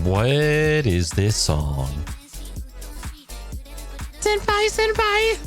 What is this song? Senpai, senpai.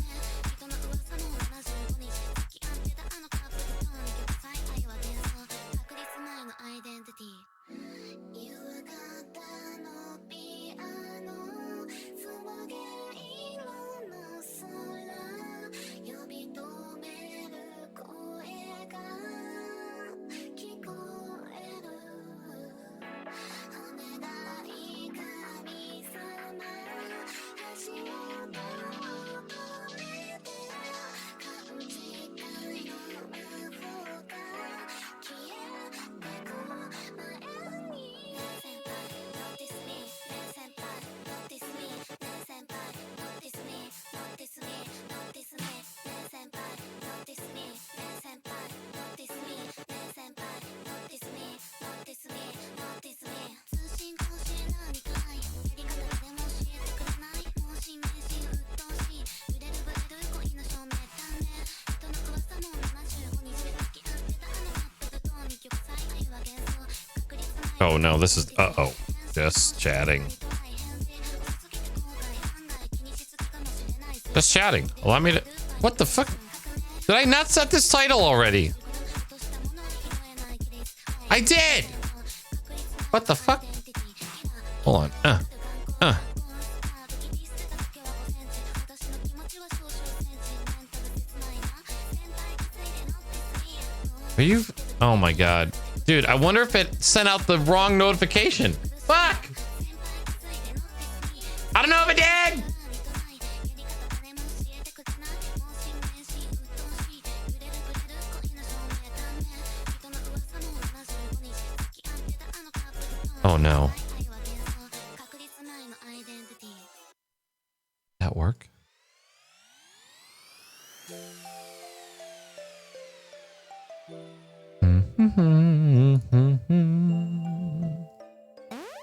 Oh no, this is uh-oh. Just chatting. Just chatting. Allow me to. What the fuck? Did I not set this title already? I did! What the fuck? Hold on. Are you? Oh my god. Dude, I wonder if it sent out the wrong notification. Fuck! I don't know if it did! Oh no. That work?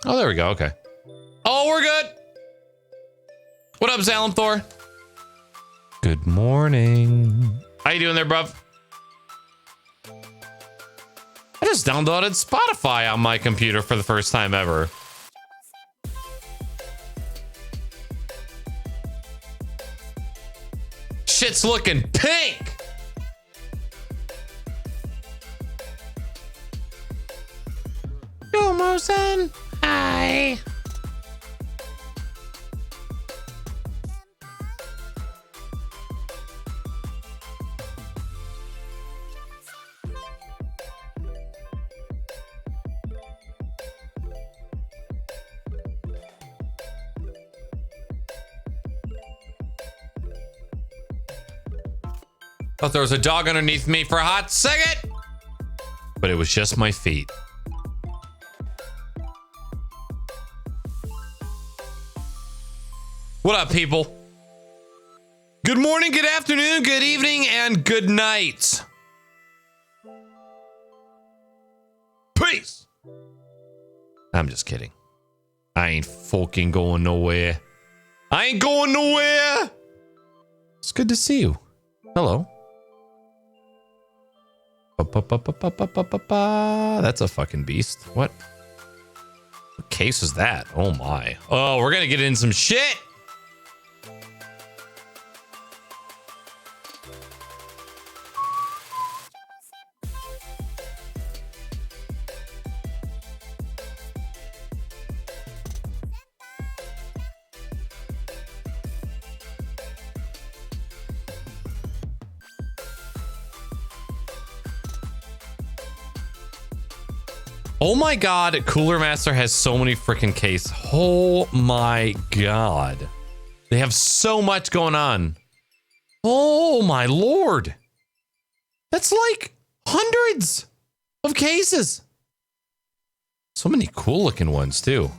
Oh, there we go. Okay. Oh, we're good. What up, Zalamthor? Good morning. How you doing there, bruv? I just downloaded Spotify on my computer for the first time ever. Shit's looking pink. Yomo-san. Hi. Thought there was a dog underneath me for a hot second, but it was just my feet. What up, people? Good morning, good afternoon, good evening, and good night. Peace. I'm just kidding. I ain't fucking going nowhere. I ain't going nowhere. It's good to see you. Hello. That's a fucking beast. What case is that? Oh my. Oh, we're gonna get in some shit. Oh my god, Cooler Master has so many freaking cases. Oh my god. They have so much going on. Oh my lord. That's like hundreds of cases. So many cool looking ones too.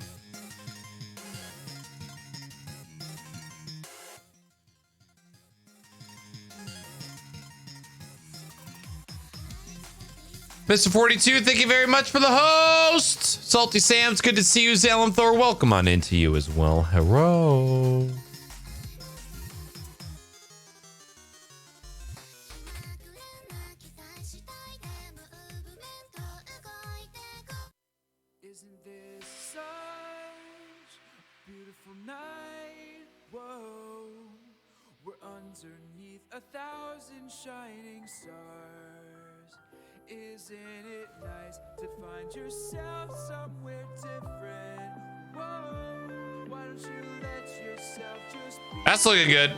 Mr. 42, thank you very much for the host. Salty Sam's, good to see you. Zalamthor, welcome on into you as well. Hello. Isn't this 1,000 shining stars. Isn't it nice to find yourself somewhere different? Whoa, why don't you let yourself just be That's looking good.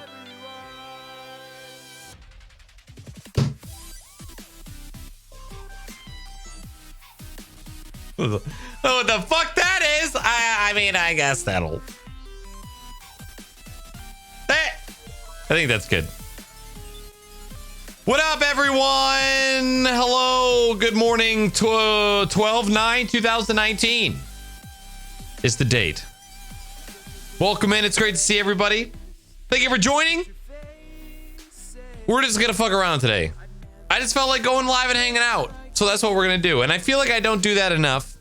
Oh, what the fuck that is? I mean, I guess that'll. I think that's good. What up, everyone? Hello. Good morning. 12/9/2019 is the date. Welcome in. It's great to see everybody. Thank you for joining. We're just gonna fuck around today. I just felt like going live and hanging out, so that's what we're gonna do. And I feel like I don't do that enough.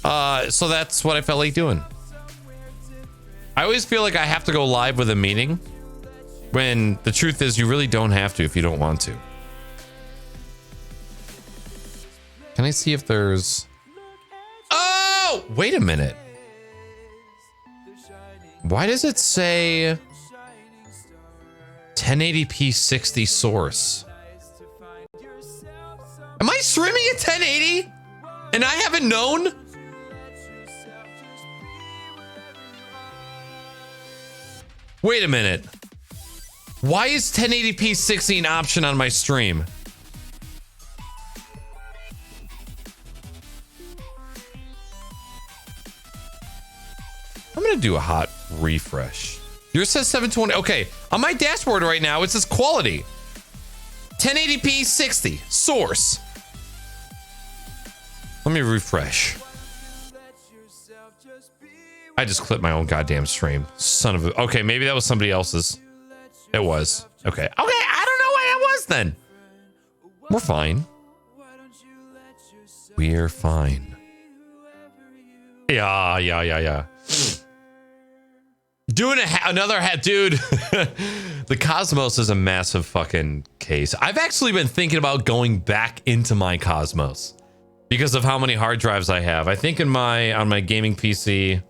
So that's what I felt like doing. I always feel like I have to go live with a meeting, when the truth is you really don't have to if you don't want to. Can I see if there's... Oh, wait a minute. Why does it say 1080p 60 source? Am I streaming at 1080 and I haven't known? Wait a minute. Why is 1080p 60 an option on my stream? I'm gonna do a hot refresh. Yours says 720. Okay, on my dashboard right now, it says quality. 1080p 60 source. Let me refresh. I just clipped my own goddamn stream. Son of a... Okay, maybe that was somebody else's. It was. Okay. Okay, I don't know why it was then. We're fine. We're fine. Yeah. Doing another hat, dude. The Cosmos is a massive fucking case. I've actually been thinking about going back into my Cosmos because of how many hard drives I have. I think on my gaming PC,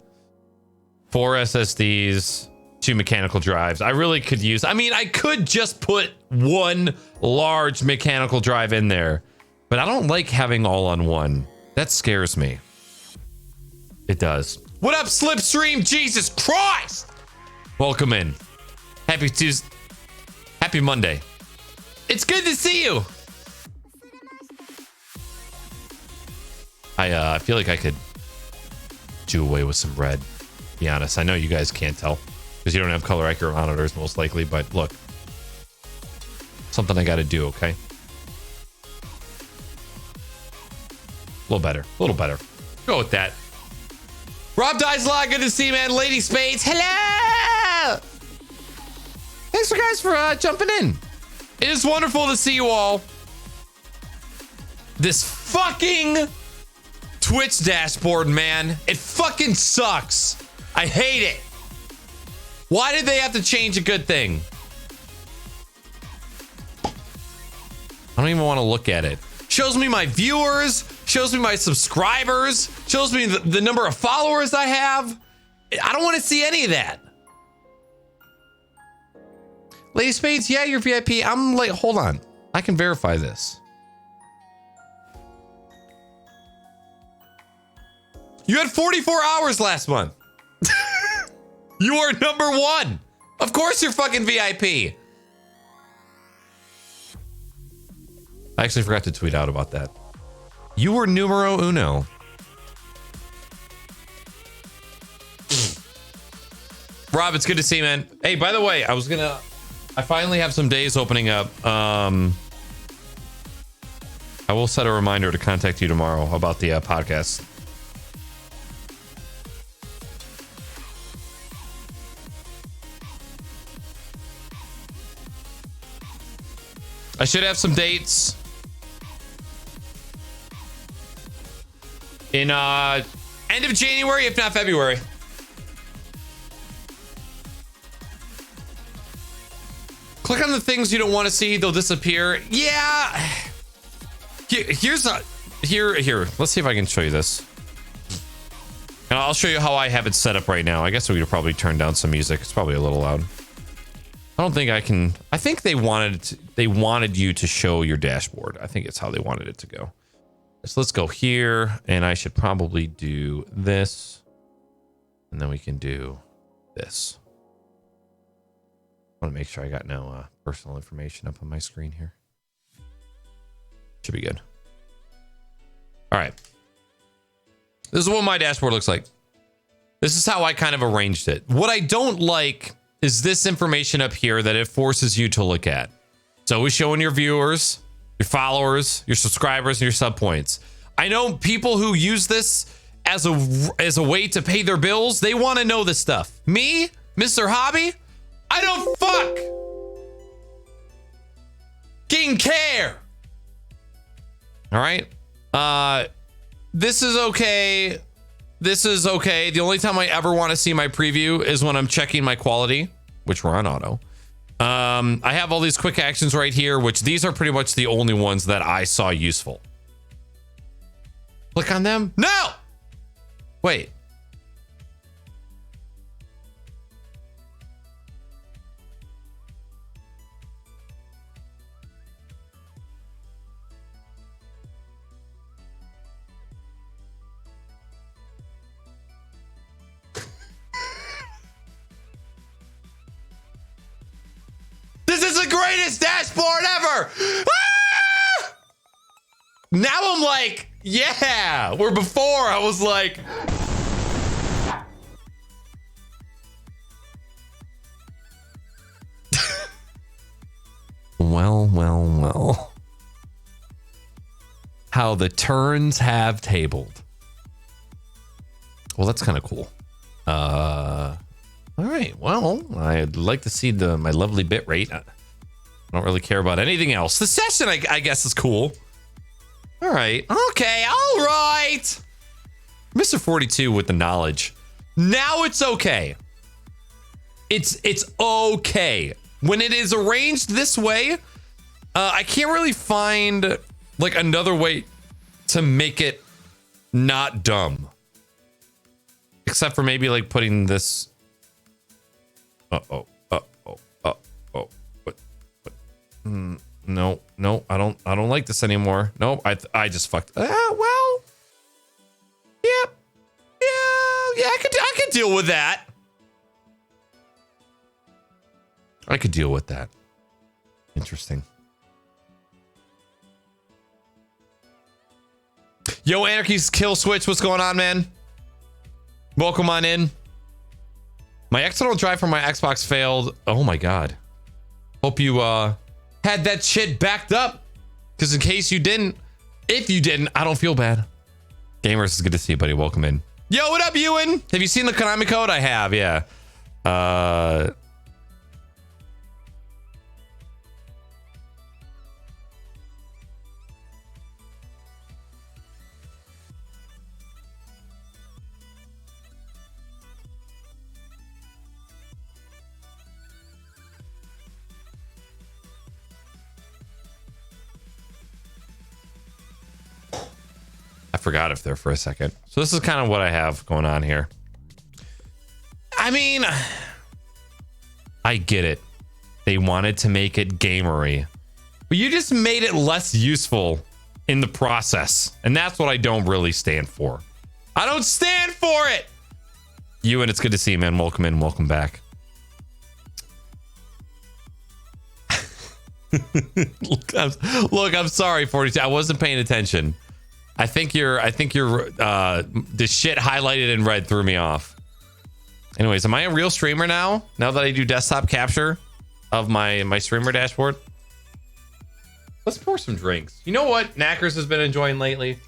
4 SSDs, 2 mechanical drives. I really could use, I mean, I could just put one large mechanical drive in there, but I don't like having all on one. That scares me. It does. What up, Slipstream? Jesus Christ! Welcome in. Happy Tuesday. Happy Monday. It's good to see you. I feel like I could do away with some red. Be honest, I know you guys can't tell because you don't have color accurate monitors most likely, but look, something I got to do. Okay, a little better. Go with that. Rob Dies a lot. Good to see you, man. Lady Spades, hello. Thanks for guys for jumping in. It is wonderful to see you all. This fucking Twitch dashboard, man, it fucking sucks. I hate it. Why did they have to change a good thing? I don't even want to look at it. Shows me my viewers, shows me my subscribers, shows me the number of followers I have. I don't want to see any of that. Lady Spades, yeah, you're VIP. I'm like, hold on. I can verify this. You had 44 hours last month. You are number one. Of course you're fucking VIP. I actually forgot to tweet out about that. You were numero uno. Rob, it's good to see you, man. Hey, by the way, I finally have some days opening up. I will set a reminder to contact you tomorrow about the podcast. I should have some dates in end of January, if not February. Click on the things you don't want to see; they'll disappear. Yeah. Here. Let's see if I can show you this, and I'll show you how I have it set up right now. I guess we could probably turn down some music. It's probably a little loud. I don't think I can. I think they wanted you to show your dashboard. I think it's how they wanted it to go. So let's go here, and I should probably do this, and then we can do this. I want to make sure I got no personal information up on my screen here. Should be good. All right. This is what my dashboard looks like. This is how I kind of arranged it. What I don't like is this information up here that it forces you to look at. It's always showing your viewers, your followers, your subscribers, and your sub points. I know people who use this as a way to pay their bills. They want to know this stuff. Me, Mr. Hobby, I don't fucking care. All right. This is okay. This is okay. The only time I ever want to see my preview is when I'm checking my quality, which we're on auto. I have all these quick actions right here, which these are pretty much the only ones that I saw useful. Click on them. No! Wait. This is the greatest dashboard ever! Ah! Now I'm like, yeah. Where before I was like, well. How the turns have tabled. Well, that's kind of cool. All right. Well, I'd like to see my lovely bit rate. I don't really care about anything else. The session, I guess, is cool. All right. Okay. All right. Mr. 42 with the knowledge. Now it's okay. It's okay. When it is arranged this way, I can't really find like another way to make it not dumb. Except for maybe like putting this. What? No, I don't like this anymore. No, I just fucked. Well, yep, yeah, I could deal with that. I could deal with that. Interesting. Yo, Anarchy's Kill Switch, what's going on, man? Welcome on in. My external drive for my Xbox failed. Oh my god. Hope you had that shit backed up. Because in case you didn't, if you didn't, I don't feel bad. Gamers, is good to see you, buddy. Welcome in. Yo, what up, Ewan? Have you seen the Konami code? I have, yeah. I forgot if there for a second. So this is kind of what I have going on here. I mean, I get it. They wanted to make it gamery, but you just made it less useful in the process. And that's what I don't really stand for. I don't stand for it. You, and it's good to see you, man. Welcome in. Welcome back. Look, I'm sorry, 42. I wasn't paying attention. I think the shit highlighted in red threw me off. Anyways, am I a real streamer now? Now that I do desktop capture of my streamer dashboard? Let's pour some drinks. You know what Knackers has been enjoying lately?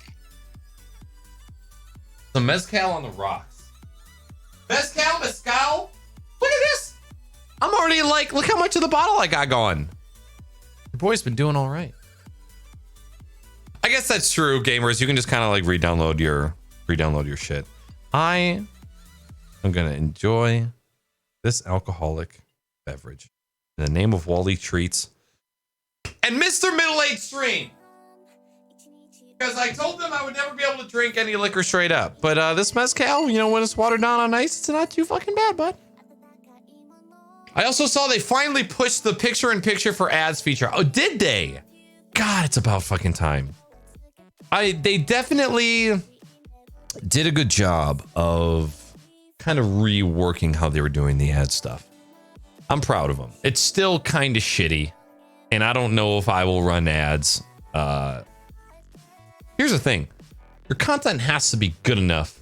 Some mezcal on the rocks. Mezcal. Look at this. I'm already like, look how much of the bottle I got going. Your boy's been doing all right. I guess that's true, gamers. You can just kind of like re-download your shit. I am gonna enjoy this alcoholic beverage in the name of Wally Treats and Mr. Middle-Aged Stream, because I told them I would never be able to drink any liquor straight up. But this mezcal, you know, when it's watered down on ice, it's not too fucking bad, bud. I also saw they finally pushed the picture-in-picture for ads feature. Oh, did they? God, it's about fucking time. They definitely did a good job of kind of reworking how they were doing the ad stuff. I'm proud of them. It's still kind of shitty, and I don't know if I will run ads. Here's the thing. Your content has to be good enough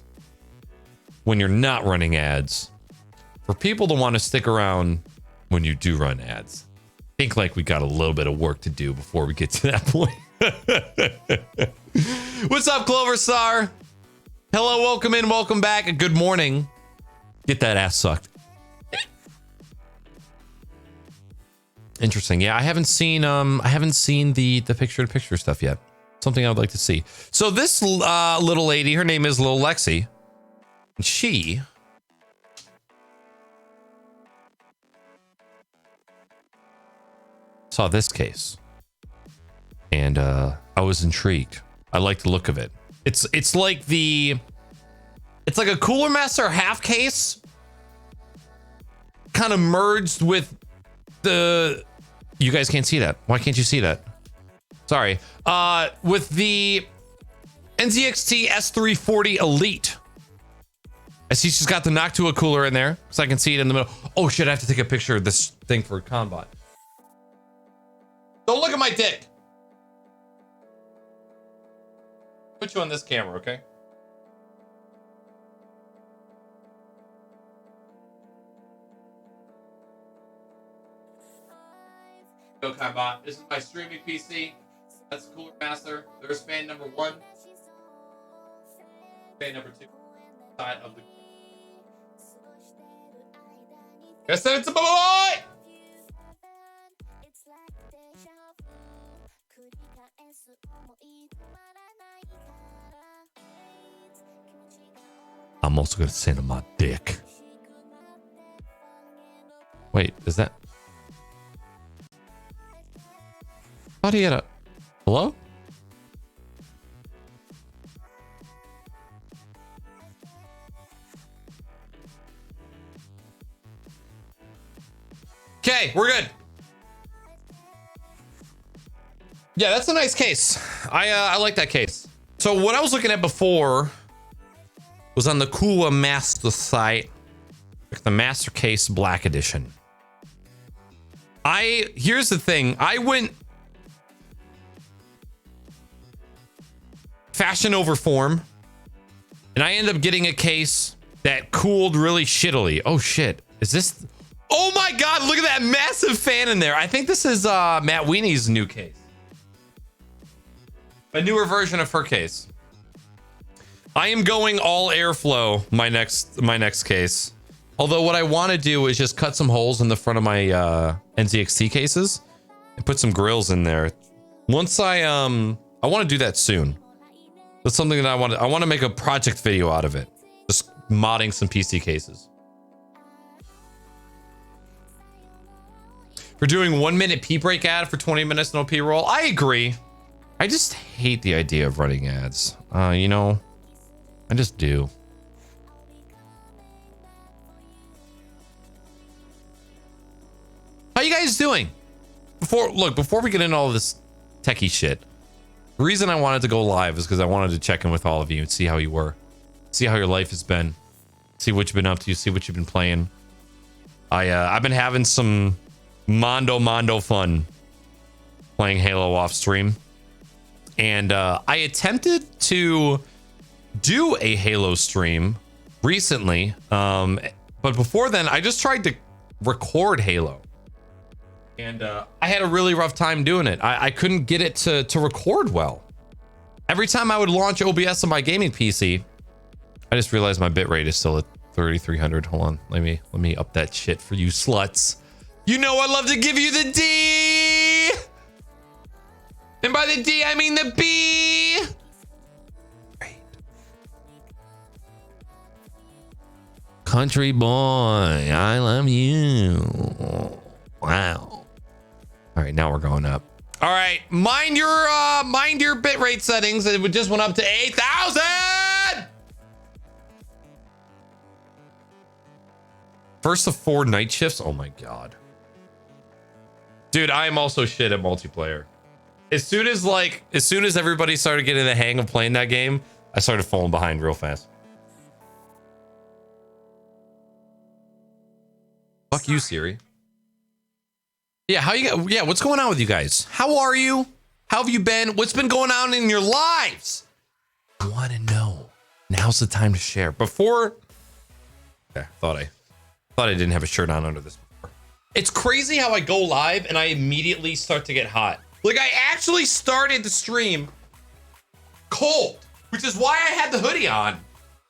when you're not running ads for people to want to stick around when you do run ads. I think like we got a little bit of work to do before we get to that point. What's up, Clover Star? Hello, welcome in, welcome back. Good morning. Get that ass sucked. Interesting. Yeah, I haven't seen the picture-to-picture stuff yet. Something I would like to see. So this little lady, her name is Lil Lexi, and she saw this case, and I was intrigued. I like the look of it. It's like a Cooler Master half case, kind of merged with the. You guys can't see that. Why can't you see that? Sorry. With the NZXT S340 Elite. I see she's got the Noctua cooler in there, so I can see it in the middle. Oh shit! I have to take a picture of this thing for Conbot. Don't look at my dick. Put you on this camera, okay? Go, Conbot. This is my streaming PC. That's Cooler Master. There's fan number 1. Fan number 2. Side of the. I said it's a boy! I'm also gonna send him my dick. Wait, is that? Thought he had a. Hello? Okay, we're good. Yeah, that's a nice case. I like that case. So what I was looking at before was on the Cooler Master site, the Master Case Black Edition. Here's the thing. I went fashion over form, and I ended up getting a case that cooled really shittily. Oh shit. Is this? Oh my God, look at that massive fan in there. I think this is Matt Weenie's new case. A newer version of her case. I am going all airflow my next case. Although what I want to do is just cut some holes in the front of my NZXT cases and put some grills in there. Once I want to do that soon. That's something that I want to make a project video out of it. Just modding some PC cases. For doing 1 minute pee break ad for 20 minutes no pee roll. I agree. I just hate the idea of running ads. You know, I just do. How you guys doing? Before we get into all this techie shit, the reason I wanted to go live is because I wanted to check in with all of you and see how you were, see how your life has been, see what you've been up to, see what you've been playing. I've been having some mondo fun playing Halo off stream, and I attempted to do a Halo stream recently, but before then I just tried to record Halo, and I had a really rough time doing it. I couldn't get it to record well. Every time I would launch OBS on my gaming PC, I just realized my bitrate is still at 3300. Hold on, let me up that shit for you sluts. You know I love to give you the D, and by the D I mean the B. Right. Country boy, I love you. Wow. All right, now we're going up. All right, mind your bitrate settings. It just went up to 8,000. First of 4 night shifts. Oh my God. Dude, I am also shit at multiplayer. As soon as everybody started getting the hang of playing that game, I started falling behind real fast. Fuck you, Siri. Yeah, what's going on with you guys? How are you? How have you been? What's been going on in your lives? I want to know. Now's the time to share. Before, okay, thought I didn't have a shirt on under this before. It's crazy how I go live and I immediately start to get hot. Like I actually started the stream cold, which is why I had the hoodie on.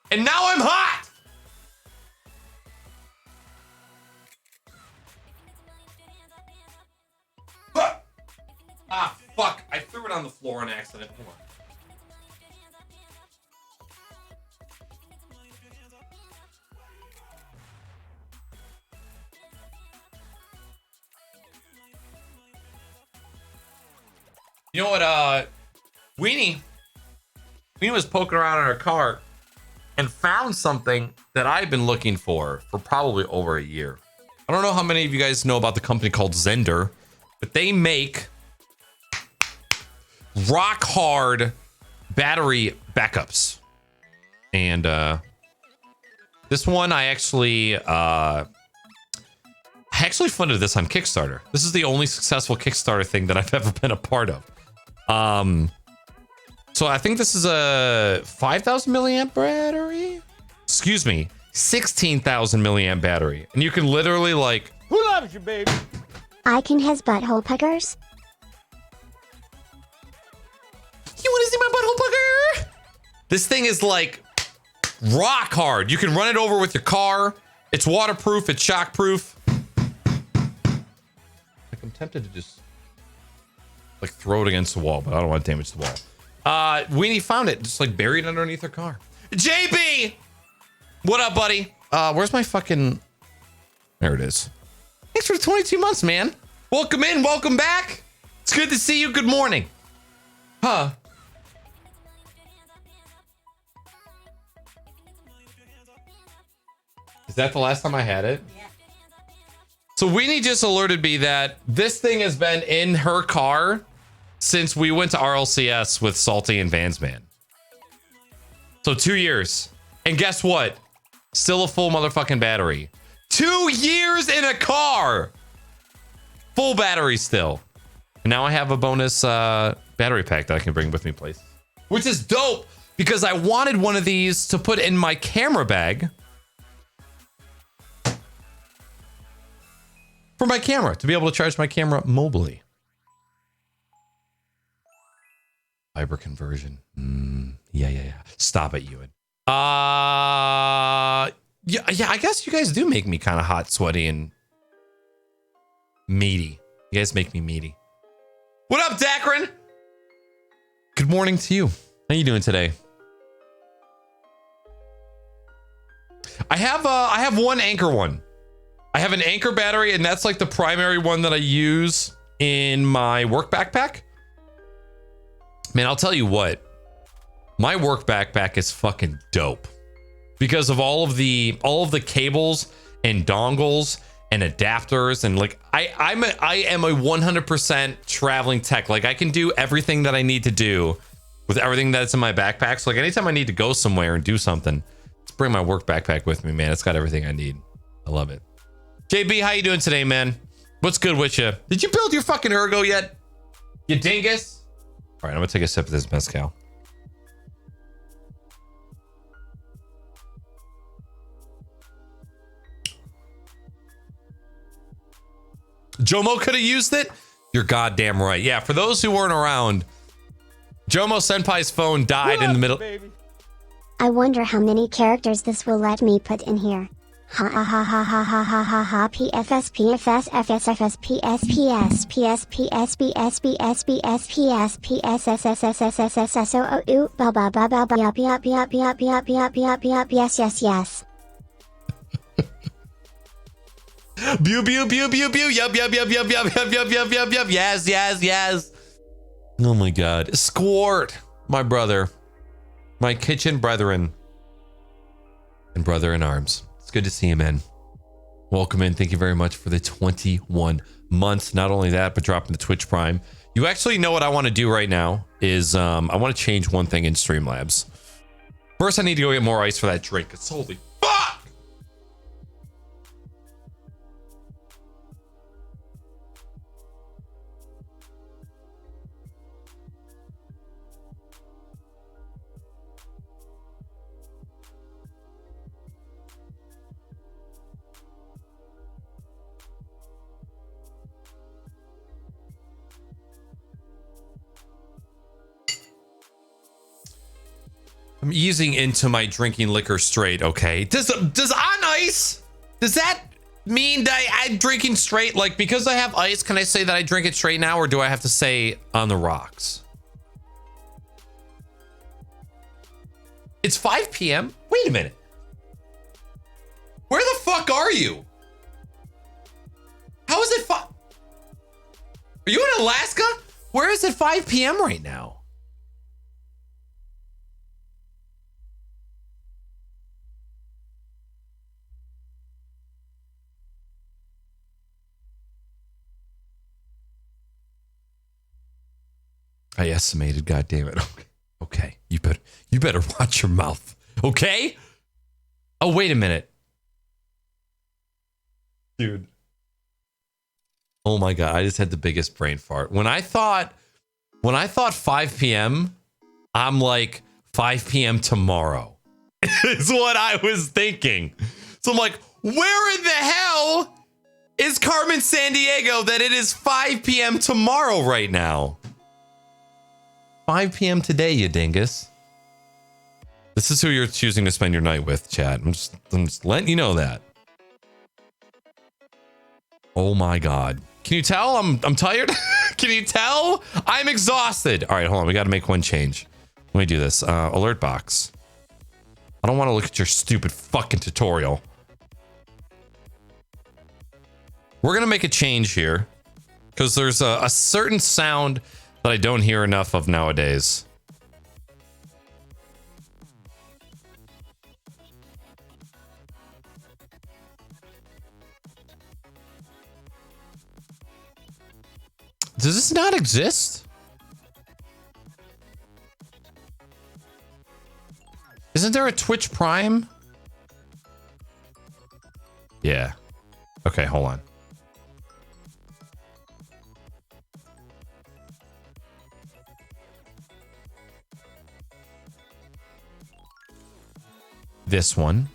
And now I'm hot. Ah, fuck. I threw it on the floor on accident. Hold on. You know what, Weenie was poking around in her car and found something that I've been looking for probably over a year. I don't know how many of you guys know about the company called Zender, but they make rock hard battery backups. And this one I actually funded this on Kickstarter. This is the only successful Kickstarter thing that I've ever been a part of. So I think this is a 5,000 milliamp battery. Excuse me, 16,000 milliamp battery, and you can literally like. Who loves you, baby? I can has butthole puckers. You want to see my butthole pucker? This thing is like rock hard. You can run it over with your car. It's waterproof. It's shockproof. Like I'm tempted to just like throw it against the wall, but I don't want to damage the wall. Weenie found it just like buried underneath her car. JB, what up, buddy? Where's my fucking? There it is. Thanks for the 22 months, man. Welcome in, welcome back. It's good to see you. Good morning. Huh? Is that the last time I had it? Yeah. So Weenie just alerted me that this thing has been in her car since we went to RLCS with Salty and Vansman. So 2 years. And guess what? Still a full motherfucking battery. 2 years in a car. Full battery still. And now I have a bonus battery pack that I can bring with me places. Which is dope because I wanted one of these to put in my camera bag. For my camera, to be able to charge my camera mobily. Fiber conversion. Yeah. Stop it, Ewan. Yeah, I guess you guys do make me kind of hot, sweaty, and meaty. You guys make me meaty. What up, Dakron? Good morning to you. How you doing today? I have one Anchor one. I have an Anchor battery, and that's like the primary one that I use in my work backpack. Man, I'll tell you what. My work backpack is fucking dope because of all of the cables and dongles and adapters, and like I am a 100% traveling tech. Like I can do everything that I need to do with everything that's in my backpack. So like anytime I need to go somewhere and do something, just bring my work backpack with me, man. It's got everything I need. I love it. JB, how you doing today, man? What's good with you? Did you build your fucking ergo yet? You dingus? All right, I'm gonna take a sip of this mezcal. Jomo could have used it? You're goddamn right. Yeah, for those who weren't around, Jomo Senpai's phone died in the middle. Baby? I wonder how many characters this will let me put in here. Ha ha ha ha ha ha ha ha ha PFS PFS FSFS PS PS PS PS BS BS BS PS PS SSSSSSS O ba ba ba ba ba yup yup yup yup yup yup yup yup yes yes yes. Pew pew pew pew pew yup yup yup yup yup yup yup yup yup yup yes yes yes. Oh my god. Squirt, my brother, my kitchen brethren and brother in arms. Good to see you, man. Welcome in. Thank you very much for the 21 months. Not only that, but dropping the Twitch Prime. You actually know what I want to do right now is I want to change one thing in Streamlabs. First, I need to go get more ice for that drink. It's holy fuck! I'm easing into my drinking liquor straight, okay? Does on ice, does that mean that I'm drinking straight? Like, because I have ice, can I say that I drink it straight now, or do I have to say on the rocks? It's 5 p.m.? Wait a minute. Where the fuck are you? How is it Are you in Alaska? Where is it 5 p.m. right now? I estimated, God damn it. Okay. You better watch your mouth. Okay? Oh, wait a minute. Dude. Oh my God, I just had the biggest brain fart. When I thought 5 p.m., I'm like 5 p.m. tomorrow. Is what I was thinking. So I'm like, where in the hell is Carmen Sandiego that it is 5 p.m. tomorrow right now? 5 p.m. today, you dingus. This is who you're choosing to spend your night with, chat. I'm just letting you know that. Oh my God. Can you tell I'm tired? Can you tell? I'm exhausted. All right, hold on. We got to make one change. Let me do this. Alert box. I don't want to look at your stupid fucking tutorial. We're going to make a change here because there's a certain sound that I don't hear enough of nowadays. Does this not exist? Isn't there a Twitch Prime? Yeah. Okay, hold on. This one.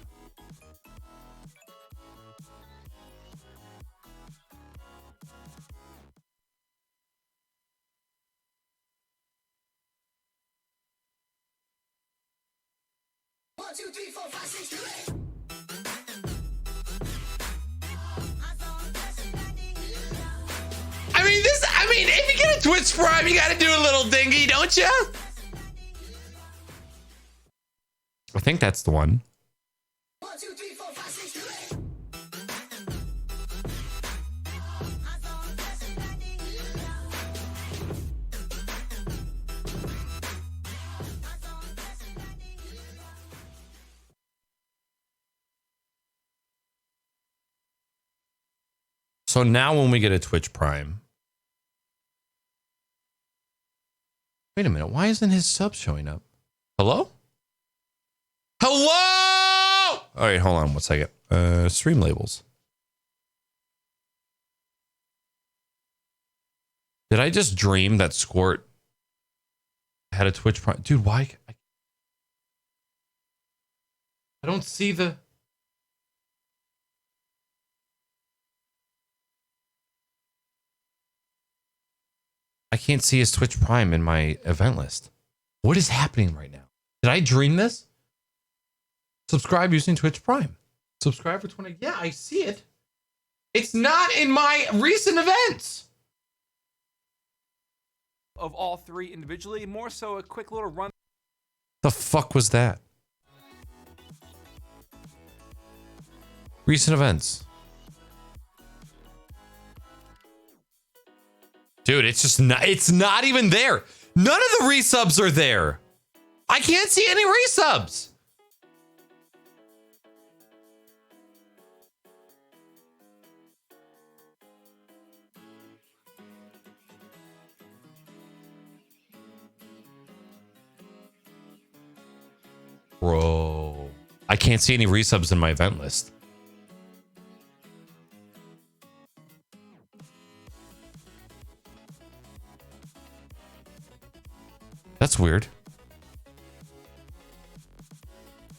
I mean, if you get a Twitch Prime, you gotta do a little dingy, don't you? I think that's the one. So now when we get a Twitch Prime. Wait a minute, why isn't his sub showing up? Hello? Hello? All right, hold on one second. Stream labels. Did I just dream that Squirt had a Twitch Prime? Dude, why? I don't see the... I can't see his Twitch Prime in my event list. What is happening right now? Did I dream this? Subscribe using Twitch Prime. Subscribe for 20. Yeah, I see it. It's not in my recent events. Of all three individually, more so a quick little run. The fuck was that? Recent events. Dude, it's not even there. None of the resubs are there. I can't see any resubs. Bro. I can't see any resubs in my event list. That's weird.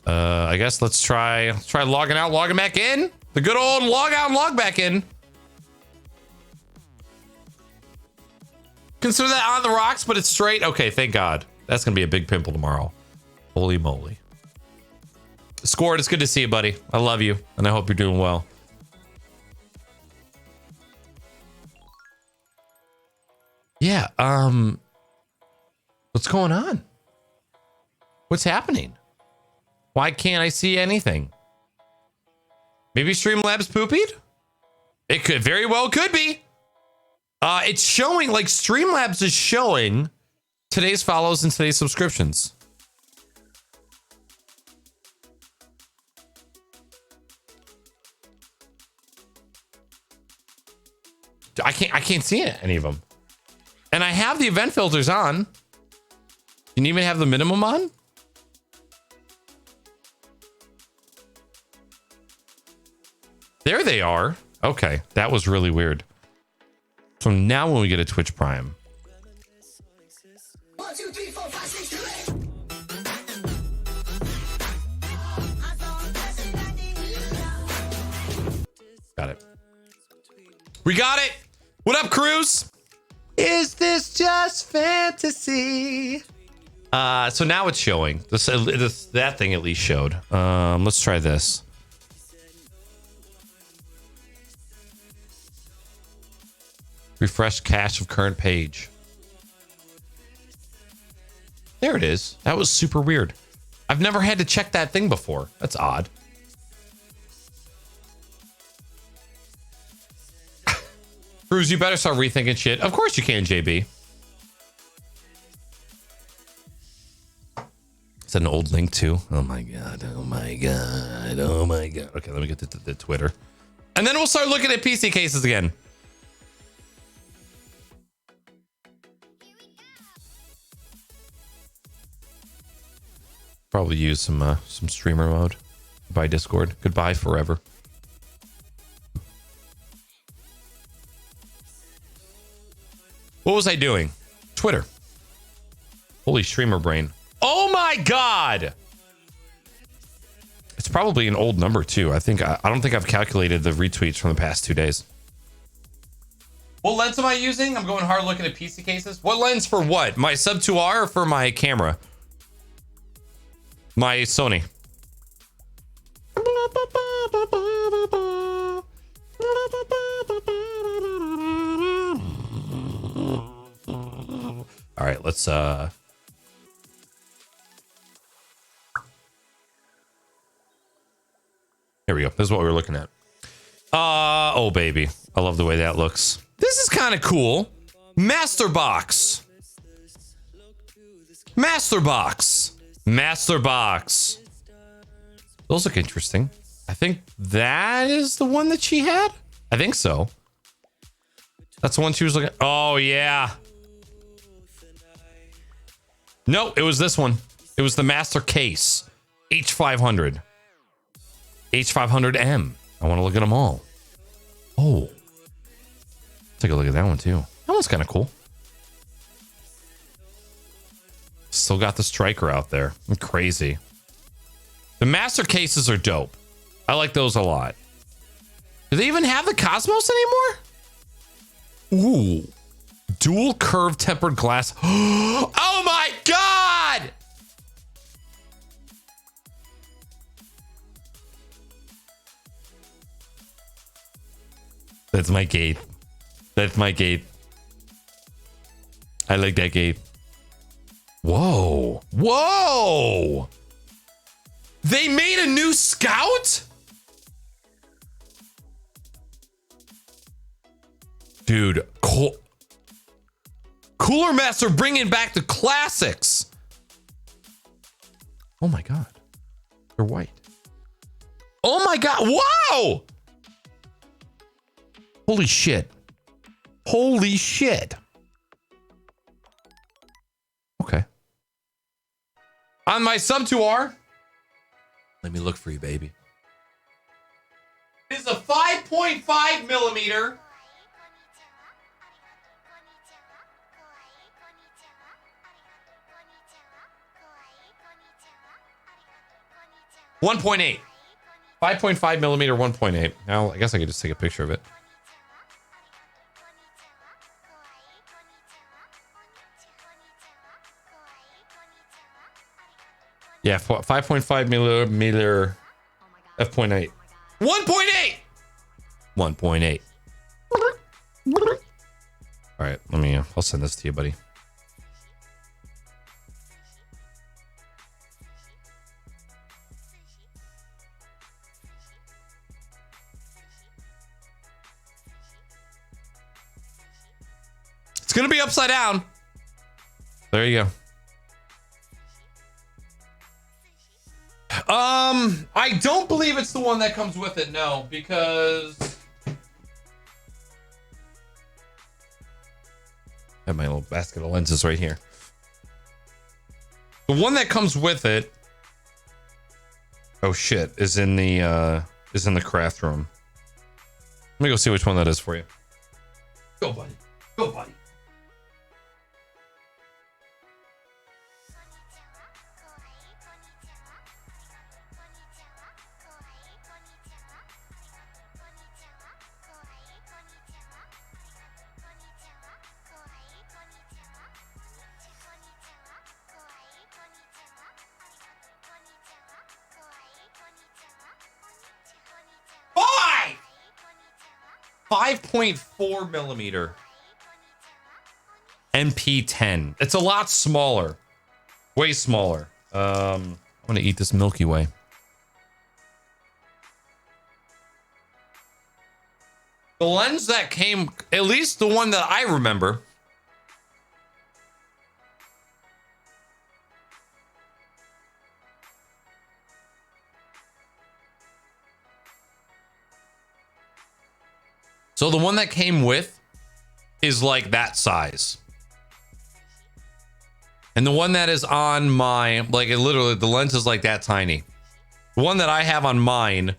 I guess let's try logging out, logging back in. The good old log out and log back in. Consider that on the rocks, but it's straight. Okay, thank God. That's gonna be a big pimple tomorrow. Holy moly. Scored, it's good to see you, buddy. I love you, and I hope you're doing well. Yeah, what's going on? What's happening? Why can't I see anything? Maybe Streamlabs poopied? It could very well could be. It's showing, like, Streamlabs is showing today's follows and today's subscriptions. I can't see any of them. And I have the event filters on. Can you even have the minimum on? There they are. Okay, that was really weird. So now when we get a Twitch Prime. 1, 2, 3, 4, 5, 6, 2, 8. Got it. We got it. What up, Cruz? Is this just fantasy? So now it's showing. That thing at least showed. Let's try this. Refresh cache of current page. There it is. That was super weird. I've never had to check that thing before. That's odd. Cruz, you better start rethinking shit. Of course you can, JB. Is that an old link too? Oh my God. Oh my God. Oh my God. Okay, let me get to the Twitter. And then we'll start looking at PC cases again. Probably use some streamer mode. Goodbye, Discord. Goodbye forever. What was I doing? Twitter. Holy streamer brain. Oh my God. It's probably an old number too. I don't think I've calculated the retweets from the past 2 days. What lens am I using? I'm going hard looking at PC cases. What lens for what? My Sub 2R or for my camera? My Sony. All right, let's here we go. This is what we were looking at. Oh baby. I love the way that looks. This is kind of cool. Master box. Master box. Master box. Those look interesting. I think that is the one that she had. I think so. That's the one she was looking at. Oh yeah. No, it was this one. It was the Master Case. H500. H500M. I want to look at them all. Oh. Take a look at that one too. That one's kind of cool. Still got the striker out there. Crazy. The Master Cases are dope. I like those a lot. Do they even have the Cosmos anymore? Ooh. Dual curved tempered glass. Oh my God! That's my gate. That's my gate. I like that gate. Whoa. Whoa! They made a new Scout? Dude, Cooler Master bringing back the classics. Oh my God. They're white. Oh my God. Wow! Holy shit. Holy shit. Okay. On my Sub 2R, Let me look for you, baby. It's a 5.5 millimeter. $1.8. 5.5 millimeter, 1.8. Now, I guess I could just take a picture of it. Yeah, 5.5 millimeter, f.8. 1.8! 1.8. All right, I'll send this to you, buddy. It's gonna be upside down. There you go. I don't believe it's the one that comes with it, no, because I have my little basket of lenses right here. The one that comes with it, oh shit, is in the craft room. Let me go see which one that is for you. Go, buddy. Go, buddy. Five! 5.4 millimeter. MP10. It's a lot smaller. Way smaller. I'm gonna eat this Milky Way. The lens that came, at least the one that I remember, so the one that came with is like that size. And the one that is on my, like it literally, the lens is like that tiny. The one that I have on mine,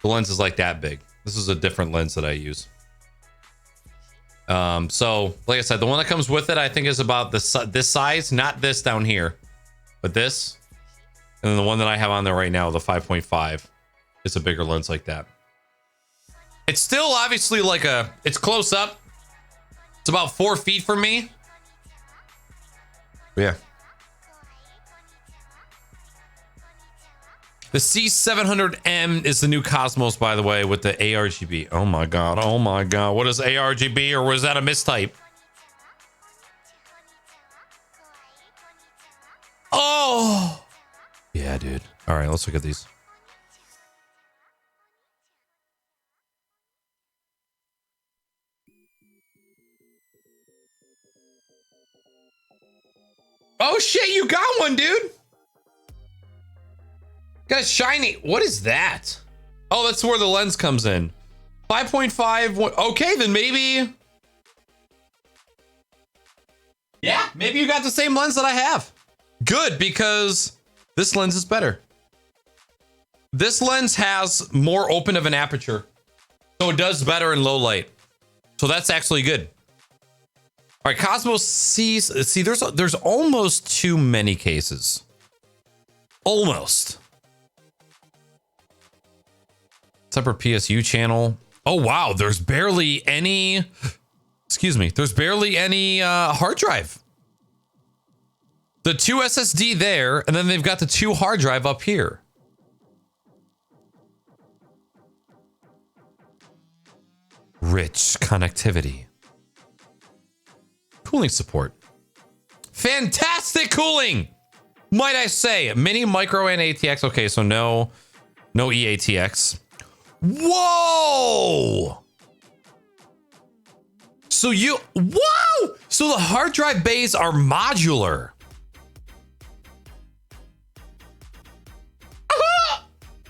the lens is like that big. This is a different lens that I use. So like I said, the one that comes with it, I think is about this size, not this down here, but this. And then the one that I have on there right now, the 5.5, it's a bigger lens like that. It's still obviously like it's close up. It's about 4 feet from me. But yeah. The C700M is the new Cosmos, by the way, with the ARGB. Oh my god. Oh my god. What is ARGB, or was that a mistype? Oh. Yeah, dude. All right, let's look at these. Oh shit, you got one, dude. Got shiny. What is that? Oh, that's where the lens comes in. 5.5. Okay, then maybe. Yeah, maybe you got the same lens that I have. Good, because this lens is better. This lens has more open of an aperture, so it does better in low light. So that's actually good. All right, Cosmos sees. See, there's almost too many cases. Almost. Separate PSU channel. Oh wow, there's barely any. Excuse me. There's barely any hard drive. The 2 SSD there, and then they've got the 2 hard drive up here. Rich connectivity. Cooling support. Fantastic cooling, might I say. Mini, micro, and ATX. Okay, so no EATX. Whoa! So whoa! So the hard drive bays are modular.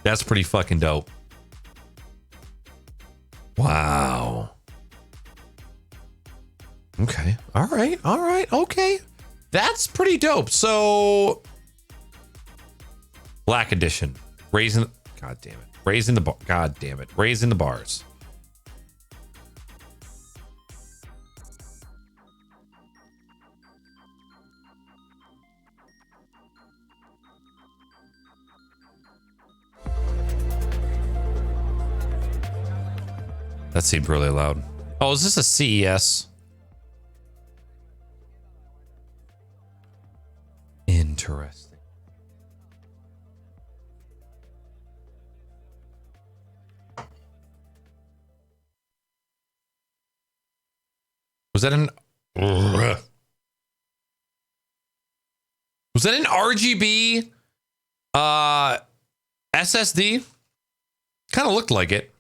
That's pretty fucking dope. Wow. Okay. All right. Okay. That's pretty dope. So Black Edition. Raising, god damn it. Raising the bar, god damn it. Raising the bars. That seemed really loud. Oh, is this a CES? Interesting. Was that an RGB SSD? Kind of looked like it.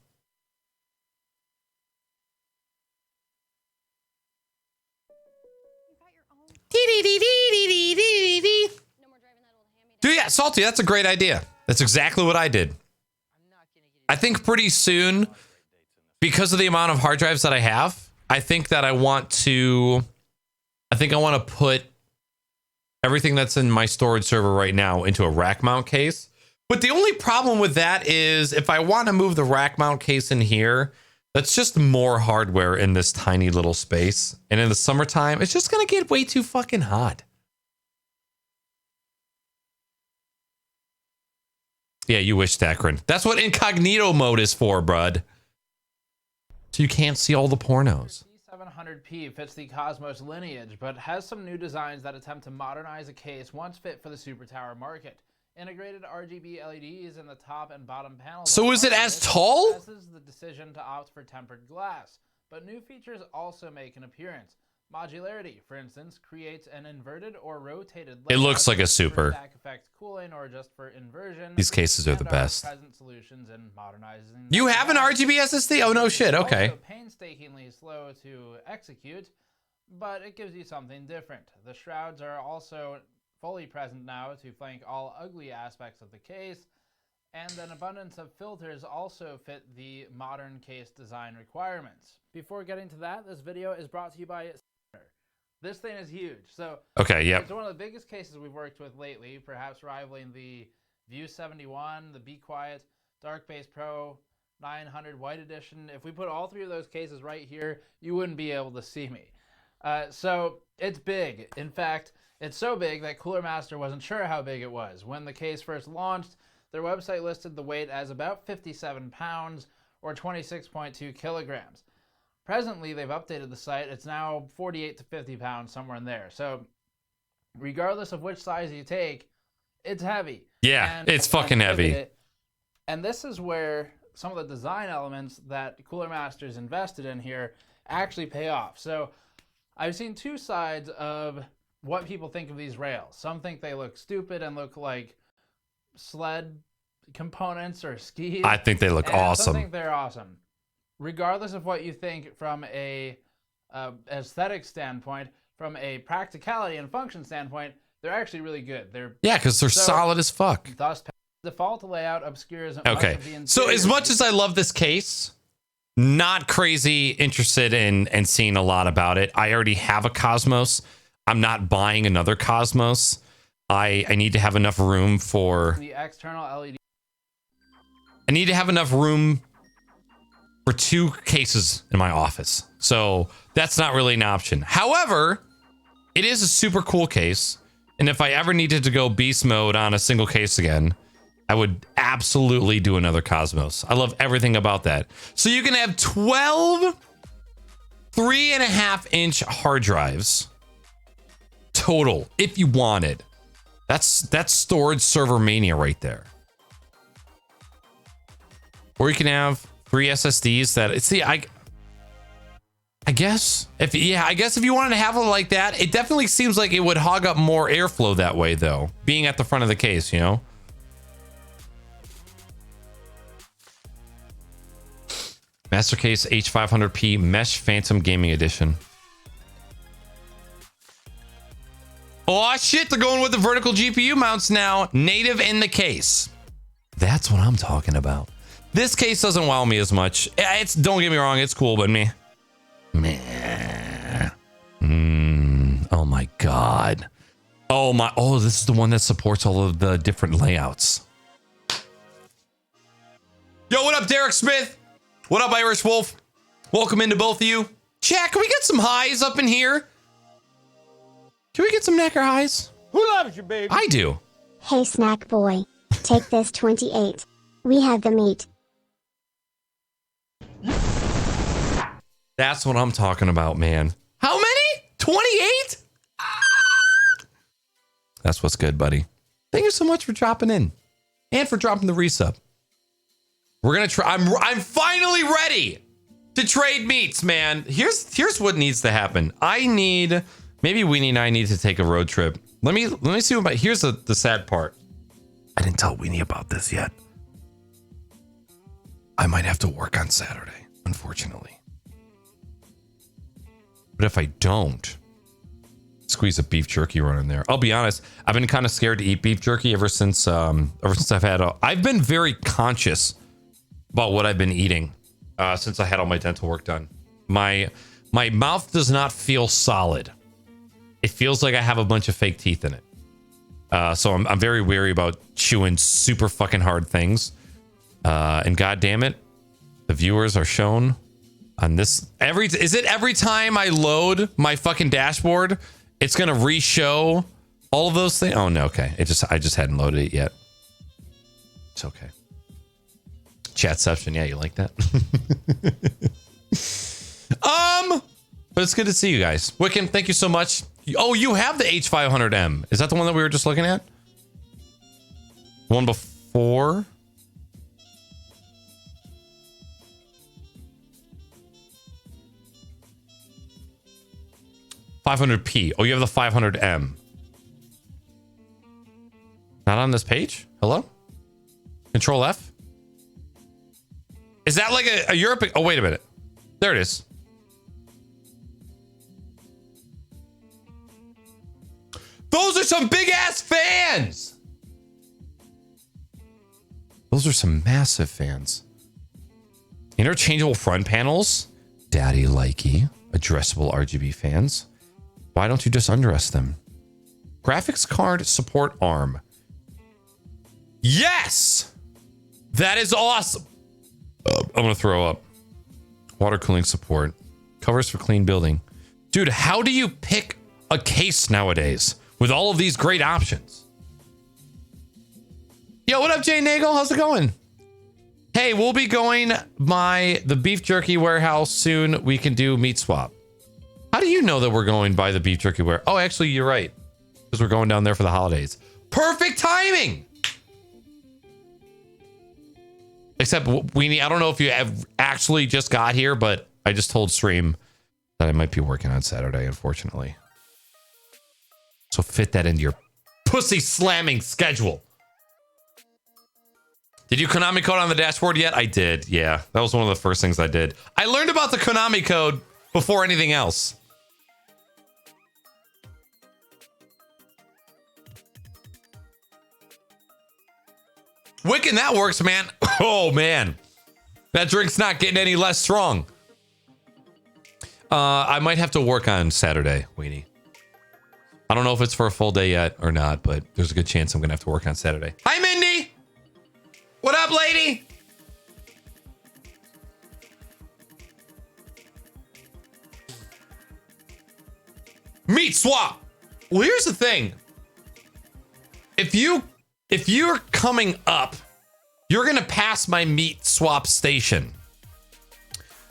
Dude, yeah, Salty, that's a great idea. That's exactly what I did. I think pretty soon, because of the amount of hard drives that I have, I think that I want to put everything that's in my storage server right now into a rack mount case. But the only problem with that is if I want to move the rack mount case in here, that's just more hardware in this tiny little space. And in the summertime, it's just going to get way too fucking hot. Yeah, you wish, Dakrin. That's what incognito mode is for, bud. So you can't see all the pornos. C700P fits the Cosmos lineage, but has some new designs that attempt to modernize a case once fit for the super tower market. Integrated RGB LEDs in the top and bottom panels. So is it as tall? This is the decision to opt for tempered glass, but new features also make an appearance. Modularity, for instance, creates an inverted or rotated It looks like a super. stack effect cooling or just for inversion. These cases are the best. Present solutions in modernizing. You have an RGB SSD? Oh, no shit. Okay. Also painstakingly slow to execute, but it gives you something different. The shrouds are also fully present now to flank all ugly aspects of the case, and an abundance of filters also fit the modern case design requirements. Before getting to that, this video is brought to you by this thing is huge. So Okay, yep. it's one of the biggest cases we've worked with lately, perhaps rivaling the View 71, the Be Quiet, Dark Base Pro 900 White Edition. If we put all three of those cases right here, you wouldn't be able to see me. So it's big. In fact, it's so big that Cooler Master wasn't sure how big it was. When the case first launched, their website listed the weight as about 57 pounds or 26.2 kilograms. Presently, they've updated the site. It's now 48 to 50 pounds, somewhere in there. So regardless of which size you take, it's heavy. Yeah, it's fucking heavy. And this is where some of the design elements that Cooler Masters invested in here actually pay off. So I've seen two sides of what people think of these rails. Some think they look stupid and look like sled components or skis. I think they look awesome. Some think they're awesome. Regardless of what you think from a aesthetic standpoint, from a practicality and function standpoint, they're actually really good. Yeah, because they're solid as fuck. Thus, default layout obscures much Okay, of the interior. so as much as I love this case, not crazy interested in seeing a lot about it. I already have a Cosmos. I'm not buying another Cosmos. I need to have enough room for the external LED. I need to have enough room for two cases in my office. So that's not really an option. However, it is a super cool case. And if I ever needed to go beast mode on a single case again, I would absolutely do another Cosmos. I love everything about that. So you can have 12 3.5-inch hard drives total if you wanted. That's storage server mania right there. Or you can have 3 SSDs that it's the I guess if you wanted to have it like that, it definitely seems like it would hog up more airflow that way though, being at the front of the case, you know. Mastercase H500P Mesh Phantom Gaming Edition. Oh shit, they're going with the vertical GPU mounts now, native in the case. That's what I'm talking about. This case doesn't wow me as much. It's, don't get me wrong, it's cool, but meh. Oh my god. Oh, this is the one that supports all of the different layouts. Yo, what up, Derek Smith? What up, Irish Wolf? Welcome into both of you. Chat, can we get some highs up in here? Can we get some necker highs? Who loves you, baby? I do. Hey snack boy. Take this 28. We have the meat. That's what I'm talking about, man. How many? 28? That's what's good, buddy. Thank you so much for dropping in and for dropping the resub. We're gonna try. I'm finally ready to trade meats, man. Here's what needs to happen. Maybe Weenie and I need to take a road trip. Let me see what. Here's the sad part. I didn't tell Weenie about this yet. I might have to work on Saturday, unfortunately. But if I don't, squeeze a beef jerky run in there. I'll be honest, I've been kind of scared to eat beef jerky ever since I've been very conscious about what I've been eating since I had all my dental work done. My mouth does not feel solid. It feels like I have a bunch of fake teeth in it. So I'm very wary about chewing super fucking hard things. And god damn it, the viewers are shown on this every time I load my fucking dashboard, it's gonna re-show all of those things. Oh no, okay. I just hadn't loaded it yet. It's okay. Chatception, yeah, you like that? But it's good to see you guys. Wiccan, thank you so much. Oh, you have the H500M. Is that the one that we were just looking at? One before? $500P. Oh, you have the 500M. Not on this page? Hello? Control F? Is that like a Europe? Oh, wait a minute. There it is. Those are some big ass fans. Those are some massive fans. Interchangeable front panels. Daddy likey. Addressable RGB fans. Why don't you just undress them? Graphics card support arm. Yes! That is awesome. I'm gonna throw up. Water cooling support. Covers for clean building. Dude, how do you pick a case nowadays with all of these great options? Yo, what up, Jay Nagel? How's it going? Hey, we'll be going by the beef jerky warehouse soon. We can do meat swap. How do you know that we're going by the beef jerky warehouse? Oh, actually, you're right. Because we're going down there for the holidays. Perfect timing! Except, Weenie, I don't know if you have actually just got here, but I just told Stream that I might be working on Saturday, unfortunately. So fit that into your pussy slamming schedule. Did you Konami code on the dashboard yet? I did, yeah. That was one of the first things I did. I learned about the Konami code before anything else. Wiccan, that works, man. Oh, man. That drink's not getting any less strong. I might have to work on Saturday, Weenie. I don't know if it's for a full day yet or not, but there's a good chance I'm going to have to work on Saturday. Hi, Mindy. What up, lady? Meat swap. Well, here's the thing. If you're coming up, you're going to pass my meat swap station.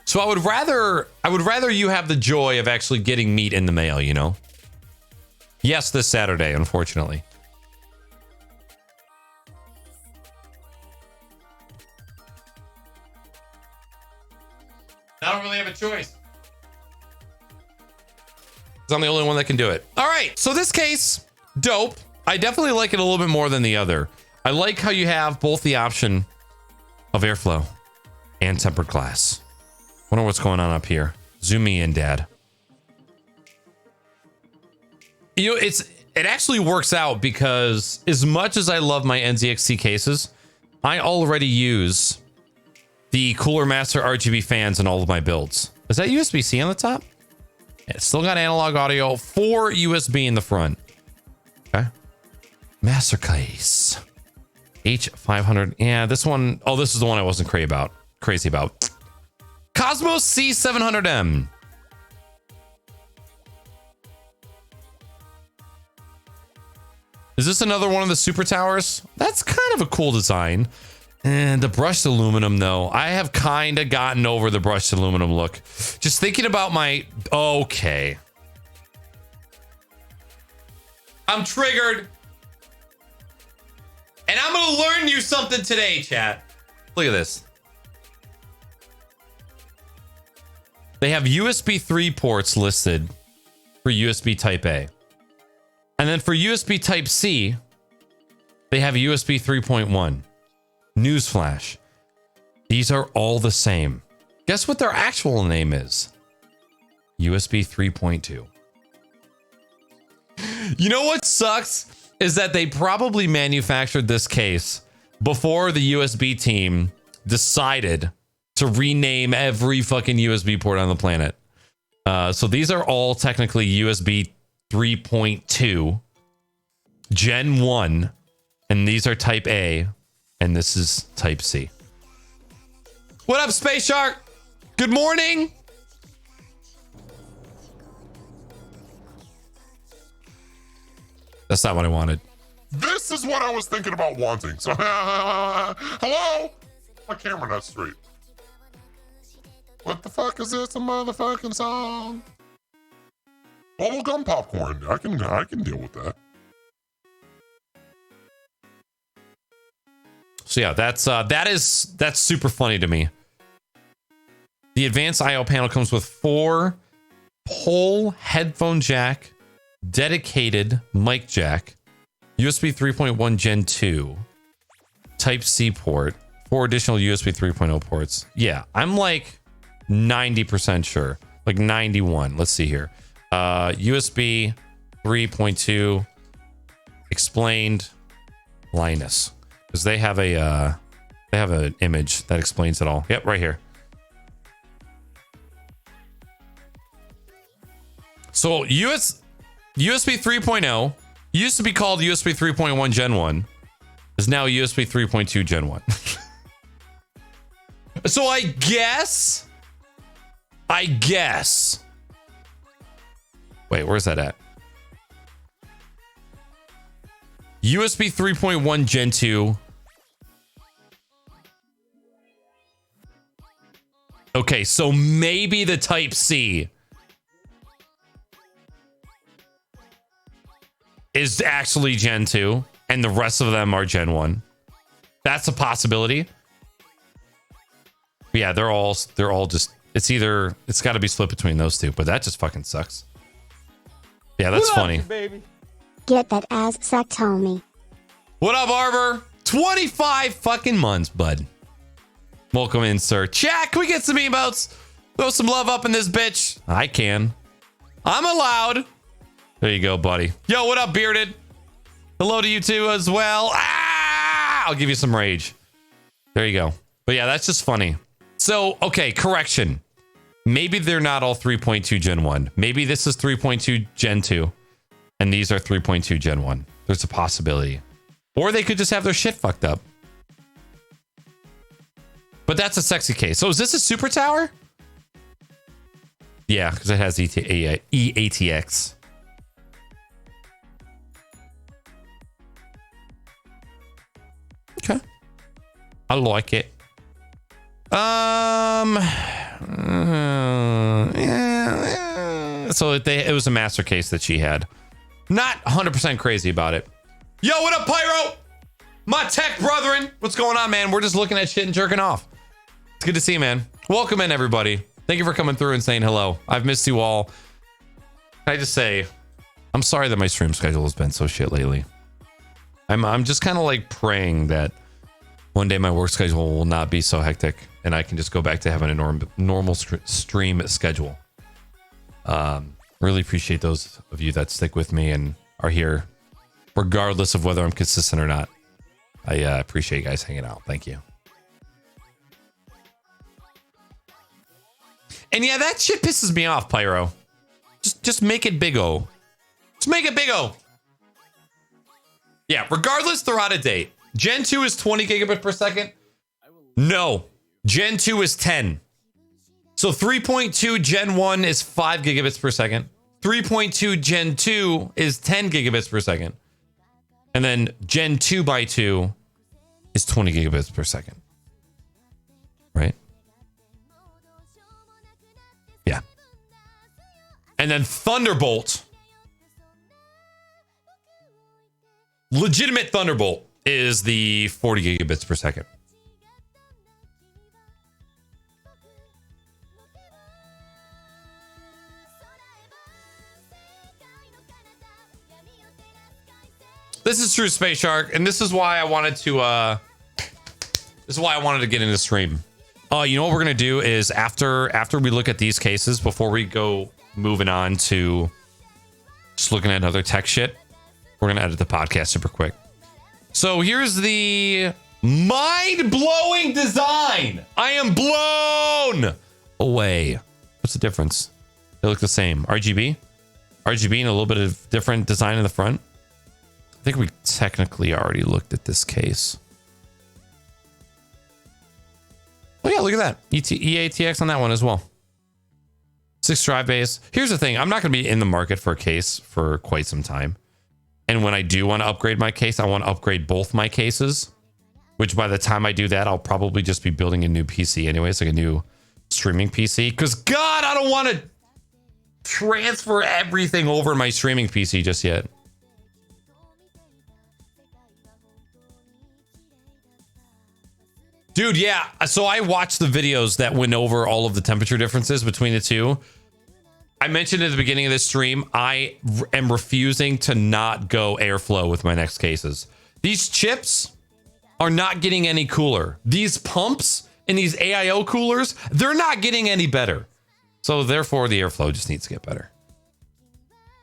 So I would rather you have the joy of actually getting meat in the mail, you know? Yes, this Saturday, unfortunately. I don't really have a choice. I'm the only one that can do it. All right, so this case, dope. I definitely like it a little bit more than the other. I like how you have both the option of airflow and tempered glass. Wonder what's going on up here. Zoom me in, Dad. You know, it actually works out because as much as I love my NZXT cases, I already use the Cooler Master RGB fans in all of my builds. Is that USB-C on the top? It's still got analog audio, 4 USB in the front. Okay. Master case. H500. Yeah, this one. Oh, this is the one I wasn't crazy about. Cosmos C700M. Is this another one of the super towers? That's kind of a cool design. And the brushed aluminum, though. I have kind of gotten over the brushed aluminum look. Just thinking about my... Okay. I'm triggered. And I'm going to learn you something today, chat. Look at this. They have USB 3 ports listed for USB Type A. And then for USB Type C, they have USB 3.1. Newsflash. These are all the same. Guess what their actual name is? USB 3.2. You know what sucks? Is that they probably manufactured this case before the USB team decided to rename every fucking USB port on the planet. So these are all technically USB 3.2 Gen 1, and these are Type A, and this is Type C. What up, Space Shark? Good morning. That's not what I wanted. This is what I was thinking about wanting. So, hello? My camera not straight. What the fuck is this? A motherfucking song? Bubblegum popcorn. I can deal with that. So yeah, that's super funny to me. The advanced I/O panel comes with 4 pole headphone jack, dedicated mic jack, USB 3.1 Gen 2, Type C port, 4 additional USB 3.0 ports. Yeah, I'm like 90% sure, like 91. Let's see here. USB 3.2 explained Linus, because they have an image that explains it all. Yep, right here. So USB 3.0 used to be called USB 3.1 Gen 1, is now USB 3.2 Gen 1. So I guess. Wait, where's that at? USB 3.1 Gen 2. Okay, so maybe the Type C is actually Gen 2 and the rest of them are Gen 1. That's a possibility. But yeah, they're all just, it's got to be split between those two, but that just fucking sucks. Yeah, that's funny. Get that as Sect homie. What up, Arbor? 25 fucking months, bud. Welcome in, sir. Chat, can we get some emotes? Throw some love up in this bitch. I can. I'm allowed. There you go, buddy. Yo, what up, Bearded? Hello to you too as well. Ah! I'll give you some rage. There you go. But yeah, that's just funny. So, okay, correction. Maybe they're not all 3.2 Gen 1. Maybe this is 3.2 Gen 2. And these are 3.2 Gen 1. There's a possibility. Or they could just have their shit fucked up. But that's a sexy case. So is this a super tower? Yeah, because it has EATX. Okay. I like it. So it was a master case that she had. Not 100% crazy about it. Yo, what up, Pyro? My tech brethren. What's going on, man? We're just looking at shit and jerking off. It's good to see you, man. Welcome in, everybody. Thank you for coming through and saying hello. I've missed you all. Can I just say, I'm sorry that my stream schedule has been so shit lately. I'm just kind of like praying that one day my work schedule will not be so hectic and I can just go back to having a normal stream schedule. Really appreciate those of you that stick with me and are here regardless of whether I'm consistent or not. I appreciate you guys hanging out. Thank you. And yeah, that shit pisses me off, Pyro. Just make it big-o. Just make it big-o. Yeah, regardless, they're out of date. Gen 2 is 20 gigabits per second? No. Gen 2 is 10. So 3.2 Gen 1 is 5 gigabits per second. 3.2 Gen 2 is 10 gigabits per second. And then Gen 2 by 2 is 20 gigabits per second. Right? Yeah. And then Thunderbolt, legitimate Thunderbolt, is the 40 gigabits per second. This is true, Space Shark, and this is why I wanted to get into stream. You know what we're gonna do is after we look at these cases, before we go moving on to just looking at other tech shit, we're gonna edit the podcast super quick. So here's the mind-blowing design. I am blown away. What's the difference? They look the same. RGB and a little bit of different design in the front. I think we technically already looked at this case. Oh yeah, look at that. EATX on that one as well. 6 drive bays. Here's the thing. I'm not going to be in the market for a case for quite some time. And when I do want to upgrade my case, I want to upgrade both my cases. Which by the time I do that, I'll probably just be building a new PC anyways, like a new streaming PC. Because God, I don't want to transfer everything over to my streaming PC just yet. Dude, yeah. So I watched the videos that went over all of the temperature differences between the two. I mentioned at the beginning of this stream, I am refusing to not go airflow with my next cases. These chips are not getting any cooler. These pumps and these AIO coolers, they're not getting any better. So therefore, the airflow just needs to get better.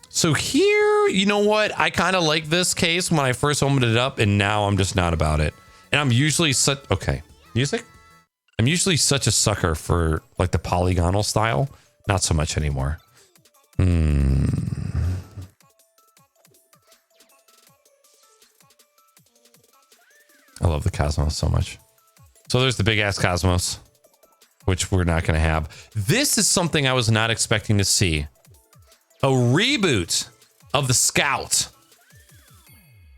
So here, you know what? I kind of like this case when I first opened it up, and now I'm just not about it. And I'm usually such... Okay. Music? I'm usually such a sucker for like the polygonal style. Not so much anymore. I love the Cosmos so much. So there's the big ass Cosmos, which we're not going to have. This is something I was not expecting to see. A reboot of the Scout.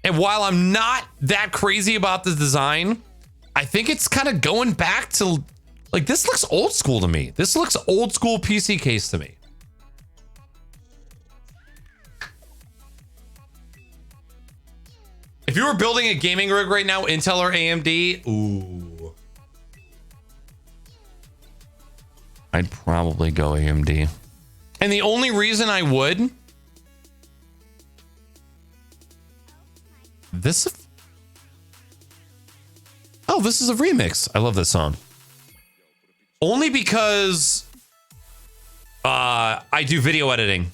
And while I'm not that crazy about the design, I think it's kind of going back to, like, this looks old school to me. This looks old school PC case to me. If you were building a gaming rig right now, Intel or AMD, ooh, I'd probably go AMD. And the only reason I would, this is a remix. I love this song. Only because I do video editing.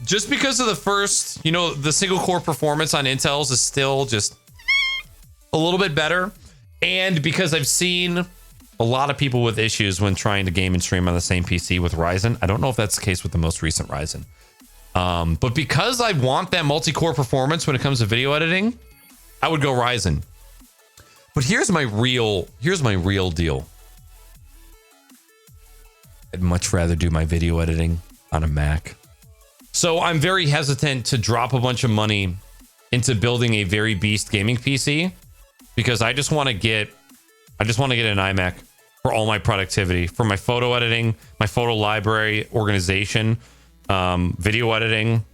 Just because of the first, you know, the single core performance on Intel's is still just a little bit better. And because I've seen a lot of people with issues when trying to game and stream on the same PC with Ryzen. I don't know if that's the case with the most recent Ryzen. But because I want that multi-core performance when it comes to video editing, I would go Ryzen. But here's my real deal. I'd much rather do my video editing on a Mac. So I'm very hesitant to drop a bunch of money into building a very beast gaming PC because I just want to get an iMac for all my productivity, for my photo editing, my photo library organization, video editing.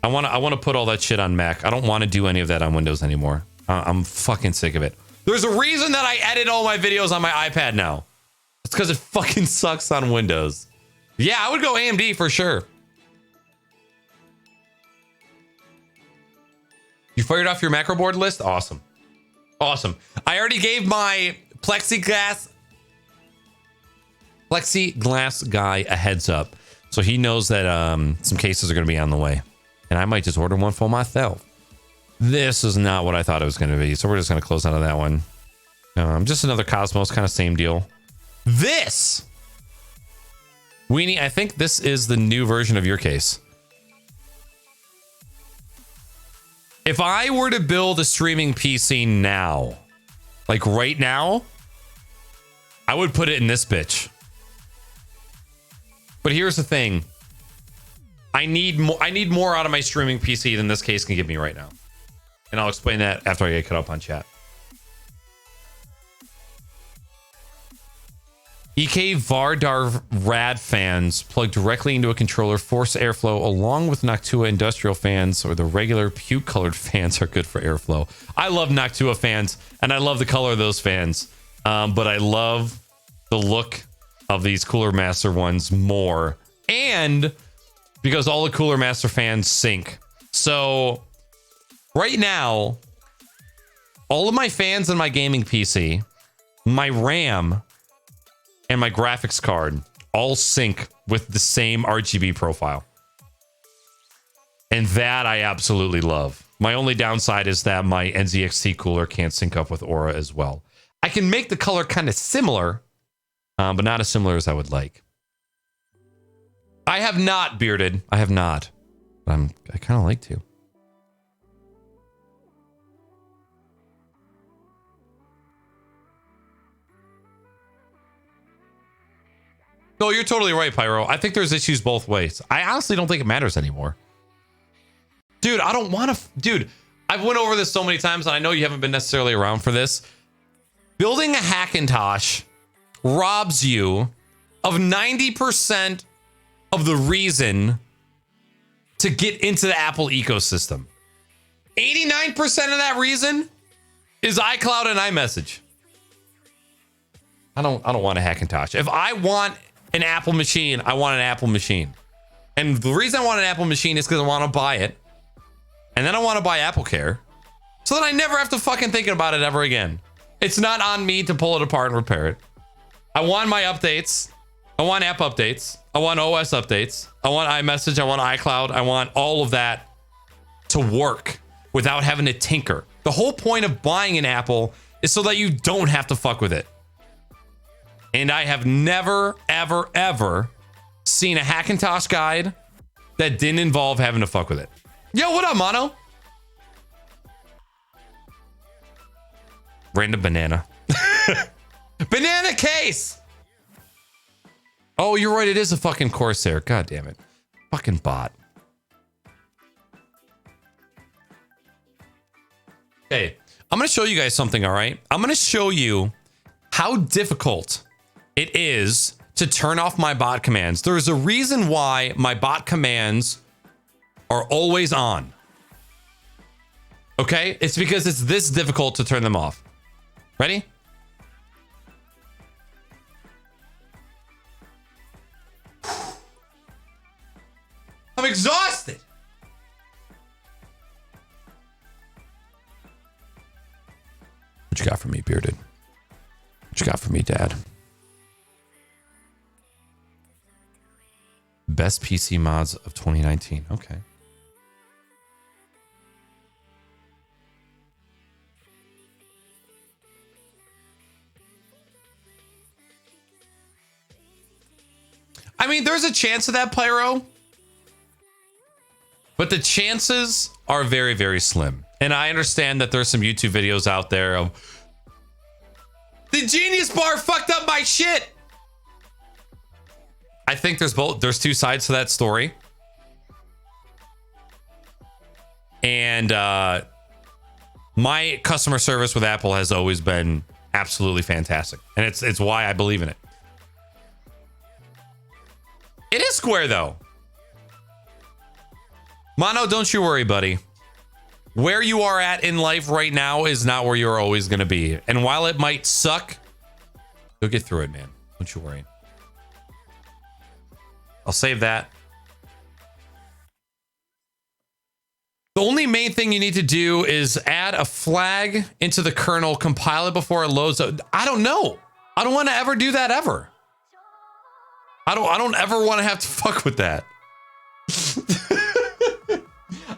I want to put all that shit on Mac. I don't want to do any of that on Windows anymore. I'm fucking sick of it. There's a reason that I edit all my videos on my iPad now. It's because it fucking sucks on Windows. Yeah, I would go AMD for sure. You fired off your macro board list? Awesome. Awesome. I already gave my plexiglass guy a heads up. So he knows that some cases are going to be on the way. And I might just order one for myself. This is not what I thought it was going to be. So we're just going to close out of that one. Just another Cosmos, kind of same deal. This! Weenie, I think this is the new version of your case. If I were to build a streaming PC now, like right now, I would put it in this bitch. But here's the thing. I need more out of my streaming PC than this case can give me right now. And I'll explain that after I get cut up on chat. EK Vardar Rad fans plug directly into a controller, force airflow, along with Noctua industrial fans, or the regular puke colored fans are good for airflow. I love Noctua fans, and I love the color of those fans. But I love the look of these Cooler Master ones more. And because all the Cooler Master fans sync. So right now, all of my fans in my gaming PC, my RAM, and my graphics card all sync with the same RGB profile. And that I absolutely love. My only downside is that my NZXT cooler can't sync up with Aura as well. I can make the color kind of similar, but not as similar as I would like. I have not bearded. I have not. But I kind of like to. No, you're totally right, Pyro. I think there's issues both ways. I honestly don't think it matters anymore. Dude, I don't want to... Dude, I've went over this so many times, and I know you haven't been necessarily around for this. Building a Hackintosh robs you of 90% of the reason to get into the Apple ecosystem. 89% of that reason is iCloud and iMessage. I don't want a Hackintosh. If I want an Apple machine, I want an Apple machine. And the reason I want an Apple machine is because I want to buy it. And then I want to buy AppleCare. So that I never have to fucking think about it ever again. It's not on me to pull it apart and repair it. I want my updates. I want app updates. I want OS updates. I want iMessage. I want iCloud. I want all of that to work without having to tinker. The whole point of buying an Apple is so that you don't have to fuck with it. And I have never, ever, ever seen a Hackintosh guide that didn't involve having to fuck with it. Yo, what up, Mono? Random banana. Banana case! Oh, you're right. It is a fucking Corsair. God damn it. Fucking bot. Okay. I'm going to show you guys something, all right? I'm going to show you how difficult it is to turn off my bot commands. There is a reason why my bot commands are always on. Okay? It's because it's this difficult to turn them off. Ready? I'm exhausted. What you got for me, Bearded? What you got for me, Dad? Best PC mods of 2019. Okay. I mean, there's a chance of that, Pyro. But the chances are very, very slim. And I understand that there's some YouTube videos out there of the Genius Bar fucked up my shit. I think there's two sides to that story. And my customer service with Apple has always been absolutely fantastic. And it's why I believe in it. It is square though. Mono, don't you worry, buddy. Where you are at in life right now is not where you're always going to be. And while it might suck, you'll get through it, man. Don't you worry. I'll save that. The only main thing you need to do is add a flag into the kernel, compile it before it loads up. I don't know. I don't want to ever do that ever. I don't ever want to have to fuck with that.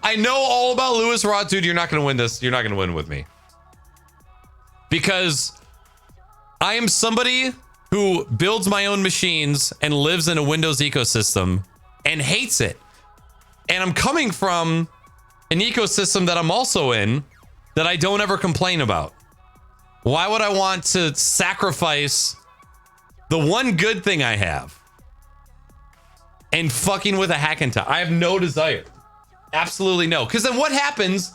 I know all about Lewis Rod, dude. You're not going to win this. You're not going to win with me. Because I am somebody who builds my own machines and lives in a Windows ecosystem and hates it. And I'm coming from an ecosystem that I'm also in that I don't ever complain about. Why would I want to sacrifice the one good thing I have and fucking with a Hackintosh? I have no desire. Absolutely no. Because then what happens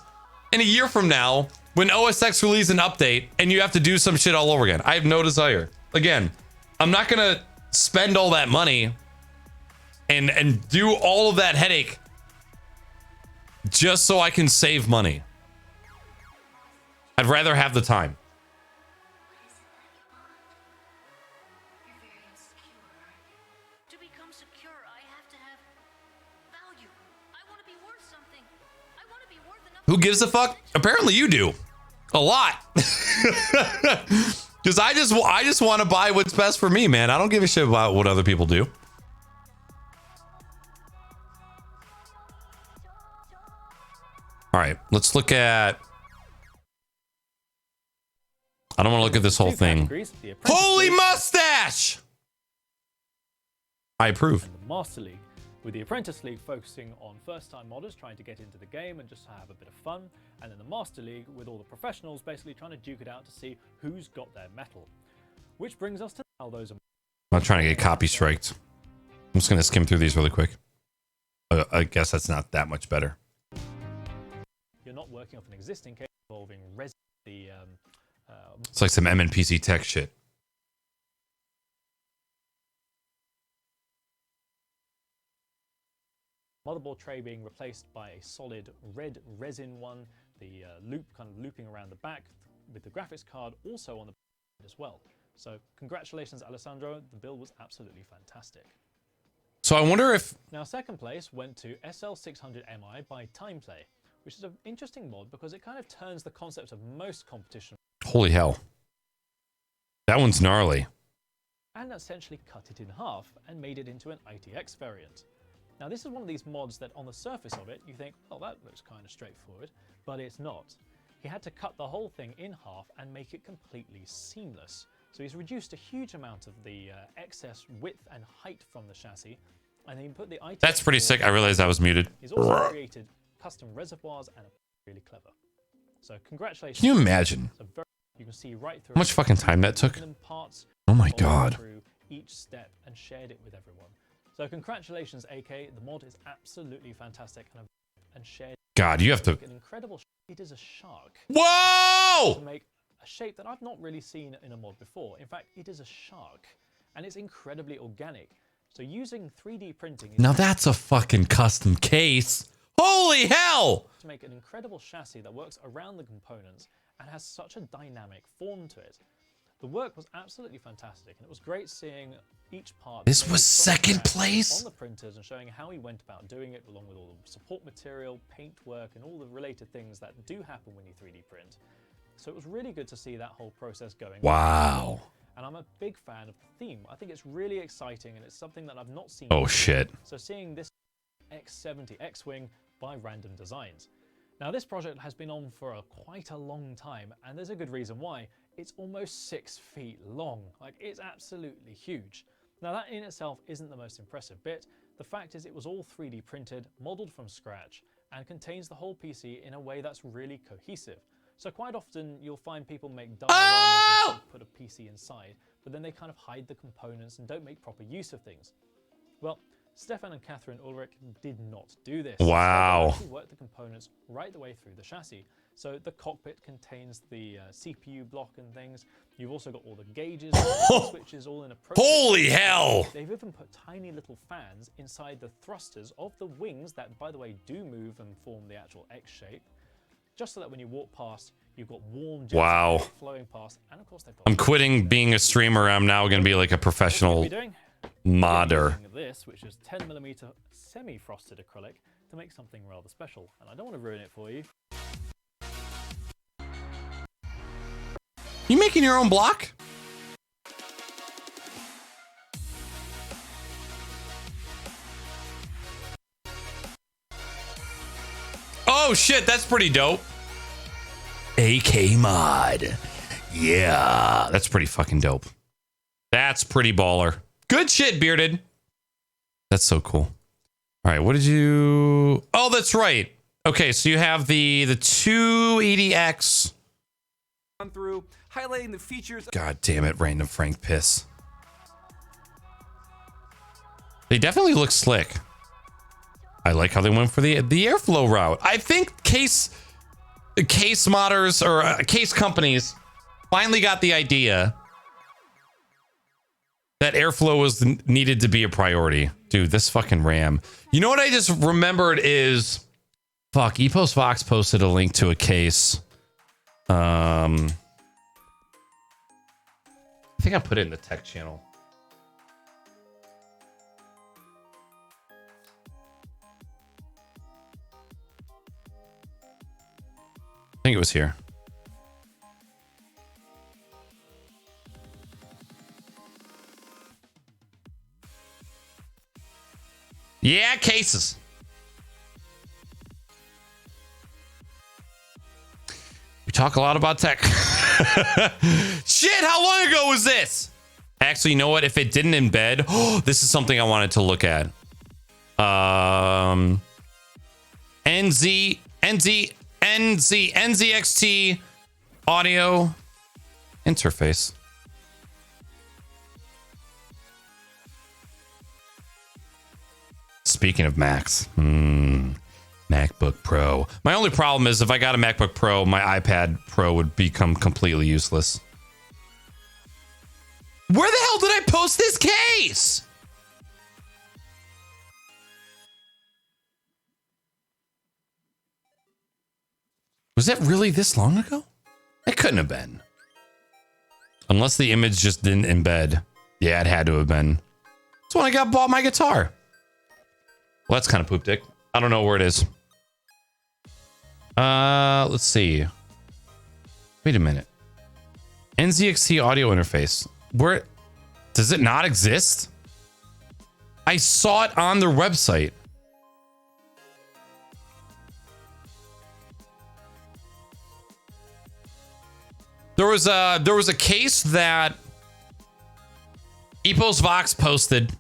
in a year from now when OS X releases an update and you have to do some shit all over again? I have no desire. Again, I'm not going to spend all that money and do all of that headache just so I can save money. I'd rather have the time. You're very insecure. To become secure, I have to have value. I want to be worth something. I want to be worth enough. Who gives a fuck? Apparently you do. A lot. Because I just want to buy what's best for me, man. I don't give a shit about what other people do. All right, let's look at... I don't want to look at this whole thing. Holy mustache! I approve. And the Master League, with the Apprentice League focusing on first-time modders trying to get into the game and just have a bit of fun, and then the Master League with all the professionals basically trying to duke it out to see who's got their metal. Which brings us to how those are... I'm not trying to get copy striked. I'm just going to skim through these really quick. I guess that's not that much better. You're not working off an existing case involving It's like some MNPC tech shit. motherboard tray being replaced by a solid red resin one, the loop kind of looping around the back with the graphics card also on the back as well. So congratulations, Alessandro. The build was absolutely fantastic. So I wonder if... Now, second place went to SL600MI by Timeplay, which is an interesting mod because it kind of turns the concept of most competition... Holy hell. That one's gnarly. ...and essentially cut it in half and made it into an ITX variant. Now, this is one of these mods that on the surface of it, you think, well, that looks kind of straightforward, but it's not. He had to cut the whole thing in half and make it completely seamless. So he's reduced a huge amount of the excess width and height from the chassis, and then he put the ITX... That's pretty sick. I realized I was muted. He's also created custom reservoirs and really clever. So congratulations. Can you imagine you can see right through how much fucking time that took? Parts Oh my god. through each step and shared it with everyone. So congratulations, AK. The mod is absolutely fantastic and shared. God, you have to... An incredible. It is a shark. Whoa! To make a shape that I've not really seen in a mod before. In fact, it is a shark, and it's incredibly organic. So using 3D printing. Now that's a fucking custom case. Holy hell! To make an incredible chassis that works around the components and has such a dynamic form to it. The work was absolutely fantastic, and it was great seeing each part. This made was from second scratch place? on the printers and showing how he went about doing it, along with all the support material, paint work, and all the related things that do happen when you 3D print. So it was really good to see that whole process going. Wow. And I'm a big fan of the theme. I think it's really exciting, and it's something that I've not seen. Oh before. shit. So seeing this X70 X-Wing by Random Designs. Now this project has been on for quite a long time, and there's a good reason why. It's almost 6 feet long. Like, it's absolutely huge. Now that in itself isn't the most impressive bit. The fact is it was all 3D printed, modeled from scratch, and contains the whole PC in a way that's really cohesive. So quite often you'll find people make dioramas and put a PC inside, but then they kind of hide the components and don't make proper use of things. Well, Stefan and Catherine Ulrich did not do this. Wow. They actually worked the components right the way through the chassis. So the cockpit contains the CPU block and things. You've also got all the gauges, switches, all in a process. Holy hell! They've even put tiny little fans inside the thrusters of the wings that, by the way, do move and form the actual X shape. Just so that when you walk past, you've got warm jets Wow. flowing past. And of course, they've got... I'm quitting being a streamer. I'm now going to be like a professional modder. Using this, which is 10mm semi-frosted acrylic, to make something rather special. And I don't want to ruin it for you. You making your own block? Oh shit, that's pretty dope. AK mod. Yeah, that's pretty fucking dope. That's pretty baller. Good shit, Bearded. That's so cool. All right, what did you... Oh, that's right. Okay, so you have the 280X. Through highlighting the features. God damn it, Random Frank piss. They definitely look slick. I like how they went for the airflow route. I think case modders or case companies finally got the idea that airflow was needed to be a priority. Dude, this fucking RAM. You know what I just remembered is, fuck, Epos Vox posted a link to a case. I think I put it in the tech channel. I think it was here. Yeah, cases. We talk a lot about tech. Shit, how long ago was this? Actually, you know what? If it didn't embed, this is something I wanted to look at. NZXT audio interface. Speaking of Macs, MacBook Pro. My only problem is if I got a MacBook Pro, my iPad Pro would become completely useless. Where the hell did I post this case? Was that really this long ago? It couldn't have been. Unless the image just didn't embed. Yeah, it had to have been. That's when I bought my guitar. Well, that's kind of poop dick. I don't know where it is. Let's see. Wait a minute. NZXT audio interface. Where does it not exist? I saw it on their website. There was a case that Epos Vox posted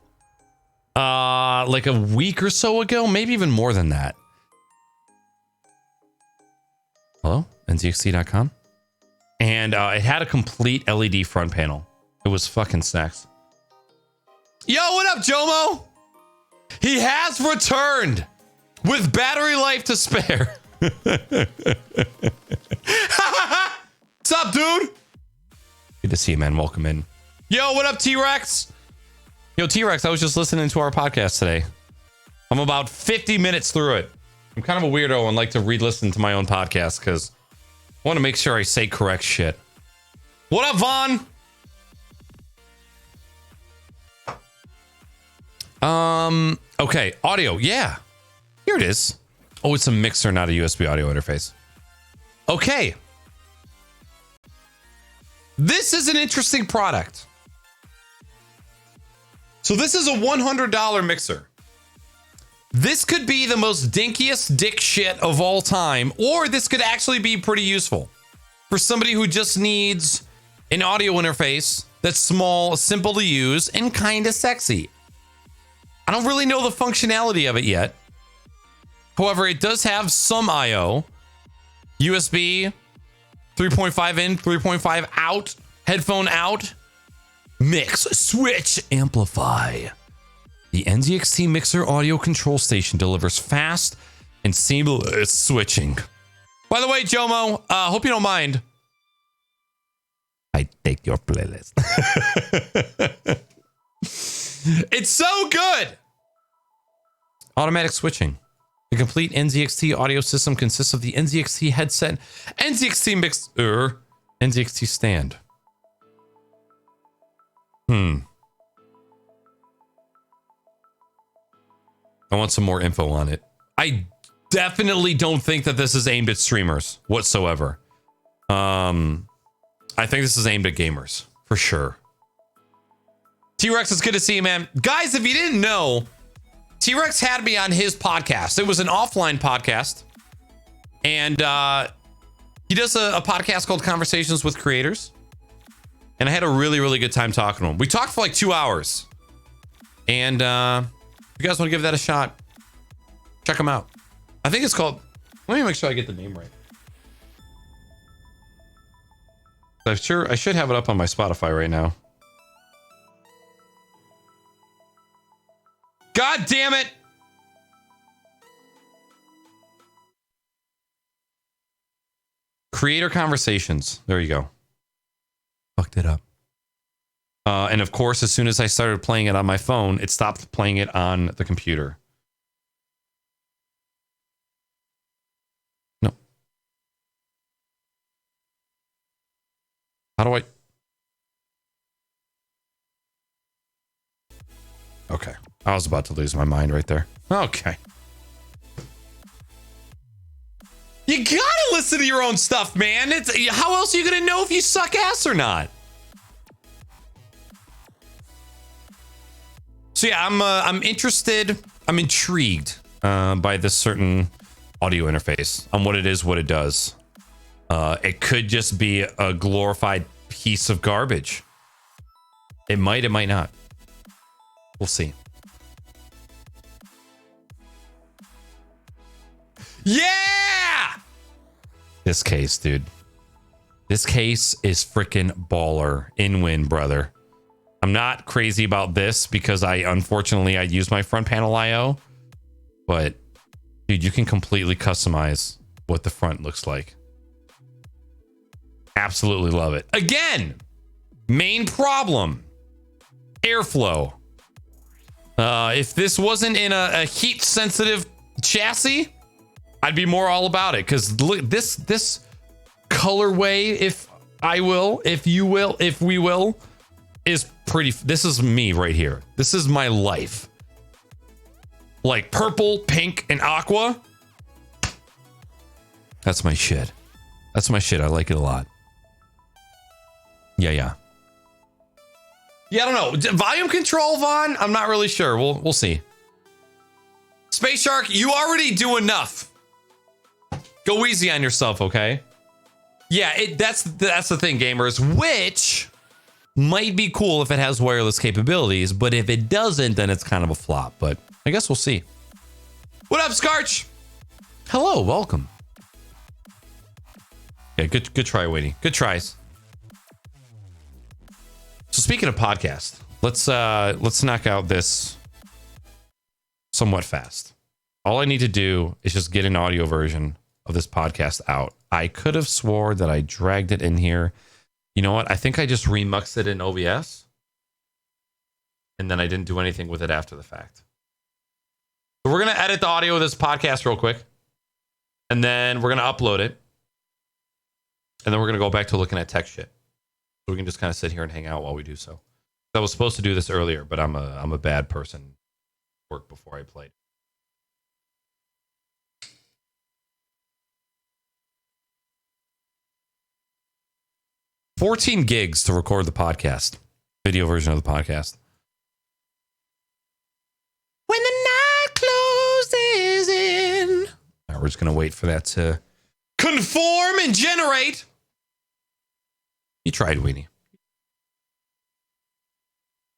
like a week or so ago, maybe even more than that. Hello, nzxt.com. And it had a complete LED front panel. It was fucking snacks. Yo, what up, Jomo? He has returned with battery life to spare. What's up, dude? Good to see you, man. Welcome in. Yo, what up, T-Rex? Yo, T-Rex, I was just listening to our podcast today. I'm about 50 minutes through it. I'm kind of a weirdo and like to re-listen to my own podcast because I want to make sure I say correct shit. What up, Vaughn? Okay, audio. Yeah. Here it is. Oh, it's a mixer, not a USB audio interface. Okay. This is an interesting product. So this is a $100 mixer. This could be the most dinkiest dick shit of all time, or this could actually be pretty useful for somebody who just needs an audio interface that's small, simple to use, and kind of sexy. I don't really know the functionality of it yet. However, it does have some I/O, USB, 3.5 in, 3.5 out, headphone out, mix, switch, amplify. The NZXT Mixer audio control station delivers fast and seamless switching. By the way, Jomo, hope you don't mind. I take your playlist. It's so good. Automatic switching. The complete NZXT audio system consists of the NZXT headset, NZXT mixer, NZXT stand. I want some more info on it. I definitely don't think that this is aimed at streamers whatsoever. I think this is aimed at gamers for sure. T-Rex, it's good to see you, man. Guys, if you didn't know, T-Rex had me on his podcast. It was an offline podcast. And he does a podcast called Conversations with Creators. And I had a really, really good time talking to him. We talked for like 2 hours. And if you guys want to give that a shot, check him out. I think it's called Let me make sure I get the name right. I'm sure I should have it up on my Spotify right now. God damn it! Creator Conversations. There you go. Fucked it up. And of course, as soon as I started playing it on my phone, it stopped playing it on the computer. No. How do I... Okay. I was about to lose my mind right there. Okay. You gotta listen to your own stuff, man. How else are you gonna know if you suck ass or not? So yeah, I'm interested. I'm intrigued by this certain audio interface on what it is, what it does. It could just be a glorified piece of garbage. It might not. We'll see. Yeah! This case, dude. This case is freaking baller. In-win, brother. I'm not crazy about this because unfortunately I use my front panel IO. But, dude, you can completely customize what the front looks like. Absolutely love it. Again, main problem. Airflow. If this wasn't in a heat-sensitive chassis, I'd be more all about it. Because this colorway, if we will, is pretty. This is me right here. This is my life. Like purple, pink, and aqua. That's my shit. That's my shit. I like it a lot. Yeah. Yeah, I don't know. Volume control, Vaughn? I'm not really sure. We'll see. Space Shark, you already do enough. Go easy on yourself, okay? Yeah, that's the thing, gamers. Which might be cool if it has wireless capabilities, but if it doesn't, then it's kind of a flop. But I guess we'll see. What up, Scarch? Hello, welcome. Yeah, good try, Wayne. Good tries. So speaking of podcast, let's knock out this somewhat fast. All I need to do is just get an audio version of this podcast out. I could have swore that I dragged it in here. You know what? I think I just remixed it in OBS. And then I didn't do anything with it after the fact. So we're going to edit the audio of this podcast real quick. And then we're going to upload it. And then we're going to go back to looking at tech shit. So we can just kind of sit here and hang out while we do so. I was supposed to do this earlier, but I'm a bad person. Work before I played. $14 gigs to record the podcast. Video version of the podcast. When the night closes in. Now we're just going to wait for that to conform and generate. You tried, Weenie.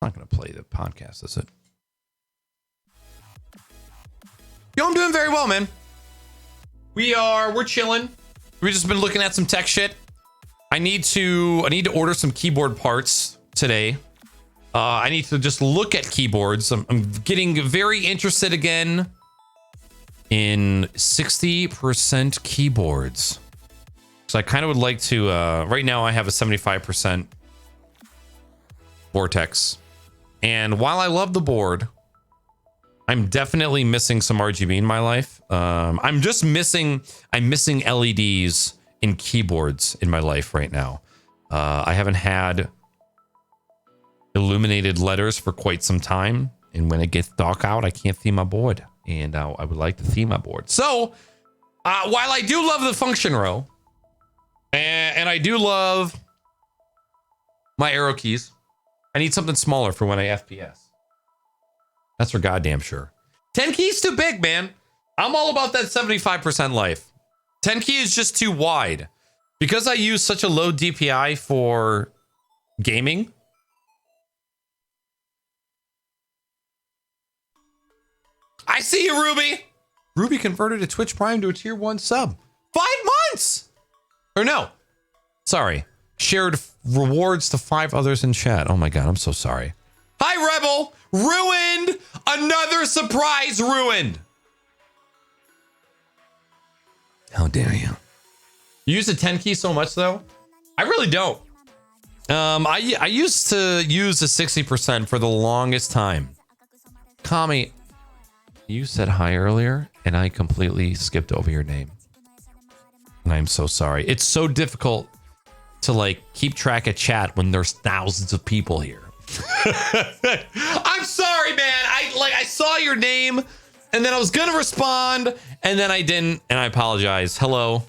I'm not going to play the podcast, is it? Yo, I'm doing very well, man. We're chilling. We've just been looking at some tech shit. I need to order some keyboard parts today. I need to just look at keyboards. I'm getting very interested again in 60% keyboards. So I kind of would like to, right now I have a 75% Vortex. And while I love the board, I'm definitely missing some RGB in my life. I'm missing LEDs in keyboards in my life right now. I haven't had illuminated letters for quite some time. And when it gets dark out, I can't theme my board. And I would like to theme my board. So while I do love the function row, and I do love my arrow keys, I need something smaller for when I FPS. That's for goddamn sure. 10 keys too big, man. I'm all about that 75% life. 10 key is just too wide. Because I use such a low DPI for gaming. I see you, Ruby. Ruby converted a Twitch Prime to a tier 1 sub. 5 months! Or no. Sorry. Shared rewards to 5 others in chat. Oh my god, I'm so sorry. Hi, Rebel! Ruined! Another surprise ruined! How dare you? You use the 10 key so much, though? I really don't. I used to use the 60% for the longest time. Kami, you said hi earlier, and I completely skipped over your name. And I'm so sorry. It's so difficult to, like, keep track of chat when there's thousands of people here. I'm sorry, man. I saw your name, and then I was gonna respond, and then I didn't, and I apologize. Hello,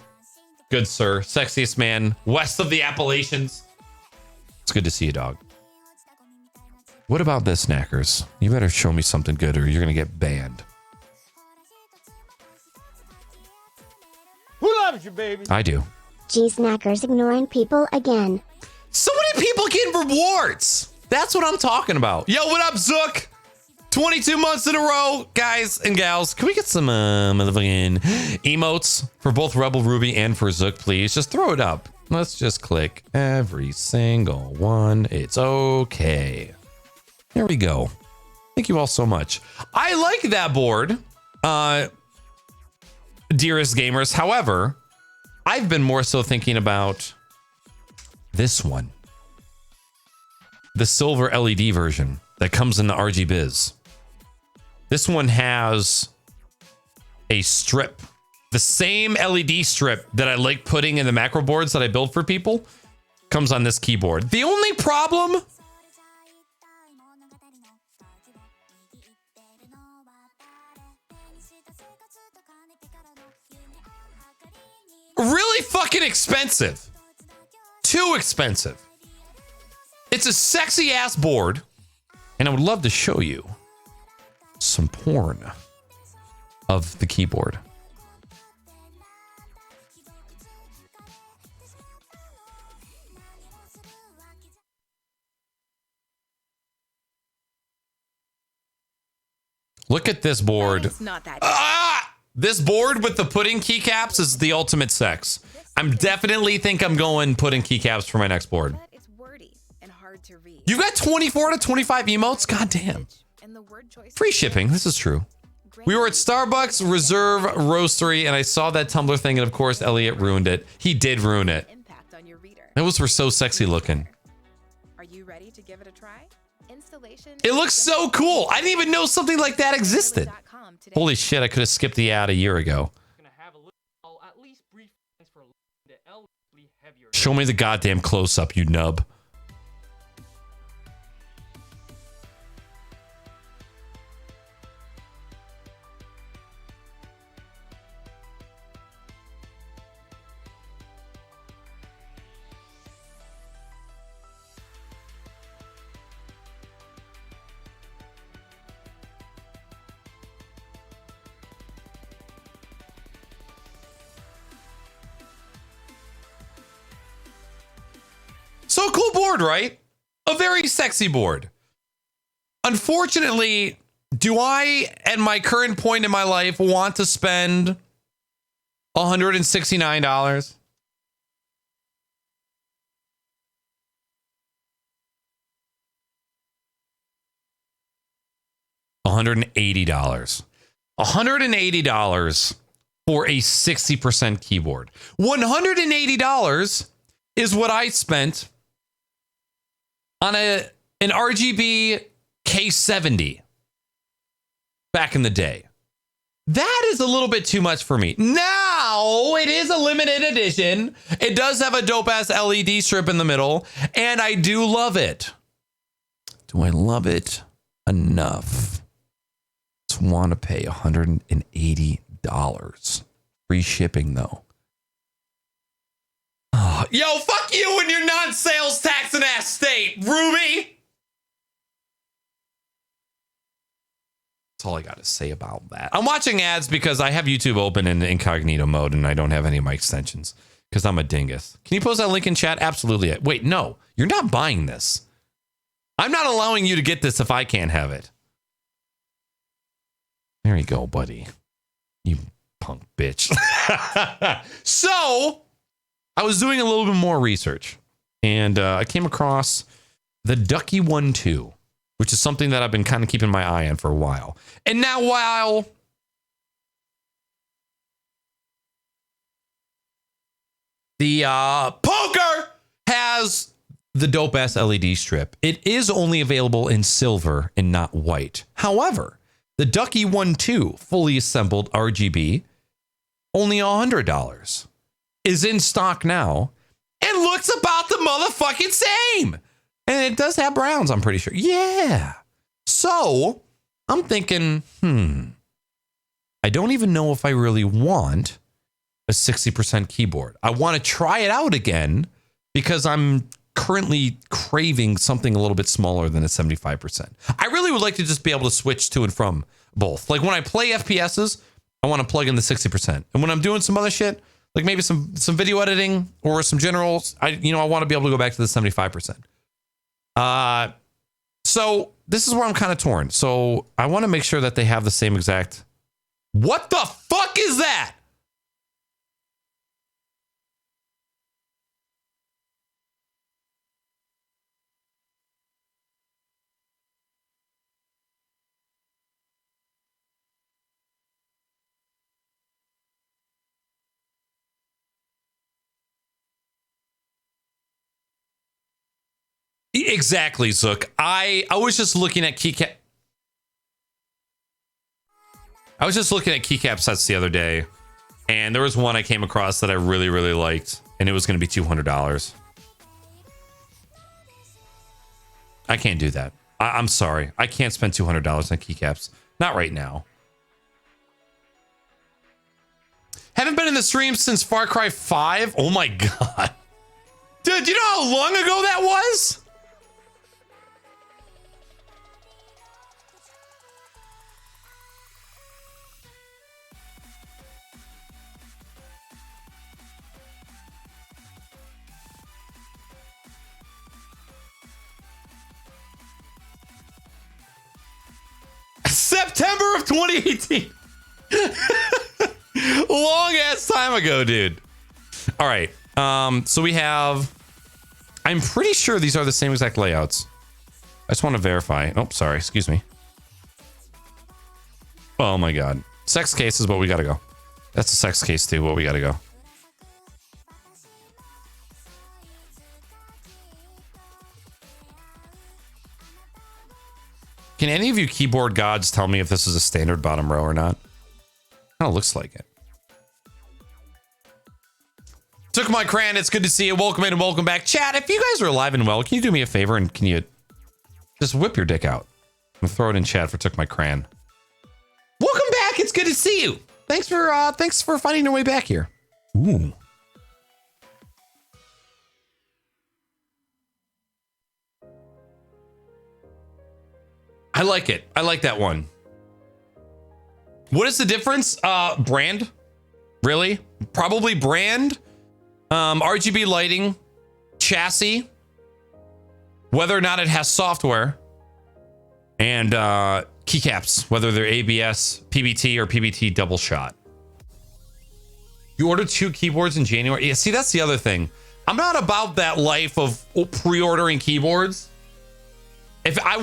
good sir, sexiest man west of the Appalachians. It's good to see you, dog. What about this, Knackers? You better show me something good, or you're gonna get banned. Who loves you, baby? I do. Geez, Knackers ignoring people again. So many people getting rewards. That's what I'm talking about. Yo, what up, Zook? 22 months in a row, guys and gals. Can we get some motherfucking emotes for both Rebel Ruby and for Zook, please? Just throw it up. Let's just click every single one. It's okay. There we go. Thank you all so much. I like that board, dearest gamers. However, I've been more so thinking about this one. The silver LED version that comes in the RG Biz. This one has a strip, the same LED strip that I like putting in the macro boards that I build for people, comes on this keyboard. The only problem, really fucking expensive. Too expensive. It's a sexy ass board, and I would love to show you some porn of the keyboard. Look at this board. It's not that. This board with the pudding keycaps is the ultimate sex. I'm definitely think I'm going pudding keycaps for my next board. But it's wordy and hard to read. You got 24 to 25 emotes? God damn. And the word choice Free shipping. This is true. We were at Starbucks Reserve Roastery, and I saw that Tumblr thing, and of course, Elliot ruined it. He did ruin it. impact on your reader. Those were so sexy looking. Are you ready to give it a try? Installation. It looks so cool. I didn't even know something like that existed. Holy shit, I could have skipped the ad a year ago. Show me the goddamn close-up, you nub. So cool board, right? A very sexy board. Unfortunately, do I, at my current point in my life, want to spend $169? $180. $180 for a 60% keyboard. $180 is what I spent on an RGB K70 back in the day. That is a little bit too much for me. Now, it is a limited edition. It does have a dope-ass LED strip in the middle, and I do love it. Do I love it enough to want to pay $180? Free shipping, though. Oh, yo, fuck you and your non-sales taxing ass state, Ruby! That's all I got to say about that. I'm watching ads because I have YouTube open in incognito mode and I don't have any of my extensions because I'm a dingus. Can you post that link in chat? Absolutely. Wait, no, you're not buying this. I'm not allowing you to get this if I can't have it. There you go, buddy. You punk bitch. So I was doing a little bit more research, and I came across the Ducky 1-2, which is something that I've been kind of keeping my eye on for a while. And now while the poker has the dope ass LED strip, it is only available in silver and not white. However, the Ducky 1-2 fully assembled RGB, only $100, is in stock now and looks about the motherfucking same. And it does have browns, I'm pretty sure. Yeah. So I'm thinking, I don't even know if I really want a 60% keyboard. I want to try it out again because I'm currently craving something a little bit smaller than a 75%. I really would like to just be able to switch to and from both. Like when I play FPSs, I want to plug in the 60%. And when I'm doing some other shit, like maybe some video editing or some generals, I want to be able to go back to the 75%. So this is where I'm kind of torn. So I want to make sure that they have the same exact. What the fuck is that? Exactly, Zook. I was just looking at keycap. I was just looking at keycap sets the other day, and there was one I came across that I really, really liked, and it was going to be $200. I can't do that. I'm sorry. I can't spend $200 on keycaps. Not right now. Haven't been in the stream since Far Cry 5. Oh my god. Dude, you know how long ago that was? September of 2018. Long ass time ago, dude. All right. So we have, I'm pretty sure these are the same exact layouts. I just want to verify. Oh, sorry. Excuse me. Oh my god. Sex case is what we got to go. That's a sex case too. What we got to go. Can any of you keyboard gods tell me if this is a standard bottom row or not? Kind of looks like it. Took my cran. It's good to see you. Welcome in and welcome back. Chat, if you guys are alive and well, can you do me a favor and can you just whip your dick out and throw it in chat for Took my cran? Welcome back. It's good to see you. Thanks for finding your way back here. Ooh. I like it. I like that one. What is the difference? Brand? Really? Probably brand. RGB lighting. Chassis. Whether or not it has software. And keycaps. Whether they're ABS, PBT, or PBT double shot. You ordered 2 keyboards in January? Yeah, see, that's the other thing. I'm not about that life of pre-ordering keyboards. When I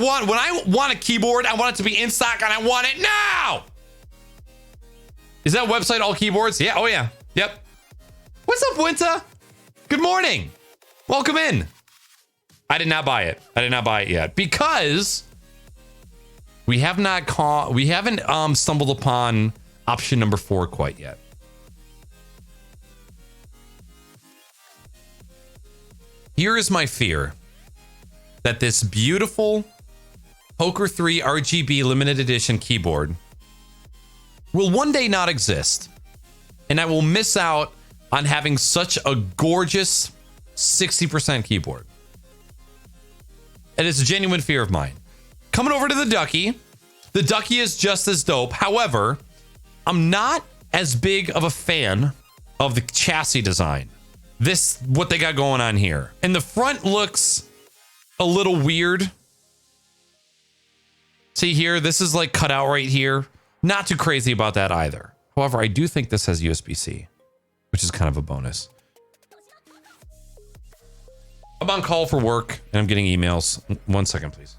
want a keyboard, I want it to be in stock and I want it now. Is that website all keyboards? Yeah. Oh yeah. Yep. What's up, Winta? Good morning. Welcome in. I did not buy it. I did not buy it yet because we haven't stumbled upon option number 4 quite yet. Here is my fear. That this beautiful Poker 3 RGB limited edition keyboard will one day not exist. And I will miss out on having such a gorgeous 60% keyboard. It is a genuine fear of mine. Coming over to the Ducky. The Ducky is just as dope. However, I'm not as big of a fan of the chassis design. What they got going on here. And the front looks a little weird. See here, this is like cut out right here. Not too crazy about that either. However, I do think this has USB-C, which is kind of a bonus. I'm on call for work and I'm getting emails. 1 second, please.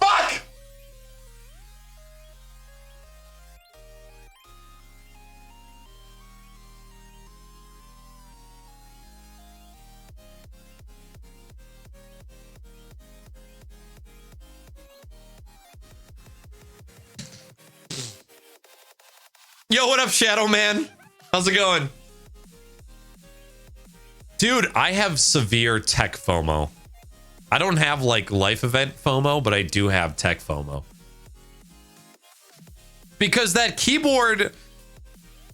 Fuck! Yo, what up, Shadow Man? How's it going? Dude, I have severe tech FOMO. I don't have like life event FOMO, but I do have tech FOMO. Because that keyboard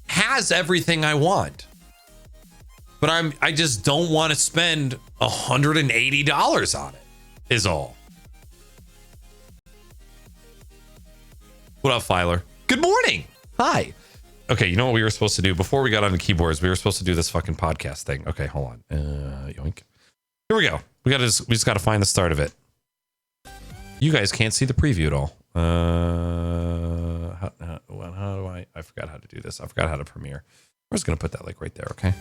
has everything I want. But I just don't want to spend $180 on it, is all. What up, Filer? Good morning. Hi. Okay, you know what we were supposed to do before we got on the keyboards? We were supposed to do this fucking podcast thing. Okay, hold on. Yoink. Here we go. We just got to find the start of it. You guys can't see the preview at all. How do I forgot how to do this. I forgot how to premiere. We're just gonna put that like right there. Okay.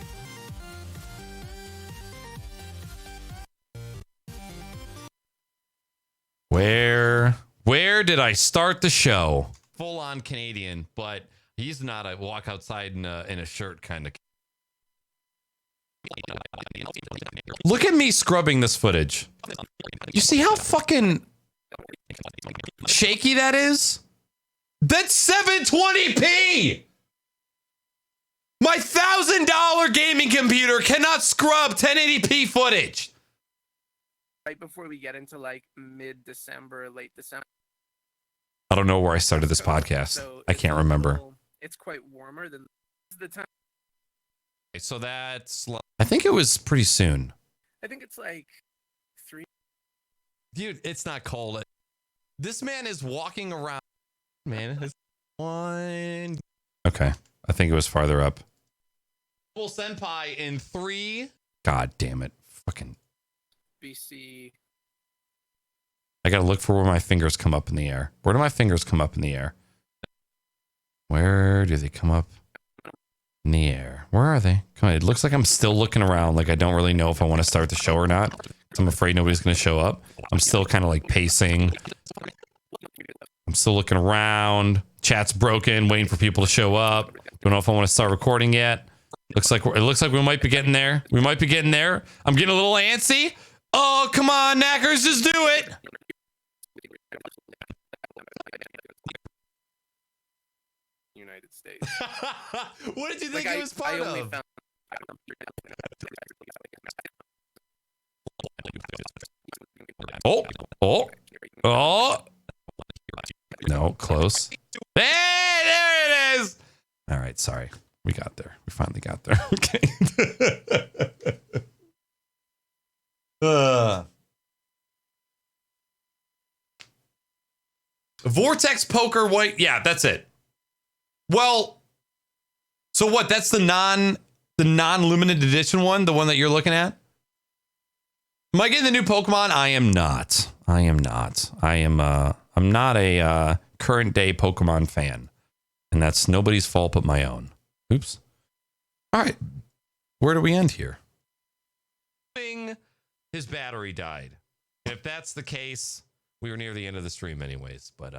Where did I start the show? Full on Canadian, but he's not a walk outside in a shirt kind of. Look at me scrubbing this footage. You see how fucking shaky that is? That's 720p! My $1,000 gaming computer cannot scrub 1080p footage. Right before we get into like mid-December, late December. I don't know where I started this podcast. So I can't remember. It's quite warmer than the time. So that's, I think it was pretty soon. I think it's like 3. Dude, it's not cold. This man is walking around. Man, it's one. Okay, I think it was farther up. Full Senpai in 3. God damn it. Fucking. BC. I gotta look for where my fingers come up in the air. Where do my fingers come up in the air? Where do they come up in the air? Where are they? Come on, it looks like I'm still looking around. Like I don't really know if I want to start the show or not. 'Cause I'm afraid nobody's gonna show up. I'm still kind of like pacing. I'm still looking around. Chat's broken, waiting for people to show up. Don't know if I want to start recording yet. It looks like we might be getting there. We might be getting there. I'm getting a little antsy. Oh, come on, Knackers, just do it. United States. What did you think Like, it was part I only of? found- Oh. No, close. Hey, there it is. All right, sorry. We got there. We finally got there. Okay. Vortex Poker White. Yeah, that's it. Well, so what? That's the non-limited edition one, the one that you're looking at? Am I getting the new Pokemon? I am not. I'm not a current day Pokemon fan. And that's nobody's fault but my own. Oops. All right. Where do we end here? His battery died. If that's the case, we were near the end of the stream anyways. But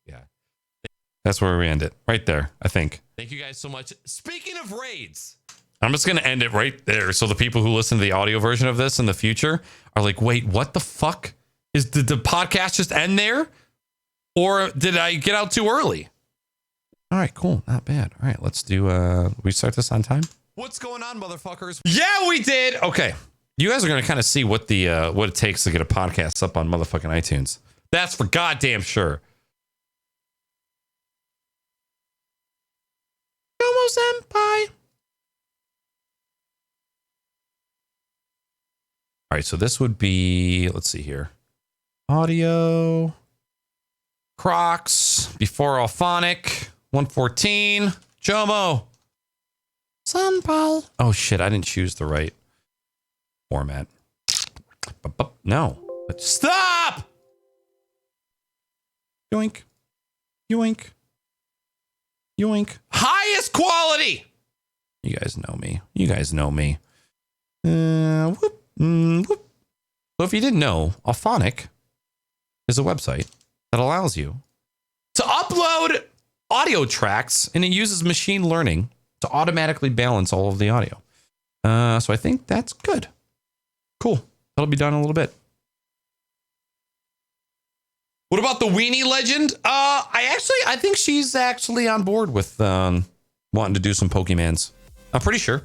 yeah. That's where we end it. Right there, I think. Thank you guys so much. Speaking of raids, I'm just going to end it right there. So the people who listen to the audio version of this in the future are like, wait, what the fuck? Did the podcast just end there? Or did I get out too early? All right, cool. Not bad. All right, let's do, we start this on time? What's going on, motherfuckers? Yeah, we did. Okay. You guys are going to kind of see what what it takes to get a podcast up on motherfucking iTunes. That's for goddamn sure. Domo Senpai. All right, so this would be, let's see here. Audio. Crocs, before Alphonic, 114. Jomo. Sunpal. Oh shit, I didn't choose the right format. No. Stop! Yoink. Yoink. Yoink. Highest quality! You guys know me. You guys know me. Whoop. Whoop. So if you didn't know, Alphonic is a website that allows you to upload audio tracks, and it uses machine learning to automatically balance all of the audio. So I think that's good. Cool. That'll be done in a little bit. What about the Weenie Legend? I think she's actually on board with wanting to do some Pokemans. I'm pretty sure.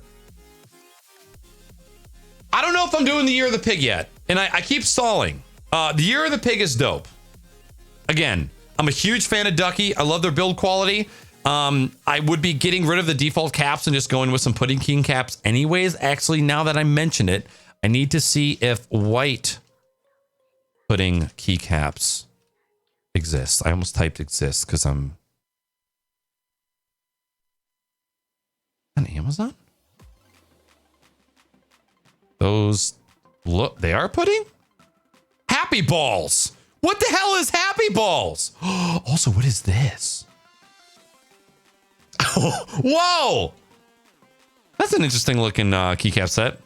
I don't know if I'm doing the Year of the Pig yet, and I keep stalling. The Year of the Pig is dope. Again, I'm a huge fan of Ducky. I love their build quality. I would be getting rid of the default caps and just going with some Pudding King caps anyways. Actually, now that I mention it, I need to see if white Pudding keycaps exist. I almost typed exist because I'm on Amazon. Those look, they are pudding? Happy Balls. What the hell is Happy Balls? Also, what is this? Whoa! That's an interesting looking keycap set.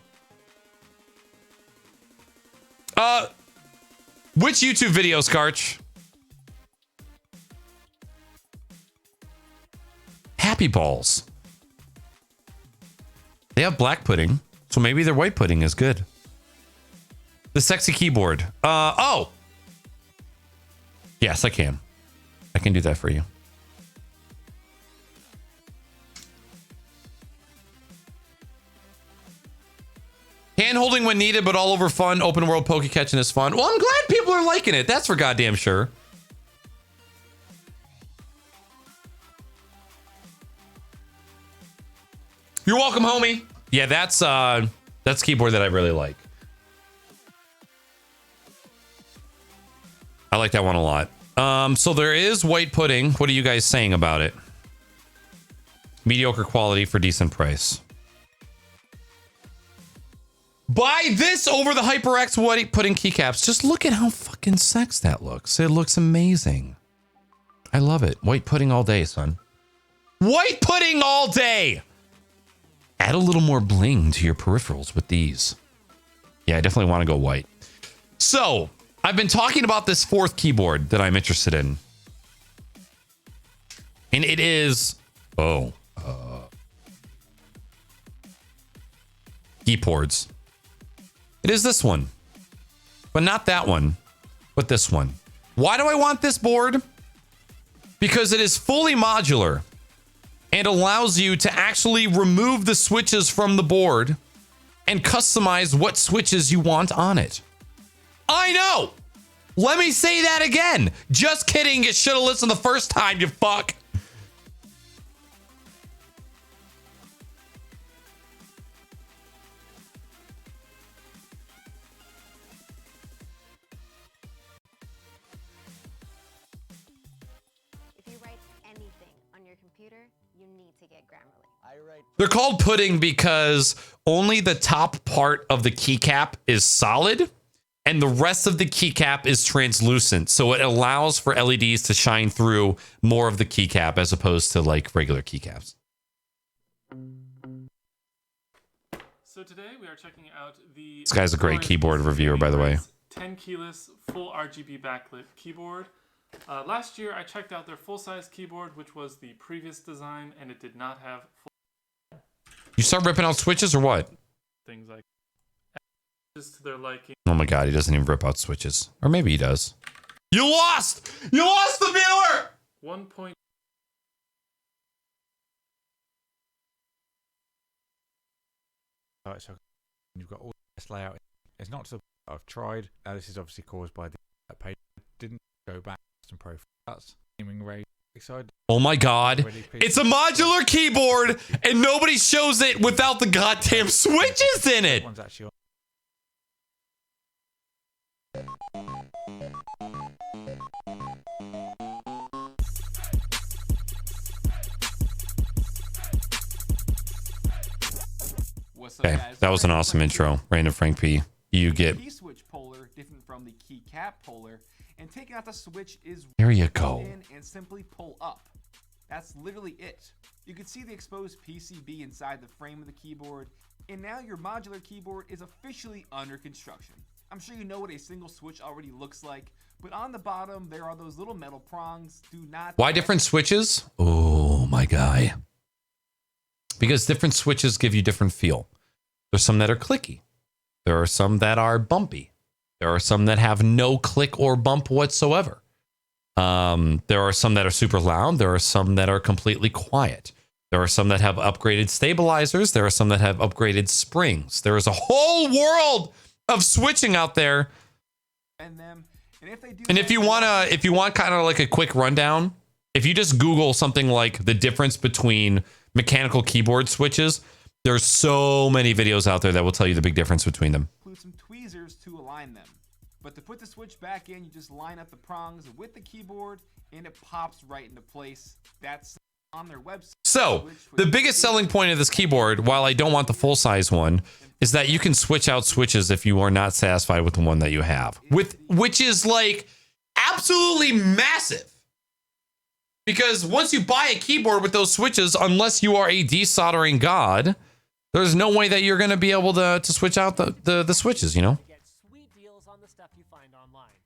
Which YouTube video, Scarch? Happy Balls. They have black pudding, so maybe their white pudding is good. The sexy keyboard. Oh! Yes, I can. I can do that for you. Hand holding when needed, but all over fun. Open world poke catching is fun. Well, I'm glad people are liking it. That's for goddamn sure. You're welcome, homie. Yeah, that's a keyboard that I really like. I like that one a lot. So there is white pudding. What are you guys saying about it? Mediocre quality for decent price. Buy this over the HyperX white pudding keycaps. Just look at how fucking sex that looks. It looks amazing. I love it. White pudding all day, son. White pudding all day. Add a little more bling to your peripherals with these. Yeah, I definitely want to go white. So, I've been talking about this fourth keyboard that I'm interested in. And it is... keyboards. It is this one. But not that one. But this one. Why do I want this board? Because it is fully modular. And allows you to actually remove the switches from the board and customize what switches you want on it. I know! Let me say that again. Just kidding. You should have listened the first time, you fuck. If you write anything on your computer, you need to get Grammarly. They're called pudding because only the top part of the keycap is solid and the rest of the keycap is translucent. So it allows for LEDs to shine through more of the keycap as opposed to like regular keycaps. So today we are checking out the... This guy's a great keyboard reviewer, by the way. 10 keyless full RGB backlit keyboard. Last year I checked out their full-size keyboard, which was the previous design, and it did not have full... You start ripping out switches or what? things like to their liking. Oh my god, he doesn't even rip out switches. Or maybe he does. You lost! You lost the viewer! 1 point. So you've got all this layout. It's not so I've tried. Now this is obviously caused by the page. Didn't go back to some profile. That's gaming rate. Excited. Oh my god. It's a modular keyboard and nobody shows it without the goddamn switches in it. One's actually on. What's up, Okay, guys? that was an awesome intro. Random Frank P. You get. Key switch polar different from the keycap polar, and taking out the switch is There you push go. in and simply pull up. That's literally it. You can see the exposed PCB inside the frame of the keyboard, and now your modular keyboard is officially under construction. I'm sure you know what a single switch already looks like, but on the bottom there are those little metal prongs. Do not. Why different switches? Oh, my guy. Because different switches give you different feel. There's some that are clicky. There are some that are bumpy. There are some that have no click or bump whatsoever. There are some that are super loud. There are some that are completely quiet. There are some that have upgraded stabilizers. There are some that have upgraded springs. There is a whole world of switching out there. And if they do And if you want kind of like a quick rundown, if you just Google something like the difference between mechanical keyboard switches, there's so many videos out there that will tell you the big difference between them. include some tweezers to align them. But to put the switch back in, you just line up the prongs with the keyboard and it pops right into place. That's on their website. So the biggest selling point of this keyboard, while I don't want the full size one, is that you can switch out switches if you are not satisfied with the one that you have, which is like absolutely massive. Because once you buy a keyboard with those switches, unless you are a desoldering god, there's no way that you're going to be able to switch out the switches, you know?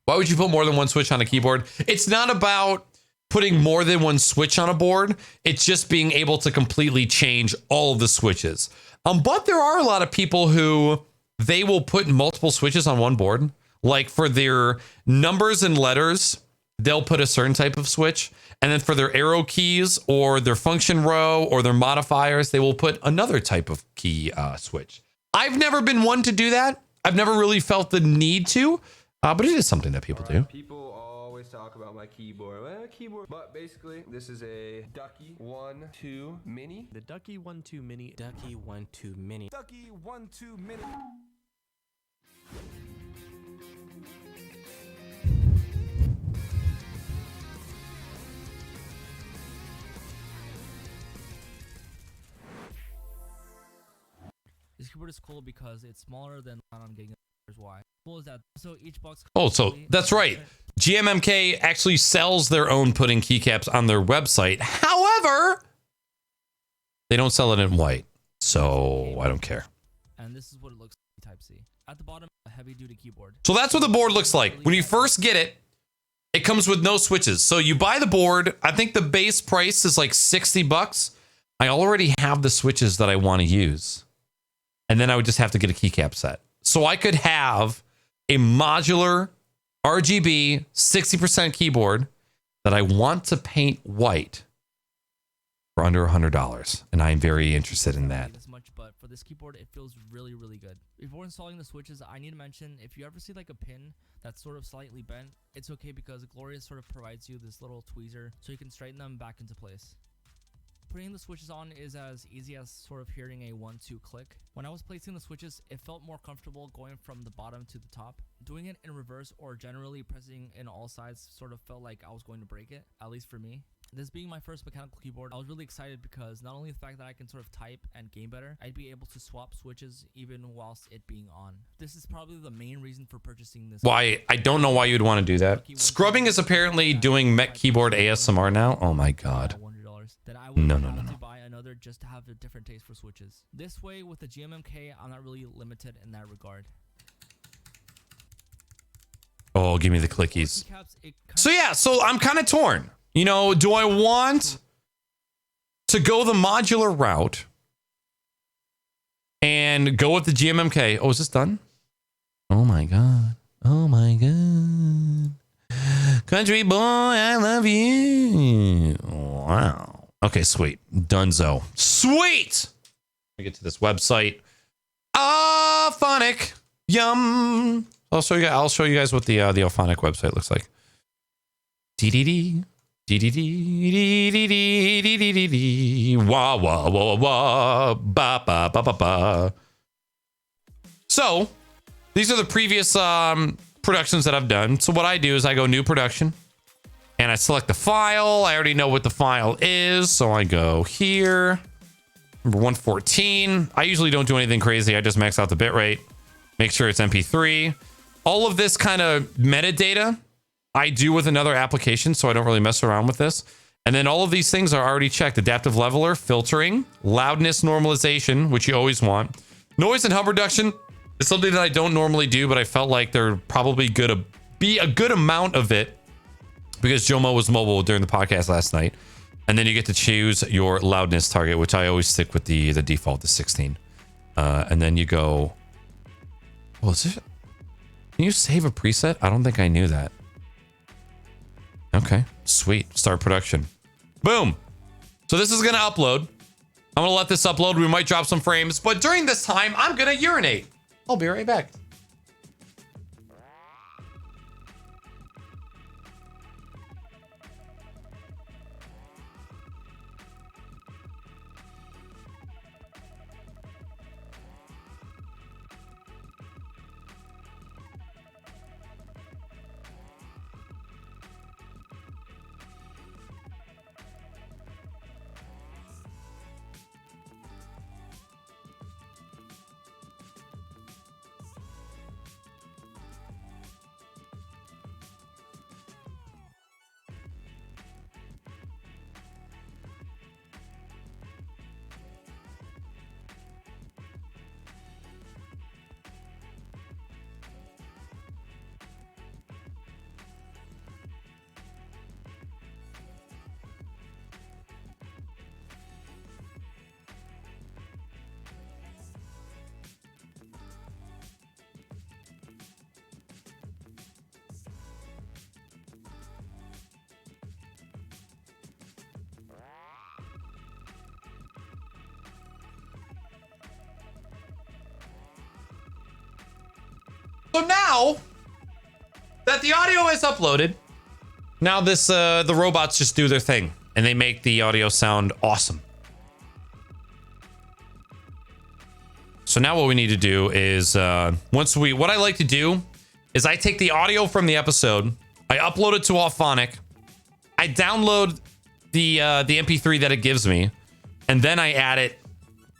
Why would you put more than one switch on a keyboard? It's not about putting more than one switch on a board. It's just being able to completely change all of the switches. But there are a lot of people who they will put multiple switches on one board. Like for their numbers and letters, they'll put a certain type of switch. And then for their arrow keys or their function row or their modifiers, they will put another type of key switch. I've never been one to do that. I've never really felt the need to, but it is something that people do. People always talk about my keyboard. But basically, this is a Ducky 1-2 Mini. The Ducky 1-2 Mini. Ducky 1-2 Mini. Ducky 1-2 Mini. This keyboard is cool because it's smaller than the one I'm getting. Here's why. Cool is that so each box. Oh, so that's right. GMMK actually sells their own pudding keycaps on their website. However, they don't sell it in white, so I don't care. And this is what it looks like, Type C. At the bottom, a heavy-duty keyboard. So that's what the board looks like. When you first get it, it comes with no switches. So you buy the board. I think the base price is like $60. I already have the switches that I want to use. And then I would just have to get a keycap set. So I could have a modular RGB 60% keyboard that I want to paint white for under $100. And I'm very interested in that. As much, but for this keyboard, it feels really, really good. Before installing the switches, I need to mention, if you ever see like a pin that's sort of slightly bent, it's okay because Glorious sort of provides you this little tweezer so you can straighten them back into place. Putting the switches on is as easy as sort of hearing a 1-2 click. When I was placing the switches, it felt more comfortable going from the bottom to the top. Doing it in reverse or generally pressing in all sides sort of felt like I was going to break it, at least for me. This being my first mechanical keyboard, I was really excited because not only the fact that I can sort of type and game better, I'd be able to swap switches even whilst it being on. This is probably the main reason for purchasing this. Why? I don't know why you'd want to do that. Scrubbing is apparently doing Mech Keyboard ASMR now. Oh my God. That I would have to buy another just to have a different taste for switches. This way, with the GMMK, I'm not really limited in that regard. Oh, give me the clickies. So yeah, so I'm kind of torn. You know, do I want to go the modular route and go with the GMMK? Oh, is this done? Oh my God. Oh my God. Country boy, I love you. Wow. Okay, sweet. Dunzo. Sweet! Let me get to this website. Auphonic. Yum. I'll show you guys what the Auphonic website looks like. DDD. DDD. Wah wah wah wah. Ba ba ba ba ba. So, these are the previous productions that I've done. So what I do is I go new production. And I select the file. I already know what the file is. So I go here. Number 114. I usually don't do anything crazy. I just max out the bitrate. Make sure it's MP3. All of this kind of metadata I do with another application, so I don't really mess around with this. And then all of these things are already checked. Adaptive leveler, filtering, loudness normalization, which you always want. Noise and hum reduction is something that I don't normally do, but I felt like there probably gonna be a good amount of it because Jomo was mobile during the podcast last night. And then you get to choose your loudness target, which I always stick with the default, the 16. And then you go, well, is it? Can you save a preset? I don't think I knew that. Okay, sweet. Start production. Boom. So this is going to upload. I'm going to let this upload. We might drop some frames, but during this time, I'm going to urinate. I'll be right back. So now that the audio is uploaded, now this the robots just do their thing and they make the audio sound awesome. So now what we need to do is what I like to do is I take the audio from the episode, I upload it to Auphonic, I download the MP3 that it gives me, and then I add it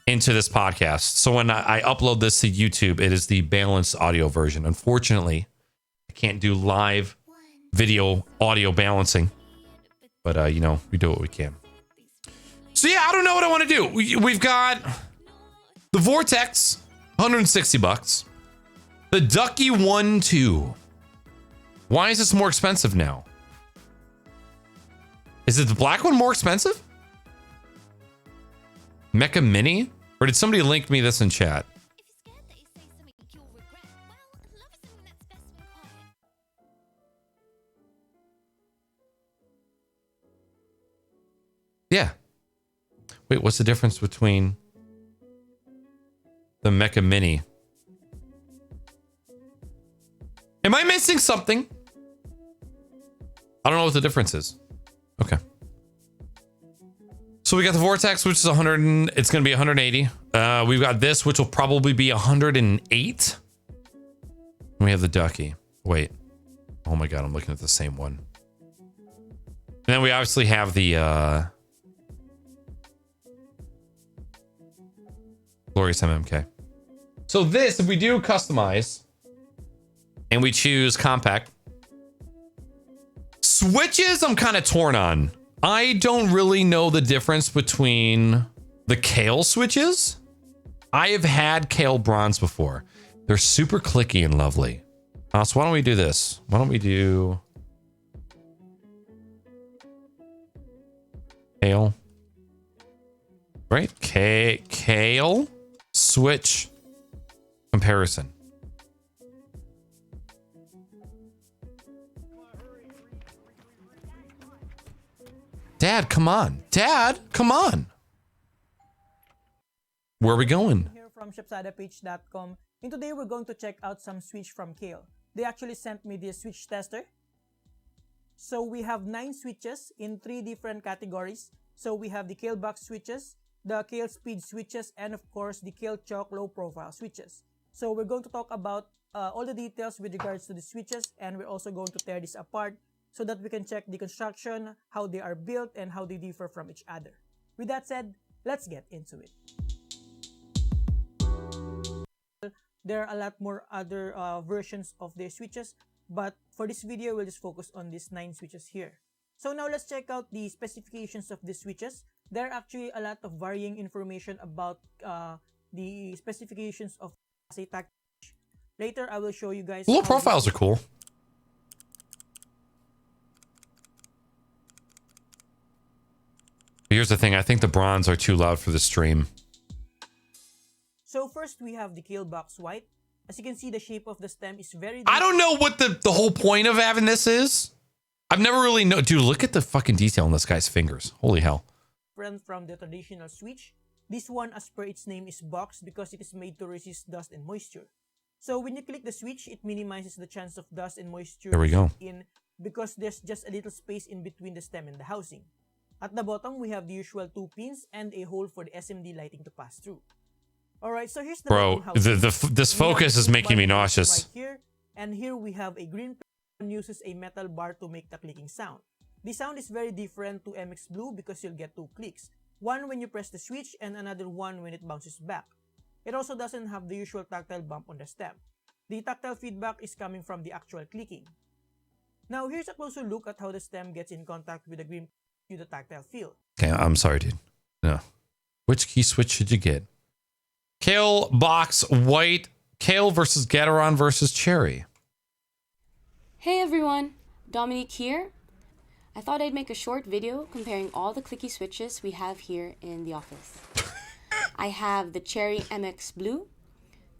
into this podcast. So when I upload this to YouTube, it is the balanced audio version. Unfortunately, I can't do live video audio balancing, but you know, we do what we can. So yeah, I don't know what I want to do. We've got the Vortex, $160. The Ducky 1-2. Why is this more expensive now? Is it the black one more expensive? Mecha Mini? Or did somebody link me this in chat? Yeah. Wait, what's the difference between the Mecha Mini? Am I missing something? I don't know what the difference is. Okay. So we got the Vortex, which is 100. It's going to be 180. We've got this, which will probably be 108. And we have the Ducky. Wait. Oh my God, I'm looking at the same one. And then we obviously have the Glorious MMK. So this, if we do customize and we choose compact, switches I'm kind of torn on. I don't really know the difference between the Kale switches. I have had Kale Bronze before. They're super clicky and lovely. So why don't we do this? Why don't we do Kale? Right? Kale switch comparison. Dad, come on. Dad, come on. Where are we going? Here from shopsadapage.com, and today we're going to check out some switch from Kale. They actually sent me this switch tester. So we have 9 switches in 3 different categories. So we have the Kale box switches, the Kale speed switches, and of course the Kale chalk low profile switches. So we're going to talk about all the details with regards to the switches, and we're also going to tear this apart so that we can check the construction, how they are built, and how they differ from each other. With that said, let's get into it. There are a lot more other versions of the switches, but for this video, we'll just focus on these 9 switches here. So now let's check out the specifications of these switches. There are actually a lot of varying information about the specifications of a tactile switch. Later, I will show you guys. The little profiles are cool. Here's the thing. I think the bronze are too loud for the stream. So first, we have the Kailh Box White. As you can see, the shape of the stem is very... I don't know what the whole point of having this is. I've never really known. Dude, look at the fucking detail on this guy's fingers. Holy hell. Different from the traditional switch. This one, as per its name, is boxed because it is made to resist dust and moisture. So when you click the switch, it minimizes the chance of dust and moisture There we go. in because there's just a little space in between the stem and the housing. At the bottom, we have the usual 2 pins and a hole for the SMD lighting to pass through. Alright, so here's the Bro, this focus is making me nauseous. Right here, and here we have a green and uses a metal bar to make the clicking sound. The sound is very different to MX Blue because you'll get 2 clicks. One when you press the switch and another one when it bounces back. It also doesn't have the usual tactile bump on the stem. The tactile feedback is coming from the actual clicking. Now here's a closer look at how the stem gets in contact with the green to the tactile feel. Okay, I'm sorry, dude. No. Which key switch should you get? Kailh Box White. Kailh versus Gateron versus Cherry. Hey everyone, Dominique here. I thought I'd make a short video comparing all the clicky switches we have here in the office. I have the Cherry MX Blue,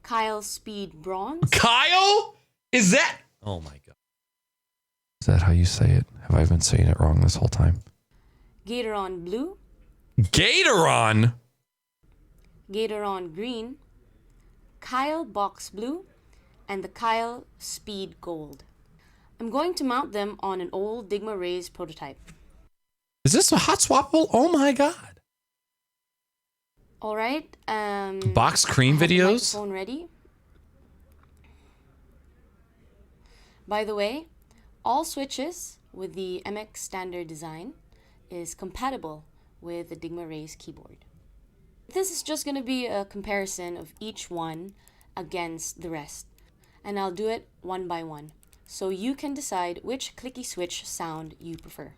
Kailh Speed Bronze. Kyle? Is that? Oh my god. Is that how you say it? Have I been saying it wrong this whole time? Gateron Blue. Gateron? Gateron Green, Kailh Box Blue, and the Kailh Speed Gold. I'm going to mount them on an old Digma Raise prototype. Is this a hot swappable? Oh my god. Alright, Box cream I have the videos? microphone ready. By the way, all switches with the MX standard design is compatible with the Digma Raise keyboard. This is just going to be a comparison of each one against the rest, and I'll do it one by one, so you can decide which clicky switch sound you prefer.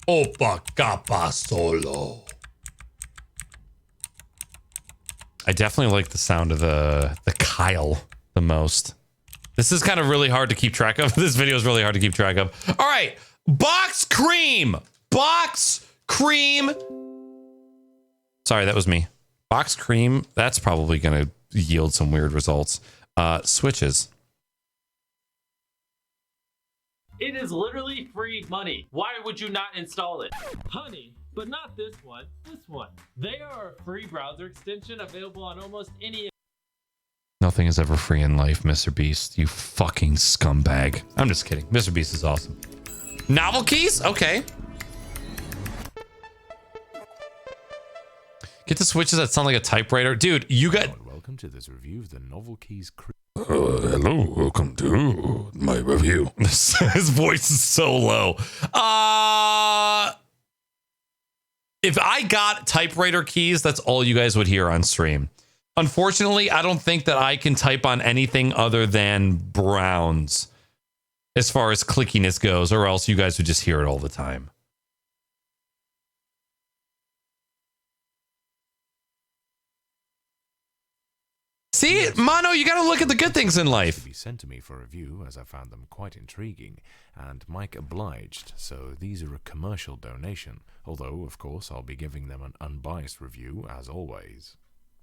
Opa capa solo. I definitely like the sound of the Kailh the most. This is kind of really hard to keep track of. This video is really hard to keep track of. All right, Box Cream. Box Cream. Sorry, that was me. Box Cream. That's probably going to yield some weird results. Switches. It is literally free money. Why would you not install it? Honey, but not this one, this one. They are a free browser extension available on almost any... Nothing is ever free in life, Mr. Beast. You fucking scumbag. I'm just kidding. Mr. Beast is awesome. Novel keys? Okay. Get the switches that sound like a typewriter. Dude, you got... Welcome to this review of the Novel Keys... Hello, welcome to my review. His voice is so low. If I got typewriter keys, that's all you guys would hear on stream. Unfortunately, I don't think that I can type on anything other than browns as far as clickiness goes, or else you guys would just hear it all the time. See, Mono, you got to look at the good things in life. Be sent to me for review as I found them quite intriguing, and Mike obliged, so these are a commercial donation, although, of course, I'll be giving them an unbiased review, as always.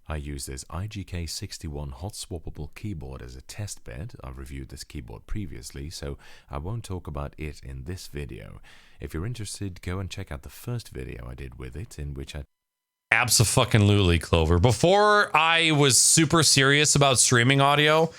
I use this IGK61 hot swappable keyboard as a test bed. I've reviewed this keyboard previously, so I won't talk about it in this video. If you're interested, go and check out the first video I did with it, in which I... Abso-fucking-lutely, Clover. Before I was super serious about streaming audio,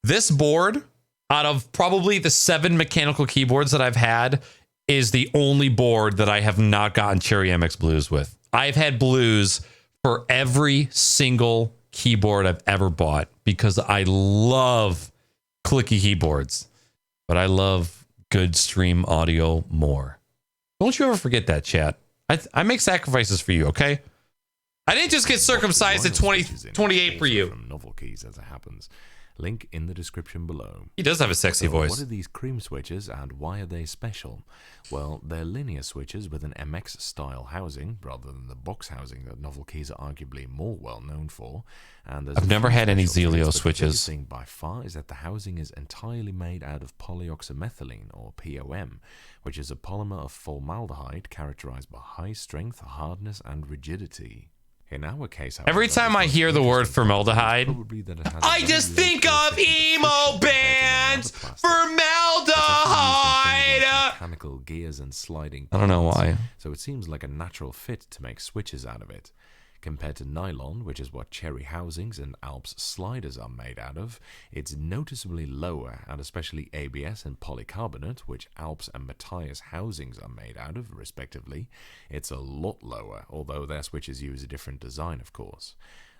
this board, out of probably the 7 mechanical keyboards that I've had, is the only board that I have not gotten Cherry MX Blues with. I've had blues for every single keyboard I've ever bought because I love clicky keyboards, but I love good stream audio more. Don't you ever forget that, chat. I make sacrifices for you, okay? I didn't just get circumcised at 28 for you. From Novel Keys, as it happens. Link in the description below. He does have a sexy voice. What are these cream switches and why are they special? Well, they're linear switches with an MX style housing rather than the box housing that Novel Keys are arguably more well known for. And I've never had any Zelio switches. The thing by far is that the housing is entirely made out of polyoxymethylene, or POM, which is a polymer of formaldehyde characterized by high strength, hardness, and rigidity. In our case, however, every time I hear the word formaldehyde, I just think of emo bands. Formaldehyde. Mechanical gears and sliding. I don't know why. So it seems like a natural fit to make switches out of it. Compared to nylon, which is what Cherry housings and Alps sliders are made out of, it's noticeably lower, and especially ABS and polycarbonate, which Alps and Matthias housings are made out of, respectively, it's a lot lower, although their switches use a different design, of course.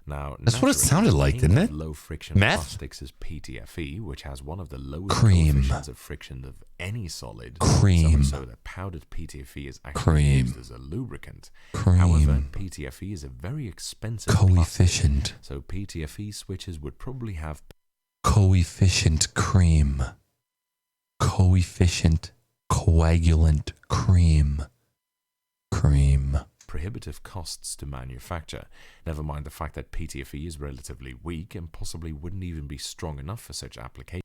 Now, that's what it sounded like, didn't it? Low friction Meth? plastics is PTFE, which has one of the lowest Cream. coefficients of friction of any solid. Cream. So that powdered PTFE is actually Cream. used as a lubricant. Cream. However, PTFE is a very expensive Coefficient. plastic, so PTFE switches would probably have Coefficient cream. Coefficient coagulant cream. Cream. prohibitive costs to manufacture, never mind the fact that PTFE is relatively weak and possibly wouldn't even be strong enough for such application.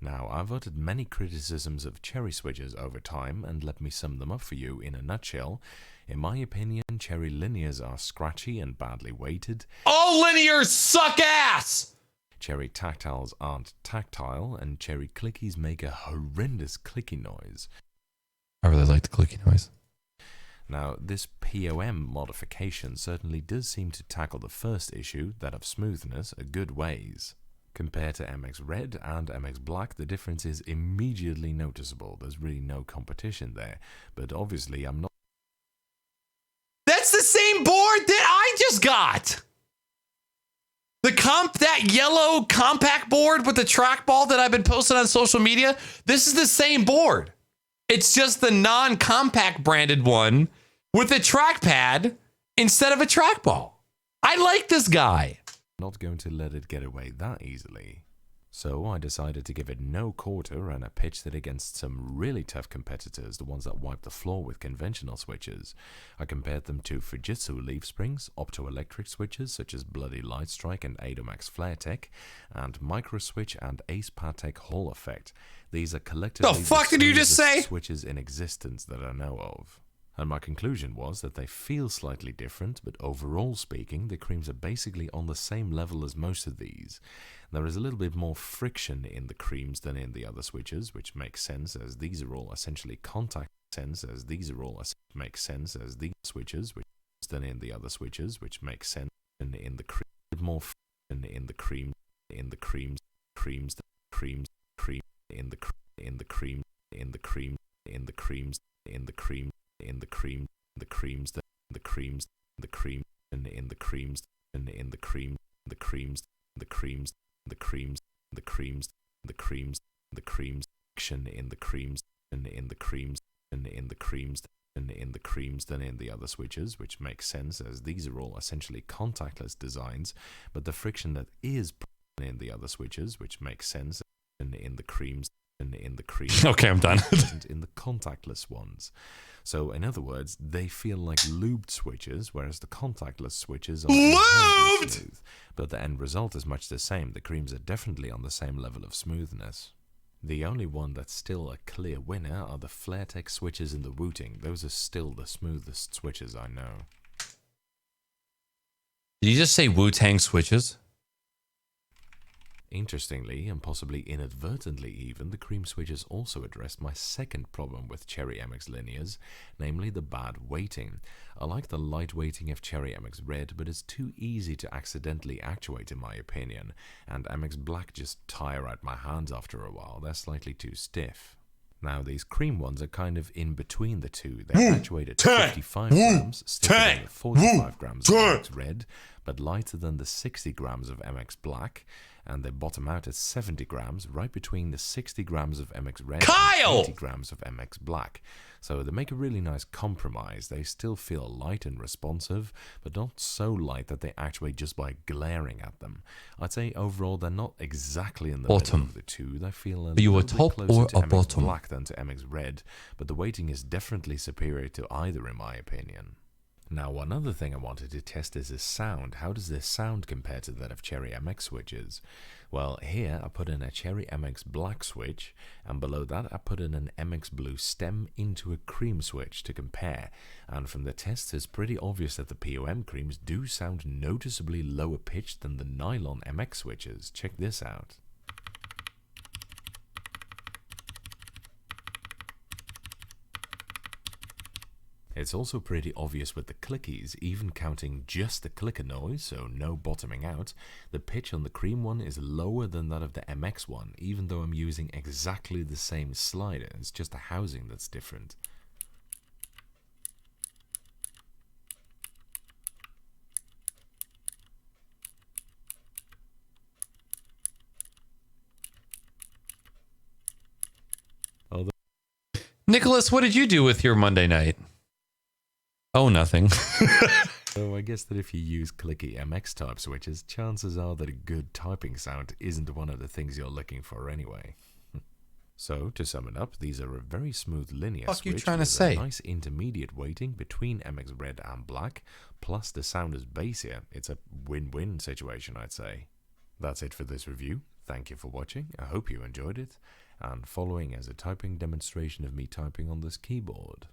Now, I've uttered many criticisms of Cherry switches over time, and let me sum them up for you in a nutshell. In my opinion, Cherry linears are scratchy and badly weighted. All linears suck ass! Cherry tactiles aren't tactile, and Cherry clickies make a horrendous clicky noise. I really like the clicky noise. Now, this POM modification certainly does seem to tackle the first issue, that of smoothness, a good ways. Compared to MX Red and MX Black, the difference is immediately noticeable. There's really no competition there, but obviously I'm not... That's the same board that I just got! That yellow compact board with the trackball that I've been posting on social media, this is the same board. It's just the non-compact branded one with a trackpad instead of a trackball. I like this guy. Not going to let it get away that easily. So I decided to give it no quarter, and I pitched it against some really tough competitors, the ones that wipe the floor with conventional switches. I compared them to Fujitsu leaf springs, optoelectric switches such as Bloody Lightstrike and Adomax FlareTech, and Microswitch and Ace Patek Hall Effect. These are collectively the fuck did you just say? Switches in existence that I know of. And my conclusion was that they feel slightly different, but overall speaking, the creams are basically on the same level as most of these. There is a little bit more friction in the creams than in the other switches, which makes sense as these are all essentially contact switches, which than in the other switches, which makes sense in the cream, more friction in the cream, in the creams, cream, in the cream, in the cream, in the creams, in the cream. In the cream, the creams, the creams, the cream, and in the creams, and in the cream, the creams, the creams, the creams, the creams, the creams, the creams, action in the creams, and in the creams, and in the creams, and in the creams than in the other switches, which makes sense as these are all essentially contactless designs, but the friction that is in the other switches, which makes sense, and in the creams, in the cream. Okay, I'm done. In the contactless ones. So, in other words, they feel like lubed switches, whereas the contactless switches are inherently smooth. But the end result is much the same. The creams are definitely on the same level of smoothness. The only one that's still a clear winner are the FlareTech switches in the Wooting. Those are still the smoothest switches I know. Did you just say Wu-Tang switches? Interestingly, and possibly inadvertently even, the cream switches also addressed my second problem with Cherry MX linears, namely the bad weighting. I like the light weighting of Cherry MX Red, but it's too easy to accidentally actuate in my opinion, and MX Black just tire out my hands after a while. They're slightly too stiff. Now, these cream ones are kind of in between the two. They're actuated 55 grams, stiffer than the 45 grams of MX Red, but lighter than the 60 grams of MX Black, and they bottom out at 70 grams, right between the 60 grams of MX Red and 80 grams of MX Black. So they make a really nice compromise. They still feel light and responsive, but not so light that they actuate just by glaring at them. I'd say overall they're not exactly in the middle of the two. They feel a little bit closer to MX Black than to MX Red, but the weighting is definitely superior to either in my opinion. Now, one other thing I wanted to test is the sound. How does this sound compare to that of Cherry MX switches? Well, here I put in a Cherry MX Black switch, and below that I put in an MX Blue stem into a cream switch to compare. And from the tests, it's pretty obvious that the POM creams do sound noticeably lower pitched than the nylon MX switches. Check this out. It's also pretty obvious with the clickies, even counting just the clicker noise, so no bottoming out, the pitch on the cream one is lower than that of the MX one, even though I'm using exactly the same slider. It's just the housing that's different. Nicholas, what did you do with your Monday night? Oh, nothing. So I guess that if you use clicky MX type switches, chances are that a good typing sound isn't one of the things you're looking for anyway. So, to sum it up, these are a very smooth linear What the fuck switch you trying to with say? a nice intermediate weighting between MX Red and Black, plus the sound is bassier. It's a win-win situation, I'd say. That's it for this review. Thank you for watching. I hope you enjoyed it. And following is a typing demonstration of me typing on this keyboard.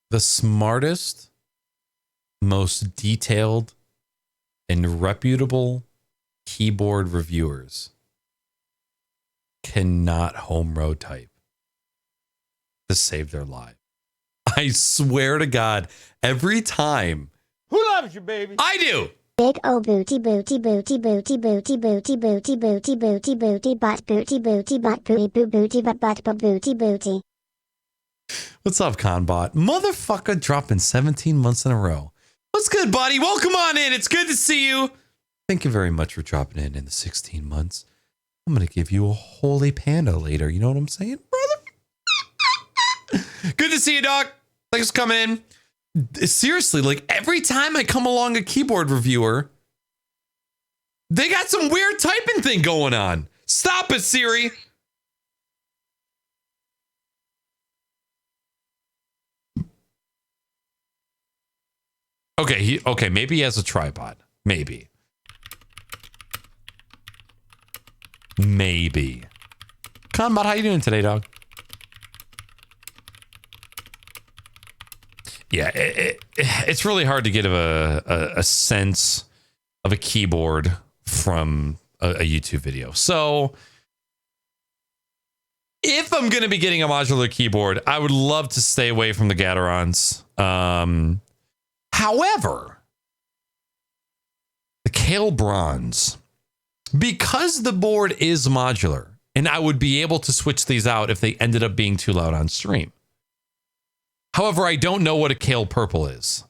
The smartest, most detailed, and reputable keyboard reviewers cannot home row type to save their life. I swear to God, every time. Who loves you, baby? I do. Big O booty booty booty booty booty booty booty booty booty booty butt booty booty butt booty boo booty butt butt booty booty. What's up, Conbot? Motherfucker dropping 17 months in a row. What's good, buddy? Welcome on in. It's good to see you. Thank you very much for dropping in the 16 months. I'm going to give you a holy panda later. You know what I'm saying, brother? Good to see you, dog. Thanks for coming in. Seriously, like every time I come along a keyboard reviewer, they got some weird typing thing going on. Stop it, Siri. Okay, maybe he has a tripod. Maybe. Conbot, how you doing today, dog? Yeah, it's really hard to get a sense of a keyboard from a YouTube video. So if I'm going to be getting a modular keyboard, I would love to stay away from the Gaterons. However, the Kailh Bronze, because the board is modular, and I would be able to switch these out if they ended up being too loud on stream. However, I don't know what a Kailh Purple is.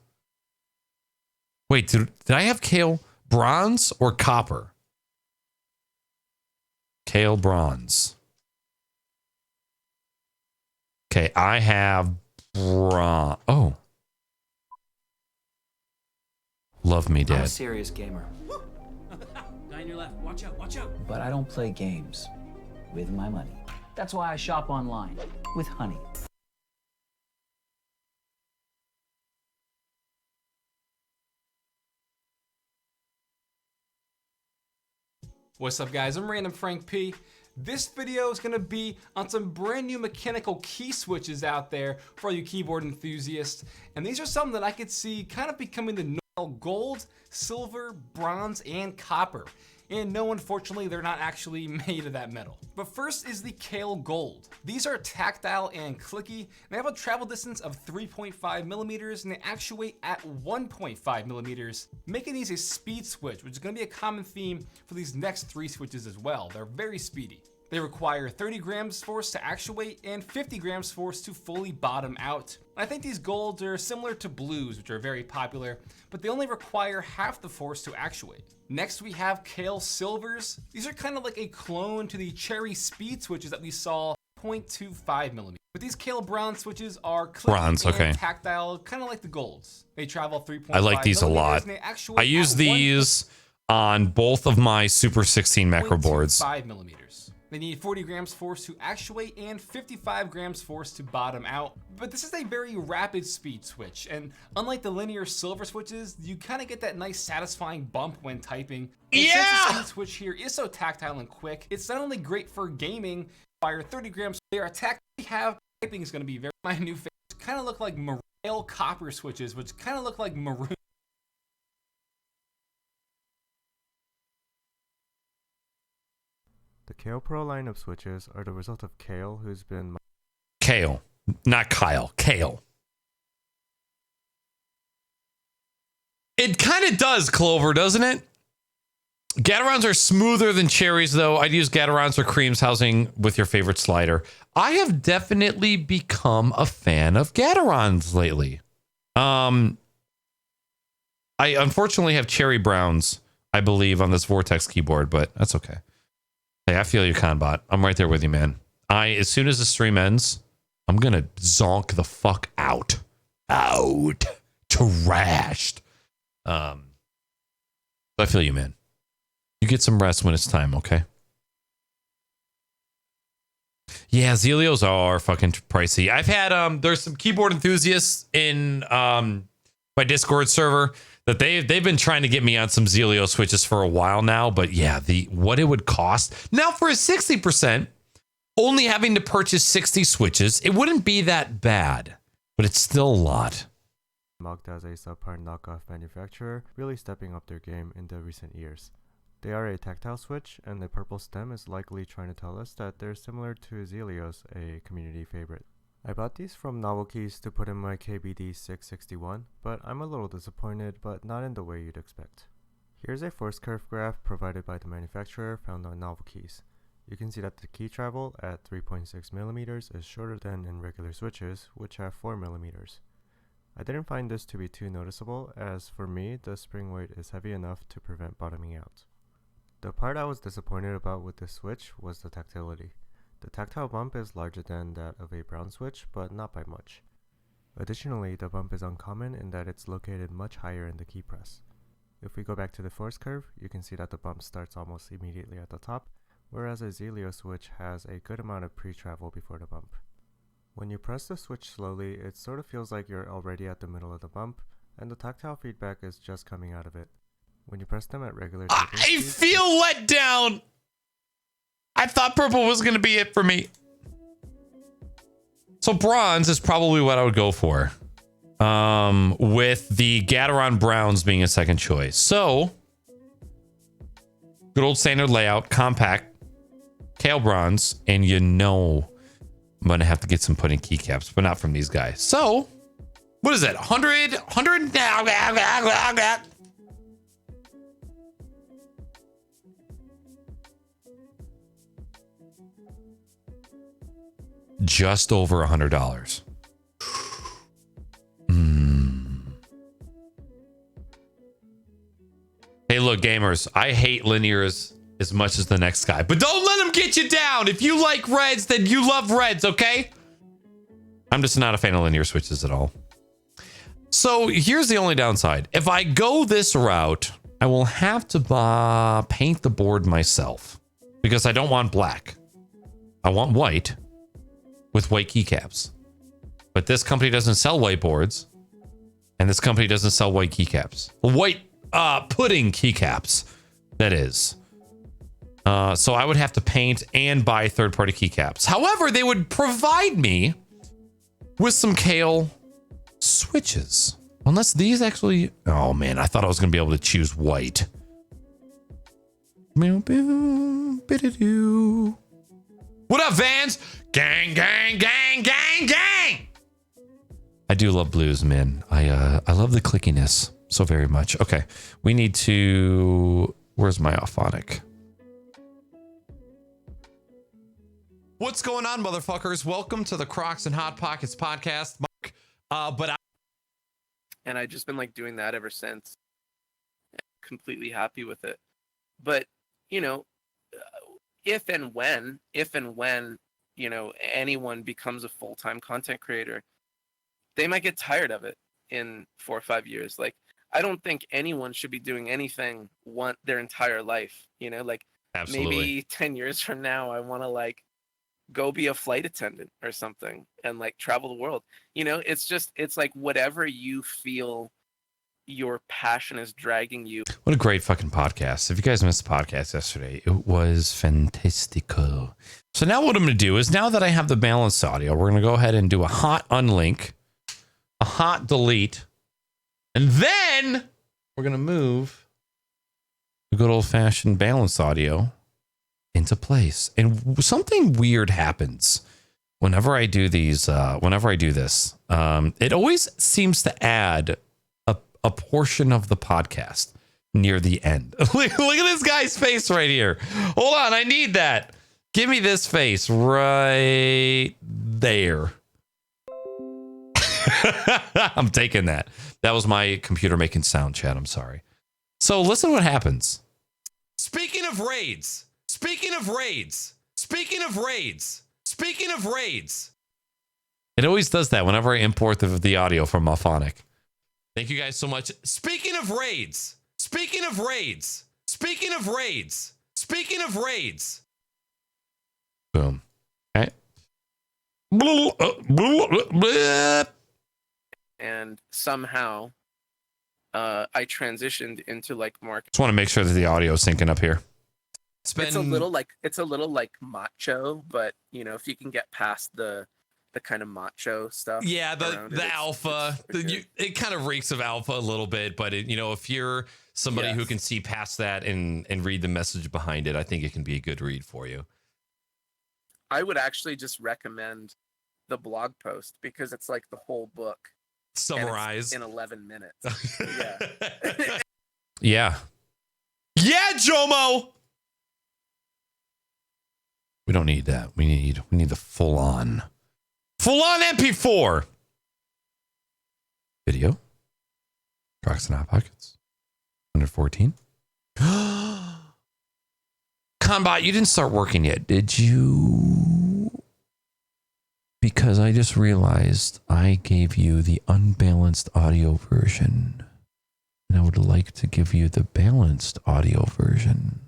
Wait, did I have Kailh Bronze or Copper? Kailh Bronze. Okay, I have oh. Love me I'm a dead. serious gamer, Guy on your left. Watch out, watch out. but I don't play games with my money. That's why I shop online with Honey. What's up, guys? I'm Random Frank P. This video is going to be on some brand new mechanical key switches out there for all you keyboard enthusiasts. And these are some that I could see kind of becoming the normal gold, silver, bronze, and copper. And no, unfortunately, they're not actually made of that metal. But first is the Kailh Gold. These are tactile and clicky, and they have a travel distance of 3.5 millimeters, and they actuate at 1.5 millimeters, making these a speed switch, which is going to be a common theme for these next 3 switches as well. They're very speedy. They require 30 grams force to actuate and 50 grams force to fully bottom out. I think these golds are similar to blues, which are very popular, but they only require half the force to actuate. Next we have Kailh Silvers. These are kind of like a clone to the Cherry speed switches that we saw 0.25 millimeters. But these Kailh Bronze switches are Bronze, okay. and tactile, kind of like the golds. They travel 3.5 I like these a lot. and they actuate I use at these on both of my Super 16 macro boards. 5 millimeters. They need 40 grams force to actuate and 55 grams force to bottom out. But this is a very rapid speed switch, and unlike the linear silver switches, you kind of get that nice satisfying bump when typing. And since the speed switch here is so tactile and quick, it's not only great for gaming, fire 30 grams, they are tactile. Typing is going to be very my new favorite. Kind of look like Kailh copper switches, which kind of look like maroon. The Kailh Pro line of switches are the result of Kailh, who's been... Kailh, not Kyle, Kailh. It kind of does, Clover, doesn't it? Gaterons are smoother than cherries, though. I'd use Gaterons for creams housing with your favorite slider. I have definitely become a fan of Gaterons lately. I unfortunately have cherry browns, I believe, on this Vortex keyboard, but that's okay. Hey, I feel you, Conbot. I'm right there with you, man. As soon as the stream ends, I'm gonna zonk the fuck out. Trashed. I feel you, man. You get some rest when it's time, okay? Yeah, Zelios are fucking pricey. I've had there's some keyboard enthusiasts in my Discord server that they've been trying to get me on some Zelio switches for a while now, but yeah, what it would cost now for a 60%, only having to purchase 60 switches, it wouldn't be that bad, but it's still a lot. Mugged as a subpar knockoff manufacturer, really stepping up their game in the recent years. They are a tactile switch, and the purple stem is likely trying to tell us that they're similar to Zelios, a community favorite. I bought these from Novel Keys to put in my KBD 661, but I'm a little disappointed, but not in the way you'd expect. Here's a force curve graph provided by the manufacturer found on Novel Keys. You can see that the key travel at 3.6 millimeters is shorter than in regular switches, which have 4 millimeters. I didn't find this to be too noticeable, as for me, the spring weight is heavy enough to prevent bottoming out. The part I was disappointed about with this switch was the tactility. The tactile bump is larger than that of a brown switch, but not by much. Additionally, the bump is uncommon in that it's located much higher in the key press. If we go back to the force curve, you can see that the bump starts almost immediately at the top, whereas a Zelio switch has a good amount of pre-travel before the bump. When you press the switch slowly, it sort of feels like you're already at the middle of the bump, and the tactile feedback is just coming out of it. When you press them at regular typing I feel let down! I thought purple was going to be it for me. So bronze is probably what I would go for. With the Gateron browns being a second choice. So, good old standard layout, compact, Kailh bronze, and you know I'm going to have to get some pudding keycaps, but not from these guys. So, what is that? 100? Just over $100. Hey, look, gamers, I hate linears as much as the next guy, but don't let them get you down. If you like reds, then you love reds, okay? I'm just not a fan of linear switches at all. So here's the only downside. If I go this route, I will have to paint the board myself because I don't want black. I want white with white keycaps. But this company doesn't sell white boards, and this company doesn't sell white keycaps. White pudding keycaps, that is. So I would have to paint and buy third-party keycaps. However, they would provide me with some Kailh switches. Unless these actually... Oh, man, I thought I was going to be able to choose white. What up, Vans? Gang, gang, gang, gang, gang! I do love blues, man. I love the clickiness so very much. Okay, we need to... Where's my Auphonic? What's going on, motherfuckers? Welcome to the Crocs and Hot Pockets podcast, Mark. And I've just been like doing that ever since. Completely happy with it. But, you know, if and when, you know, anyone becomes a full-time content creator, they might get tired of it in 4 or 5 years. Like, I don't think anyone should be doing anything their entire life, you know, like Absolutely. Maybe 10 years from now, I want to like go be a flight attendant or something and like travel the world. You know, it's like whatever you feel your passion is dragging you. What a great fucking podcast. If you guys missed the podcast yesterday, it was fantastico. So now what I'm going to do is, now that I have the balanced audio, we're going to go ahead and do a hot unlink, a hot delete, and then we're going to move the good old-fashioned balanced audio into place. And something weird happens whenever I do these, whenever I do this. It always seems to add a portion of the podcast near the end. Look at this guy's face right here. Hold on, I need that. Give me this face right there. I'm taking that. That was my computer making sound, chat. I'm sorry. So listen to what happens. Speaking of raids. It always does that whenever I import the audio from Auphonic. Thank you guys so much. Speaking of raids. Boom. Okay. And somehow I transitioned into like marketing. Just want to make sure that the audio is syncing up here. It's a little like macho, but you know, if you can get past the kind of macho stuff. Yeah, the alpha, it kind of reeks of alpha a little bit, but you know, if you're somebody who can see past that and read the message behind it, I think it can be a good read for you. I would actually just recommend the blog post because it's like the whole book summarized in 11 minutes. Yeah. Yeah, Jomo. We don't need that. We need the full on MP4 video. Crocs and Hot Pockets. 114. Conbot, you didn't start working yet, did you? Because I just realized I gave you the unbalanced audio version. And I would like to give you the balanced audio version.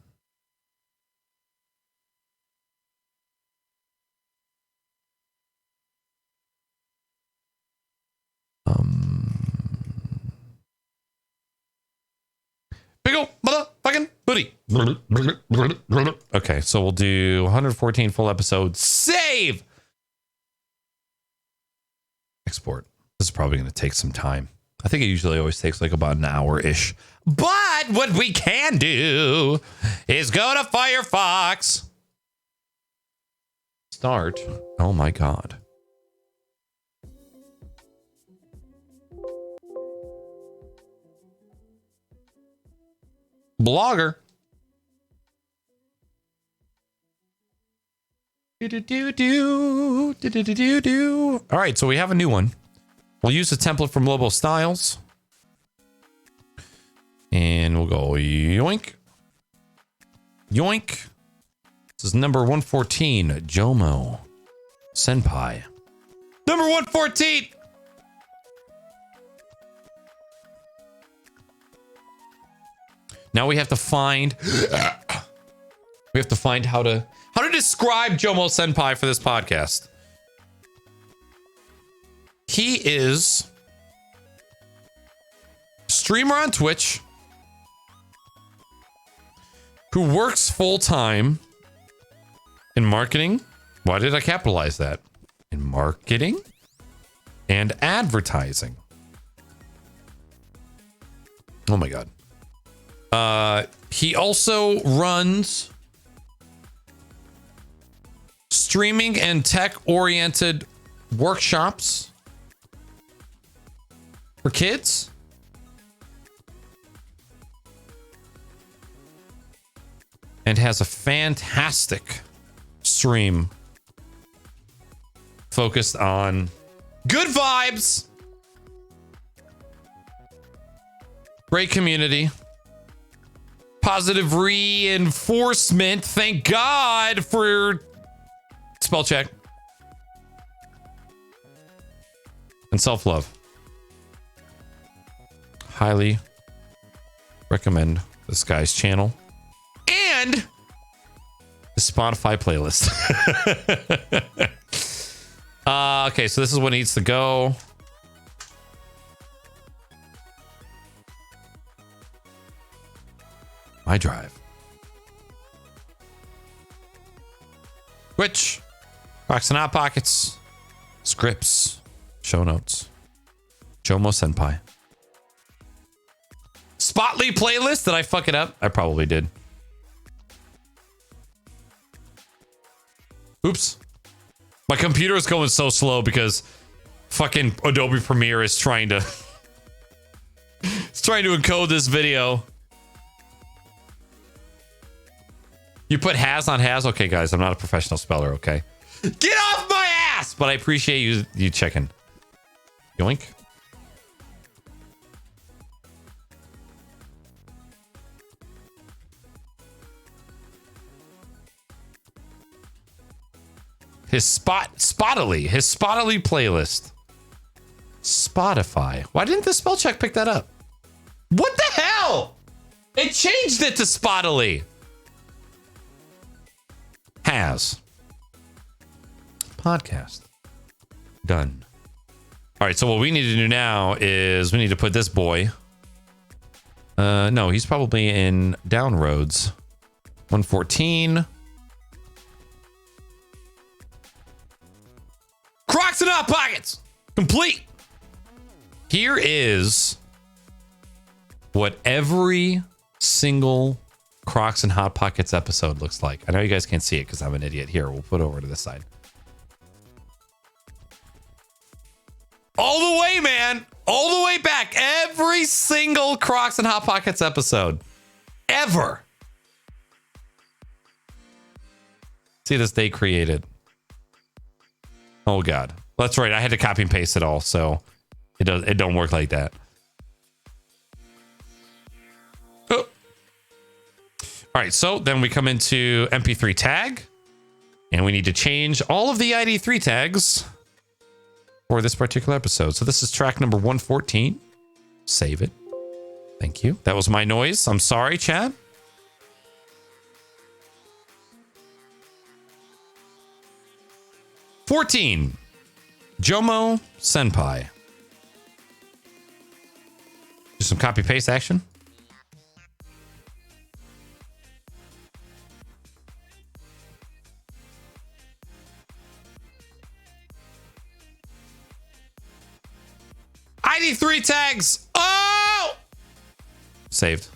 Big ol' motherfucking booty. Okay, so we'll do 114 full episodes. Save! Export. This is probably going to take some time. I think it usually always takes like about an hour-ish. But what we can do is go to Firefox. Start. Oh my God. Blogger. All right, so we have a new one. We'll use the template from Lobo Styles. And we'll go yoink. Yoink. This is number 114, Jomo Senpai. Number 114. Now we have to find how to describe Jomo Senpai for this podcast. He is a streamer on Twitch who works full-time in marketing. Why did I capitalize that? In marketing and advertising. Oh my God. He also runs streaming and tech-oriented workshops for kids. And has a fantastic stream focused on good vibes, great community, positive reinforcement. Thank God for spell check and self-love. Highly recommend this guy's channel and the Spotify playlist. Okay, so this is what needs to go. My drive. Twitch, Box and Hot Pockets, scripts, show notes, Jomo Senpai. Spotly playlist. Did I fuck it up? I probably did. Oops. My computer is going so slow because fucking Adobe Premiere is trying to it's trying to encode this video. You put has on has? Okay, guys, I'm not a professional speller, okay? Get off my ass! But I appreciate you checking. Yoink. His Spottily playlist. Spotify. Why didn't the spell check pick that up? What the hell? It changed it to Spottily. Has. Podcast. Done. All right, so what we need to do now is we need to put this boy. No, he's probably in down roads. 114. Crocs and Hot Pockets. Complete. Here is what every single Crocs and Hot Pockets episode looks like. I know you guys can't see it because I'm an idiot. Here, we'll put it over to this side. All the way, man. All the way back. Every single Crocs and Hot Pockets episode. Ever. See this they created. Oh God. That's right. I had to copy and paste it all, so it don't work like that. Oh. All right, so then we come into MP3 tag, and we need to change all of the ID3 tags for this particular episode. So this is track number 114. Save it. Thank you. That was my noise. I'm sorry, Chad. $14. Jomo Senpai. Do some copy paste action. ID3 tags. Oh! Saved.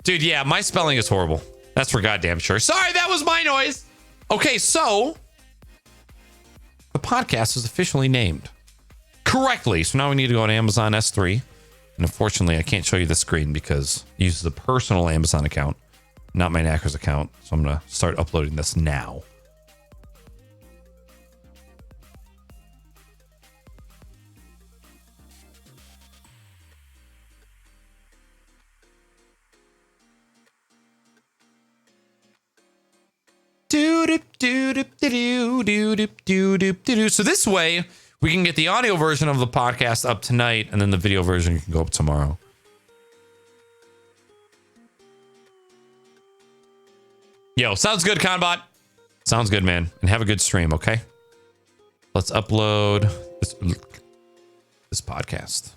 Dude, yeah, my spelling is horrible. That's for goddamn sure. Sorry, that was my noise. Okay, so the podcast is officially named correctly. So now we need to go to Amazon S3. And unfortunately, I can't show you the screen because it uses a personal Amazon account, not my Knackers account. So I'm going to start uploading this now. Do So this way, we can get the audio version of the podcast up tonight, and then the video version can go up tomorrow. Yo, sounds good, Conbot. Sounds good, man. And have a good stream, okay? Let's upload this podcast.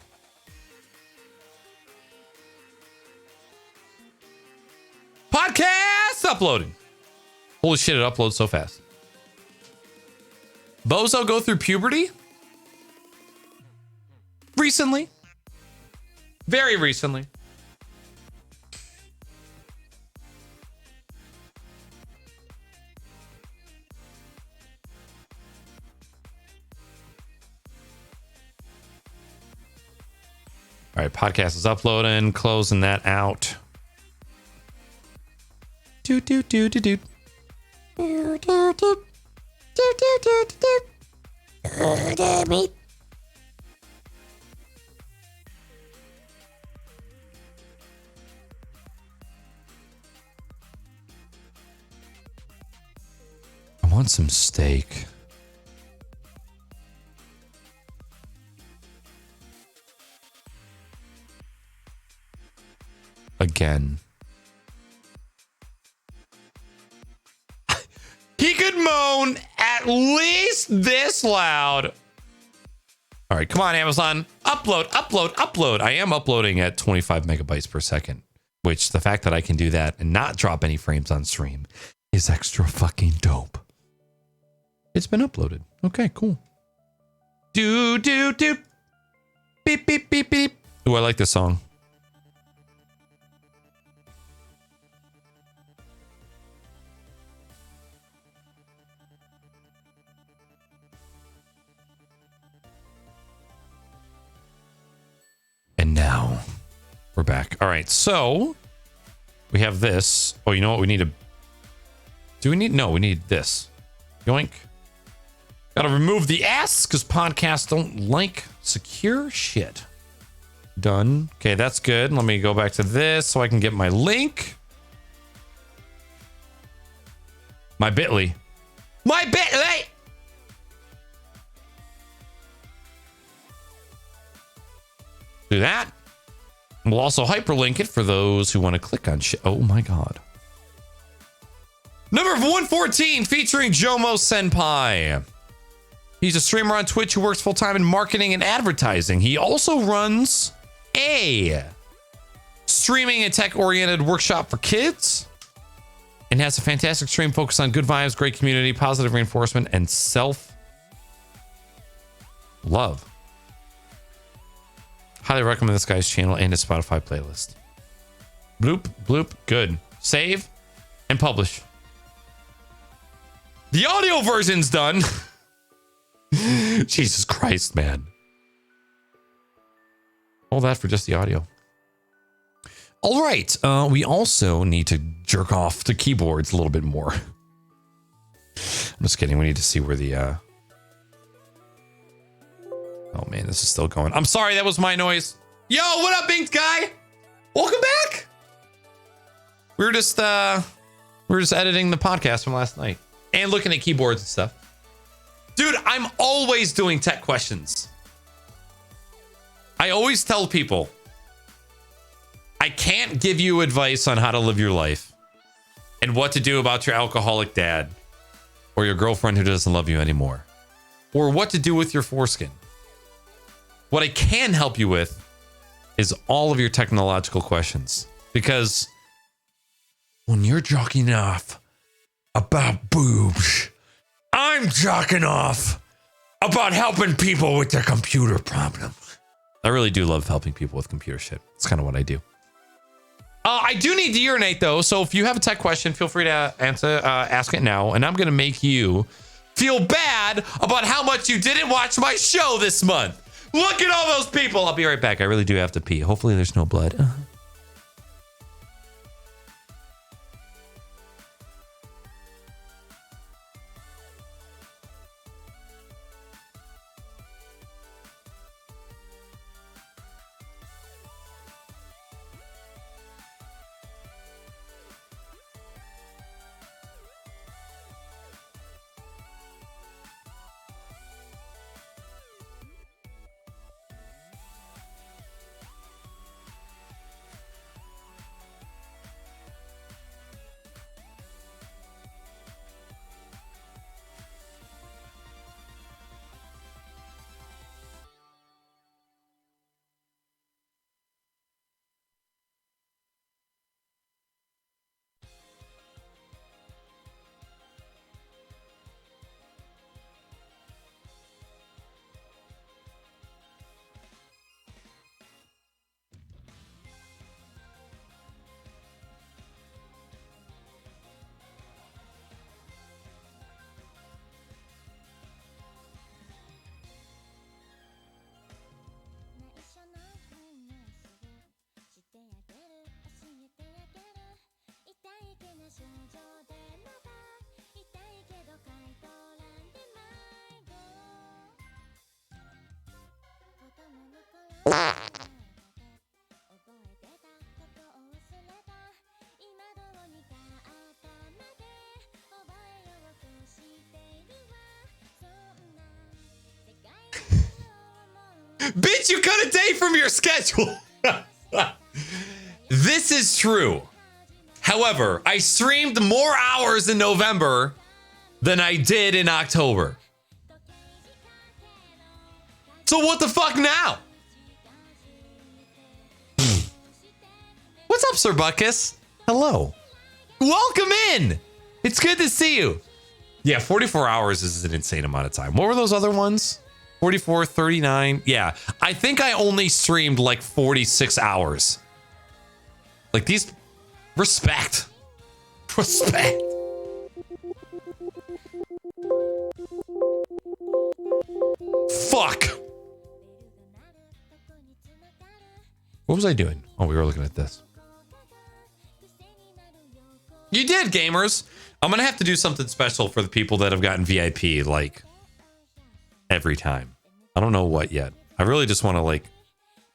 Podcast uploading. Holy shit, it uploads so fast. Bozo go through puberty? Recently. Very recently. All right, podcast is uploading, closing that out. Do do do do do. Do do do. Do do do do do. Me. I want some steak. Again. He could moan at least this loud. All right, come on, Amazon. Upload, upload, upload. I am uploading at 25 megabytes per second, which the fact that I can do that and not drop any frames on stream is extra fucking dope. It's been uploaded. Okay, cool. Do, do, do. Beep, beep, beep, beep. Ooh, I like this song. And now we're back. All right, so we have this. Oh, you know what? We need a. Do we need? No, we need this. Yoink. Gotta remove the S because podcasts don't like secure shit. Done. Okay, that's good. Let me go back to this so I can get my link. My Bitly. My Bitly! Do that. We'll also hyperlink it for those who want to click on shit. Oh my god. Number 114 featuring Jomo Senpai. He's a streamer on Twitch who works full-time in marketing and advertising. He also runs a streaming and tech-oriented workshop for kids and has a fantastic stream focused on good vibes, great community, positive reinforcement, and self-love. Highly recommend this guy's channel and his Spotify playlist. Bloop, bloop, good. Save and publish. The audio version's done. Jesus Christ, man. All that for just the audio. All right. We also need to jerk off the keyboards a little bit more. I'm just kidding. We need to see where the... Oh, man, this is still going. I'm sorry, that was my noise. Yo, what up, Binks guy? Welcome back. We were just editing the podcast from last night and looking at keyboards and stuff. Dude, I'm always doing tech questions. I always tell people, I can't give you advice on how to live your life and what to do about your alcoholic dad or your girlfriend who doesn't love you anymore, or what to do with your foreskin. What I can help you with is all of your technological questions, because when you're jocking off about boobs, I'm jocking off about helping people with their computer problems. I really do love helping people with computer shit. It's kind of what I do. I do need to urinate though, so if you have a tech question, feel free to ask it now, and I'm gonna make you feel bad about how much you didn't watch my show this month. Look at all those people. I'll be right back. I really do have to pee. Hopefully there's no blood. Bitch, you cut a day from your schedule. This is true. However, I streamed more hours in November than I did in October. So what the fuck now? What's up, Sir Buckus? Hello. Welcome in. It's good to see you. Yeah, 44 hours is an insane amount of time. What were those other ones? 44, 39. Yeah, I think I only streamed like 46 hours. Like these, respect. Respect. Fuck. What was I doing? Oh, we were looking at this. You did, gamers. I'm going to have to do something special for the people that have gotten VIP, like, every time. I don't know what yet. I really just want to, like,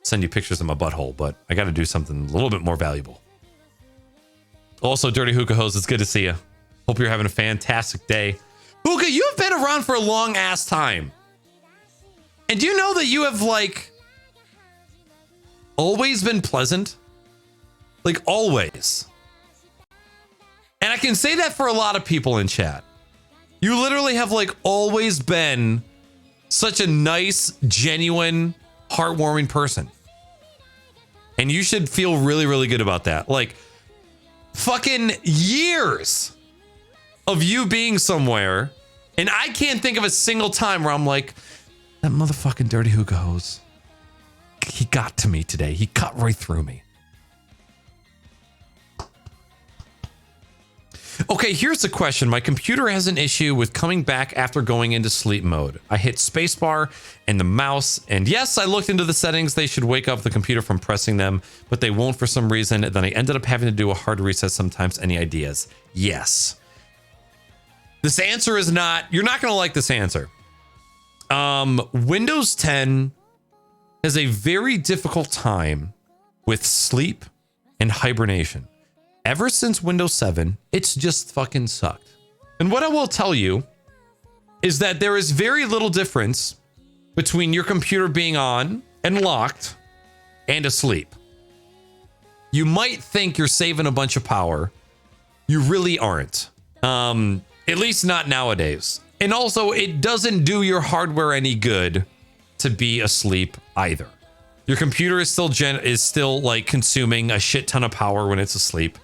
send you pictures of my butthole, but I got to do something a little bit more valuable. Also, Dirty Hookah Hose, it's good to see you. Hope you're having a fantastic day. Hookah, you've been around for a long ass time. And do you know that you have, like, always been pleasant? Like, always. And I can say that for a lot of people in chat. You literally have, like, always been such a nice, genuine, heartwarming person. And you should feel really, really good about that. Like, fucking years of you being somewhere, and I can't think of a single time where I'm like, that motherfucking Dirty Hookah Hose, he got to me today. He cut right through me. Okay, here's the question. My computer has an issue with coming back after going into sleep mode. I hit spacebar and the mouse, and yes, I looked into the settings. They should wake up the computer from pressing them, but they won't for some reason. Then I ended up having to do a hard reset sometimes. Any ideas? Yes. This answer is not, you're not going to like this answer. Windows 10 has a very difficult time with sleep and hibernation. Ever since Windows 7, it's just fucking sucked. And what I will tell you is that there is very little difference between your computer being on and locked and asleep. You might think you're saving a bunch of power. You really aren't. At least not nowadays. And also, it doesn't do your hardware any good to be asleep either. Your computer is still like consuming a shit ton of power when it's asleep.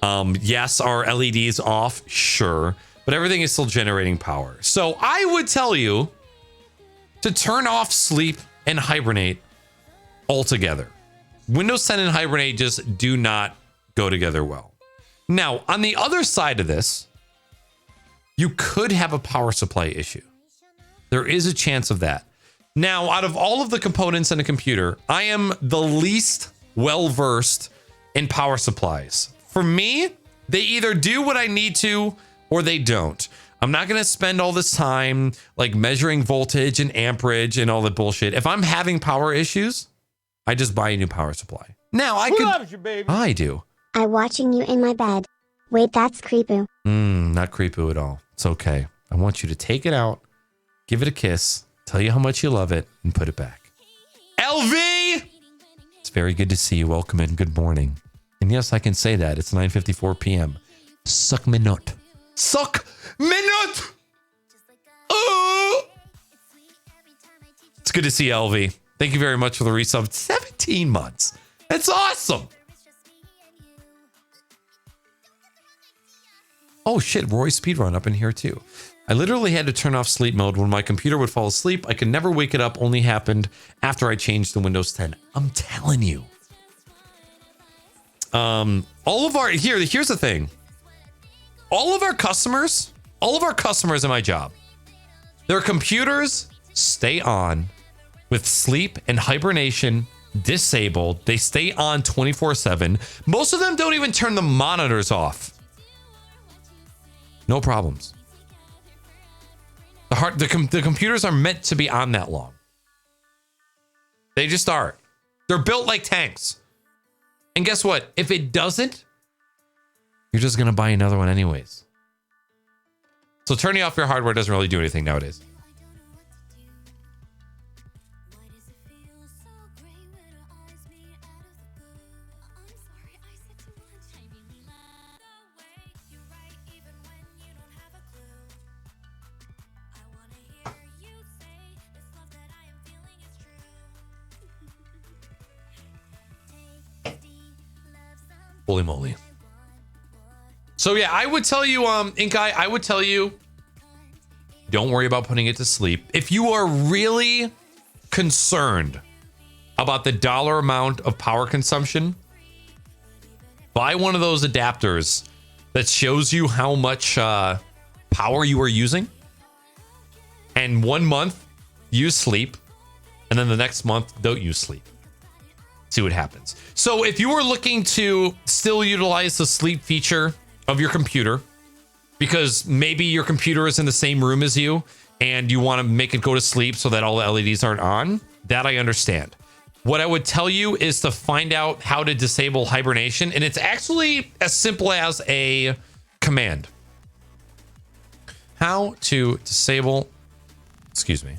Yes, our LEDs off, sure, but everything is still generating power. So I would tell you to turn off sleep and hibernate altogether. Windows 10 and hibernate just do not go together well. Now, on the other side of this, you could have a power supply issue. There is a chance of that. Now, out of all of the components in a computer, I am the least well-versed in power supplies. For me, they either do what I need to or they don't. I'm not going to spend all this time like measuring voltage and amperage and all that bullshit. If I'm having power issues, I just buy a new power supply. Now, I could... loves you, baby? I do. I'm watching you in my bed. Wait, that's creepy. Not creepy at all. It's okay. I want you to take it out, give it a kiss, tell you how much you love it, and put it back. LV! It's very good to see you. Welcome in. Good morning. And yes, I can say that. It's 9:54 p.m. Suck me nut. Suck me nut! Oh! It's good to see you, LV. Thank you very much for the resub. 17 months. That's awesome. Oh shit, Roy Speedrun up in here too. I literally had to turn off sleep mode when my computer would fall asleep. I could never wake it up. Only happened after I changed to Windows 10. I'm telling you. All of our here's the thing. All of our customers in my job, their computers stay on with sleep and hibernation disabled. They stay on 24/7. Most of them don't even turn the monitors off. No problems. The computers are meant to be on that long. They just are. They're built like tanks. And guess what? If it doesn't, you're just going to buy another one anyways. So turning off your hardware doesn't really do anything nowadays. Holy moly. So yeah, I would tell you, Ink Eye, I would tell you, don't worry about putting it to sleep. If you are really concerned about the dollar amount of power consumption, buy one of those adapters that shows you how much power you are using. And 1 month, use sleep. And then the next month, don't use sleep. See what happens. So if you are looking to still utilize the sleep feature of your computer, because maybe your computer is in the same room as you and you want to make it go to sleep so that all the LEDs aren't on, that I understand. What I would tell you is to find out how to disable hibernation. And it's actually as simple as a command. How to disable, excuse me.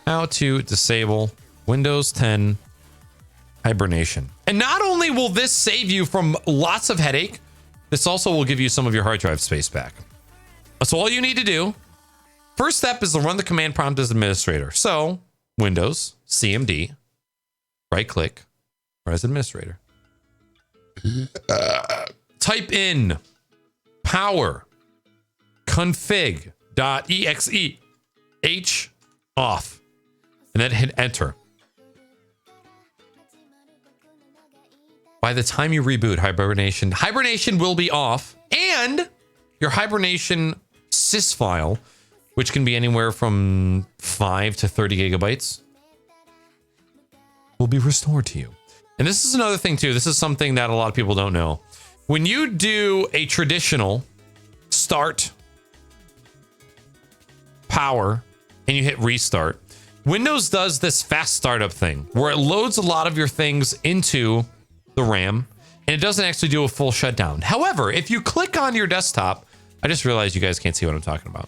How to disable Windows 10 hibernation. And not only will this save you from lots of headache, this also will give you some of your hard drive space back. That's all you need to do. First step is to run the command prompt as administrator. So Windows, CMD, right click, or as administrator. Type in power config.exe h off. And then hit enter. By the time you reboot hibernation will be off, and your hibernation sys file, which can be anywhere from 5 to 30 gigabytes, will be restored to you. And this is another thing too. This is something that a lot of people don't know. When you do a traditional start power and you hit restart, Windows does this fast startup thing where it loads a lot of your things into the RAM and it doesn't actually do a full shutdown. However, if you click on your desktop, I just realized you guys can't see what I'm talking about.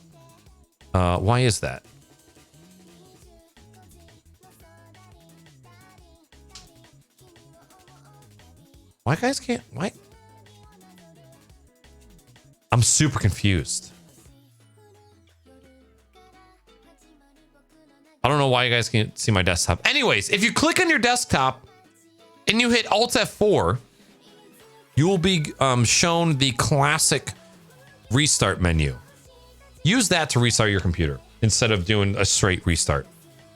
Why is that? Why guys can't? Why? I'm super confused. I don't know why you guys can't see my desktop. Anyways, if you click on your desktop and you hit Alt F4, you will be shown the classic restart menu. Use that to restart your computer instead of doing a straight restart.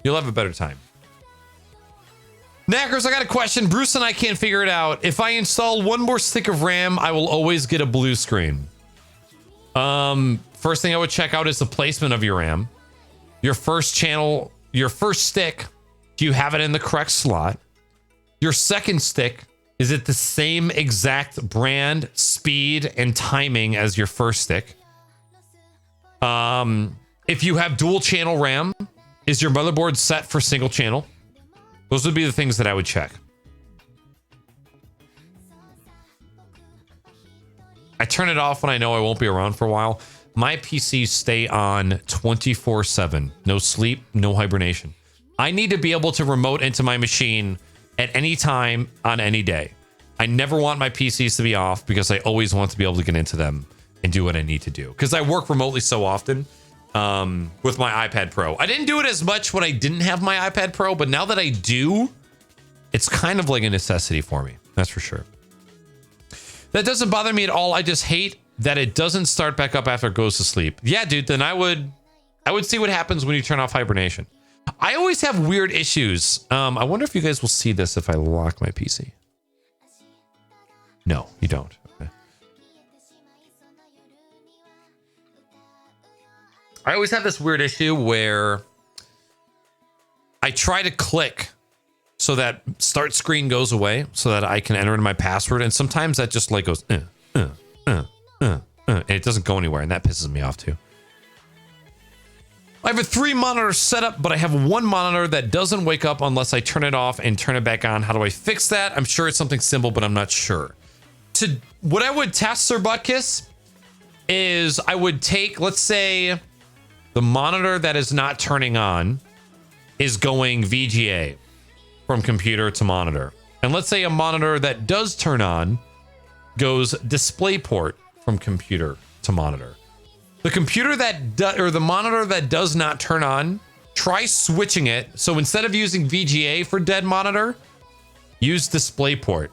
You'll have a better time. Knackers, I got a question. Bruce and I can't figure it out. If I install one more stick of RAM, I will always get a blue screen. First thing I would check out is the placement of your RAM. Your first channel, your first stick, do you have it in the correct slot? Your second stick, is it the same exact brand, speed, and timing as your first stick? If you have dual channel RAM, is your motherboard set for single channel? Those would be the things that I would check. I turn it off when I know I won't be around for a while. My PCs stay on 24/7. No sleep, no hibernation. I need to be able to remote into my machine at any time on any day. I never want my PCs to be off because I always want to be able to get into them and do what I need to do. Because I work remotely so often with my iPad Pro. I didn't do it as much when I didn't have my iPad Pro, but now that I do, it's kind of like a necessity for me. That's for sure. That doesn't bother me at all. I just hate that it doesn't start back up after it goes to sleep. Yeah, dude, then I would see what happens when you turn off hibernation. I always have weird issues. I wonder if you guys will see this if I lock my PC. No, you don't. Okay. I always have this weird issue where I try to click so that start screen goes away so that I can enter in my password. And sometimes that just like goes, and it doesn't go anywhere. And that pisses me off too. I have a 3 monitor setup, but I have one monitor that doesn't wake up unless I turn it off and turn it back on. How do I fix that? I'm sure it's something simple, but I'm not sure. What I would test, Sir Buttkiss, is I would take, let's say, the monitor that is not turning on is going VGA from computer to monitor. And let's say a monitor that does turn on goes DisplayPort from computer to monitor. The computer or the monitor that does not turn on, try switching it. So instead of using VGA for dead monitor, use DisplayPort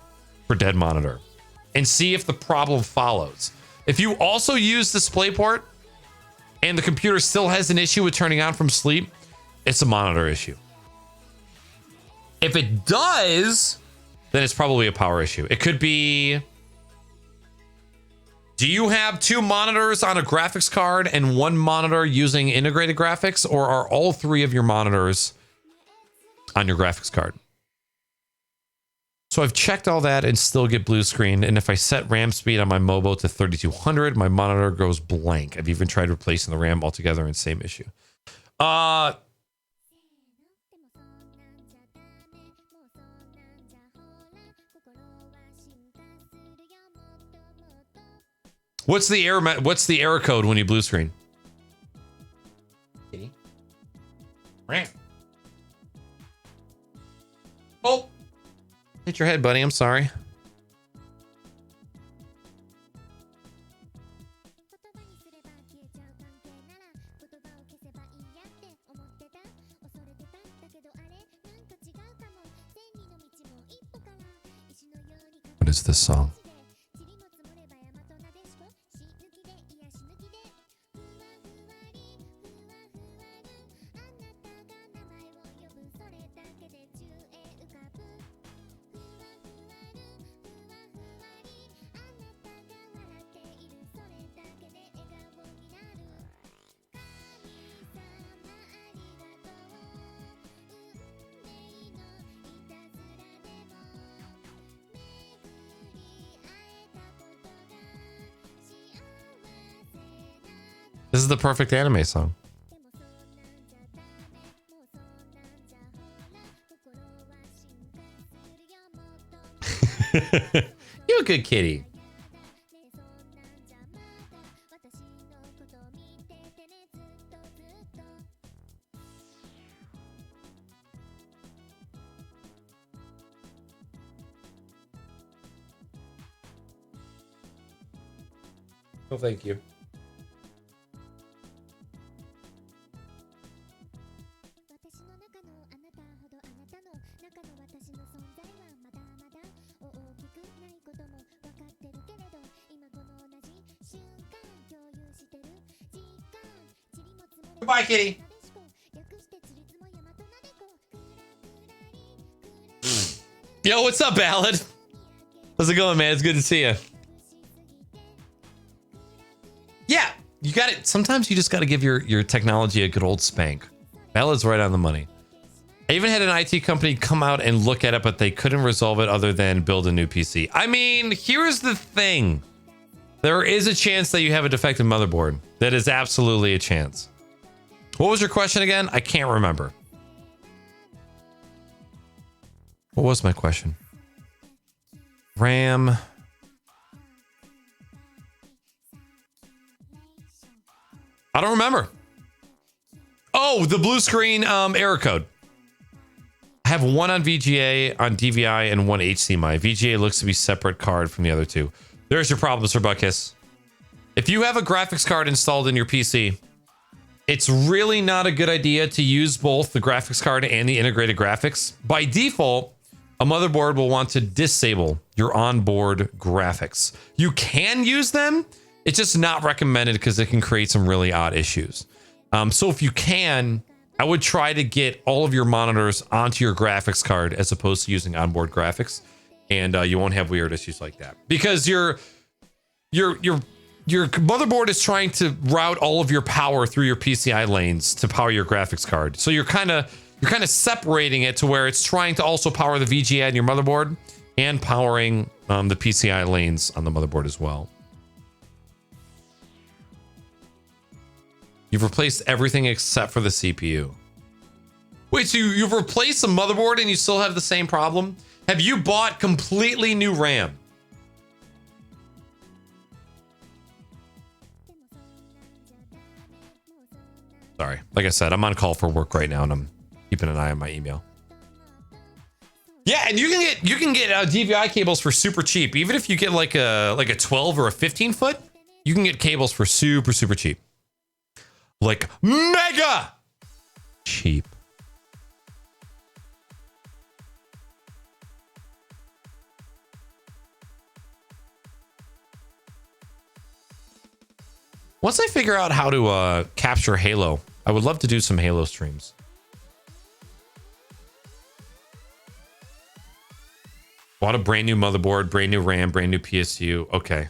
for dead monitor and see if the problem follows. If you also use DisplayPort and the computer still has an issue with turning on from sleep, it's a monitor issue. If it does, then it's probably a power issue. It could be, do you have 2 monitors on a graphics card and 1 monitor using integrated graphics, or are all 3 of your monitors on your graphics card? So I've checked all that and still get blue screen. And if I set RAM speed on my Mobo to 3200, my monitor goes blank. I've even tried replacing the RAM altogether and same issue. What's the error code when you blue screen? RAM. Oh, hit your head, buddy. I'm sorry. What is this song? This is the perfect anime song. You're a good kitty. Oh, thank you. Goodbye, kitty. Yo, what's up, Ballad? How's it going, man? It's good to see you. Yeah, you got it. Sometimes you just got to give your technology a good old spank. Ballad's right on the money. I even had an IT company come out and look at it, but they couldn't resolve it other than build a new PC. I mean, here's the thing. There is a chance that you have a defective motherboard. That is absolutely a chance. What was your question again? I can't remember. What was my question? RAM. I don't remember. Oh, the blue screen error code. I have one on VGA, on DVI, and one HDMI. VGA looks to be separate card from the other two. There's your problem, Sir Buttkiss. If you have a graphics card installed in your PC, it's really not a good idea to use both the graphics card and the integrated graphics. By default, a motherboard will want to disable your onboard graphics. You can use them. It's just not recommended because it can create some really odd issues. So if you can, I would try to get all of your monitors onto your graphics card as opposed to using onboard graphics, and you won't have weird issues like that. Because your motherboard is trying to route all of your power through your PCI lanes to power your graphics card. So you're kind of separating it to where it's trying to also power the VGA in your motherboard and powering the PCI lanes on the motherboard as well. You've replaced everything except for the CPU. Wait, so you've replaced the motherboard and you still have the same problem? Have you bought completely new RAM? Sorry. Like I said, I'm on call for work right now and I'm keeping an eye on my email. Yeah, and you can get DVI cables for super cheap. Even if you get like a 12 or a 15 foot, you can get cables for super cheap. Like mega cheap. Once I figure out how to capture Halo, I would love to do some Halo streams. Bought a brand new motherboard, brand new RAM, brand new PSU. Okay.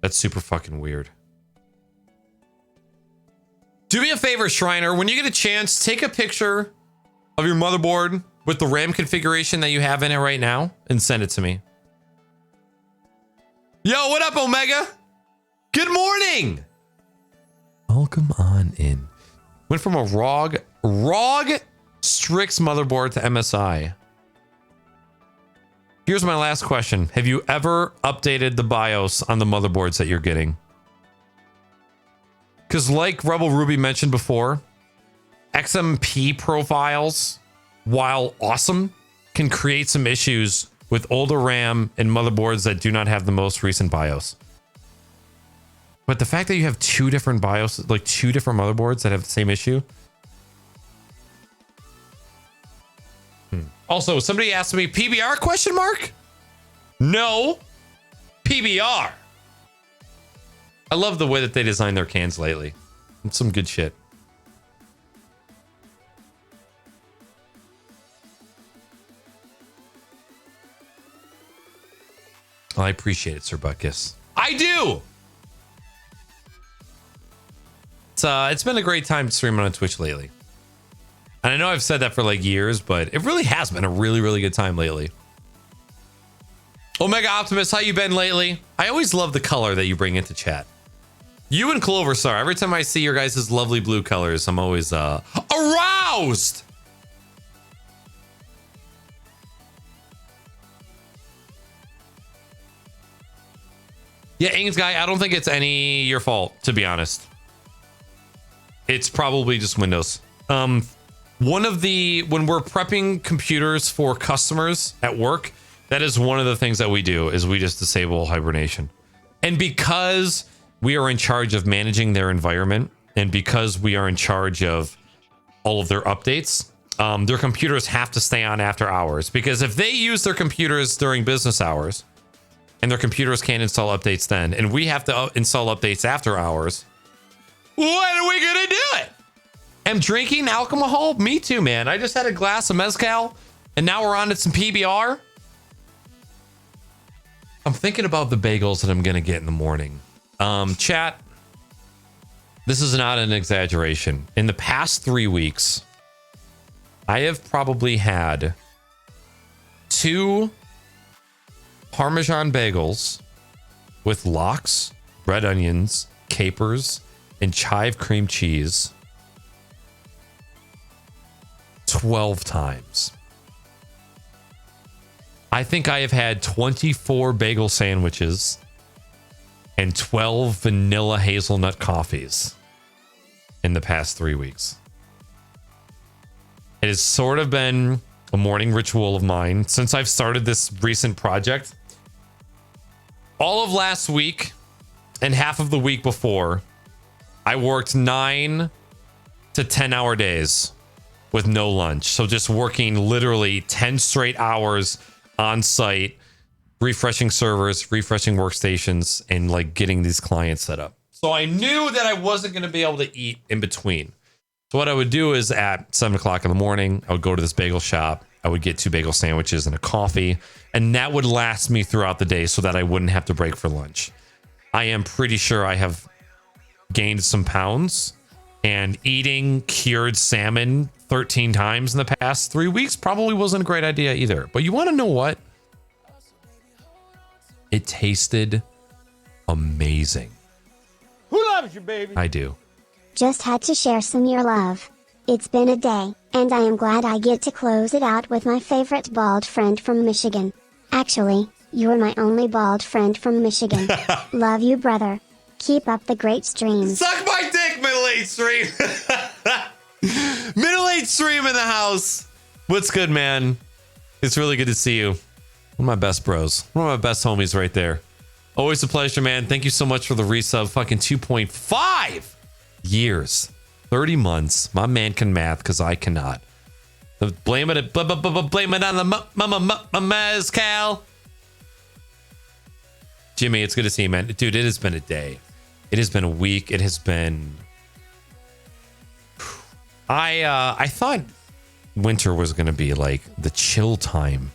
That's super fucking weird. Do me a favor, Shriner. When you get a chance, take a picture of your motherboard with the RAM configuration that you have in it right now and send it to me. Yo, what up, Omega? Good morning. Welcome on in. Went from a ROG Strix motherboard to MSI. Here's my last question. Have you ever updated the BIOS on the motherboards that you're getting? Because like Rebel Ruby mentioned before, XMP profiles, while awesome, can create some issues with older RAM and motherboards that do not have the most recent BIOS. But the fact that you have two different BIOS, like two different motherboards that have the same issue. Also, somebody asked me, PBR question mark? No, PBR. I love the way that they design their cans lately. It's some good shit. I appreciate it, Sir Butkus. I do. It's been a great time streaming on Twitch lately. And I know I've said that for like years, but it really has been a really good time lately. Omega Optimus, how you been lately? I always love the color that you bring into chat. You and Clover Star, every time I see your guys' lovely blue colors, I'm always aroused. Yeah, Ings guy, I don't think it's any your fault, to be honest. It's probably just Windows. When we're prepping computers for customers at work, that is one of the things that we do is we just disable hibernation. And because we are in charge of managing their environment and because we are in charge of all of their updates, their computers have to stay on after hours, because if they use their computers during business hours and their computers can't install updates then, and we have to install updates after hours, when are we gonna do it? I'm drinking alcohol. Me too, man. I just had a glass of mezcal and now we're on to some PBR. I'm thinking about the bagels that I'm gonna get in the morning. Chat, this is not an exaggeration. In the past 3 weeks, I have probably had 2 Parmesan bagels with lox, red onions, capers, and chive cream cheese 12 times. I think I have had 24 bagel sandwiches and 12 vanilla hazelnut coffees in the past 3 weeks. It has sort of been a morning ritual of mine since I've started this recent project. All of last week and half of the week before, I worked 9 to 10 hour days with no lunch. So just working literally 10 straight hours on site, refreshing servers, refreshing workstations, and like getting these clients set up. So I knew that I wasn't going to be able to eat in between. So what I would do is at 7 o'clock in the morning, I would go to this bagel shop. I would get 2 bagel sandwiches and a coffee, and that would last me throughout the day so that I wouldn't have to break for lunch. I am pretty sure I have gained some pounds, and eating cured salmon 13 times in the past 3 weeks probably wasn't a great idea either. But you want to know what? It tasted amazing. Who loves you, baby? I do. Just had to share some your love. It's been a day, and I am glad I get to close it out with my favorite bald friend from Michigan. Actually, you're my only bald friend from Michigan. Love you, brother. Keep up the great streams. Suck my dick, middle-aged stream. Middle-aged stream in the house. What's good, man? It's really good to see you. One of my best bros. One of my best homies right there. Always a pleasure, man. Thank you so much for the resub. Fucking 2.5 years. 30 months. My man can math because I cannot. Blame it on the mezcal. Jimmy, it's good to see you, man. Dude, it has been a day. It has been a week. It has been... I thought winter was going to be like the chill time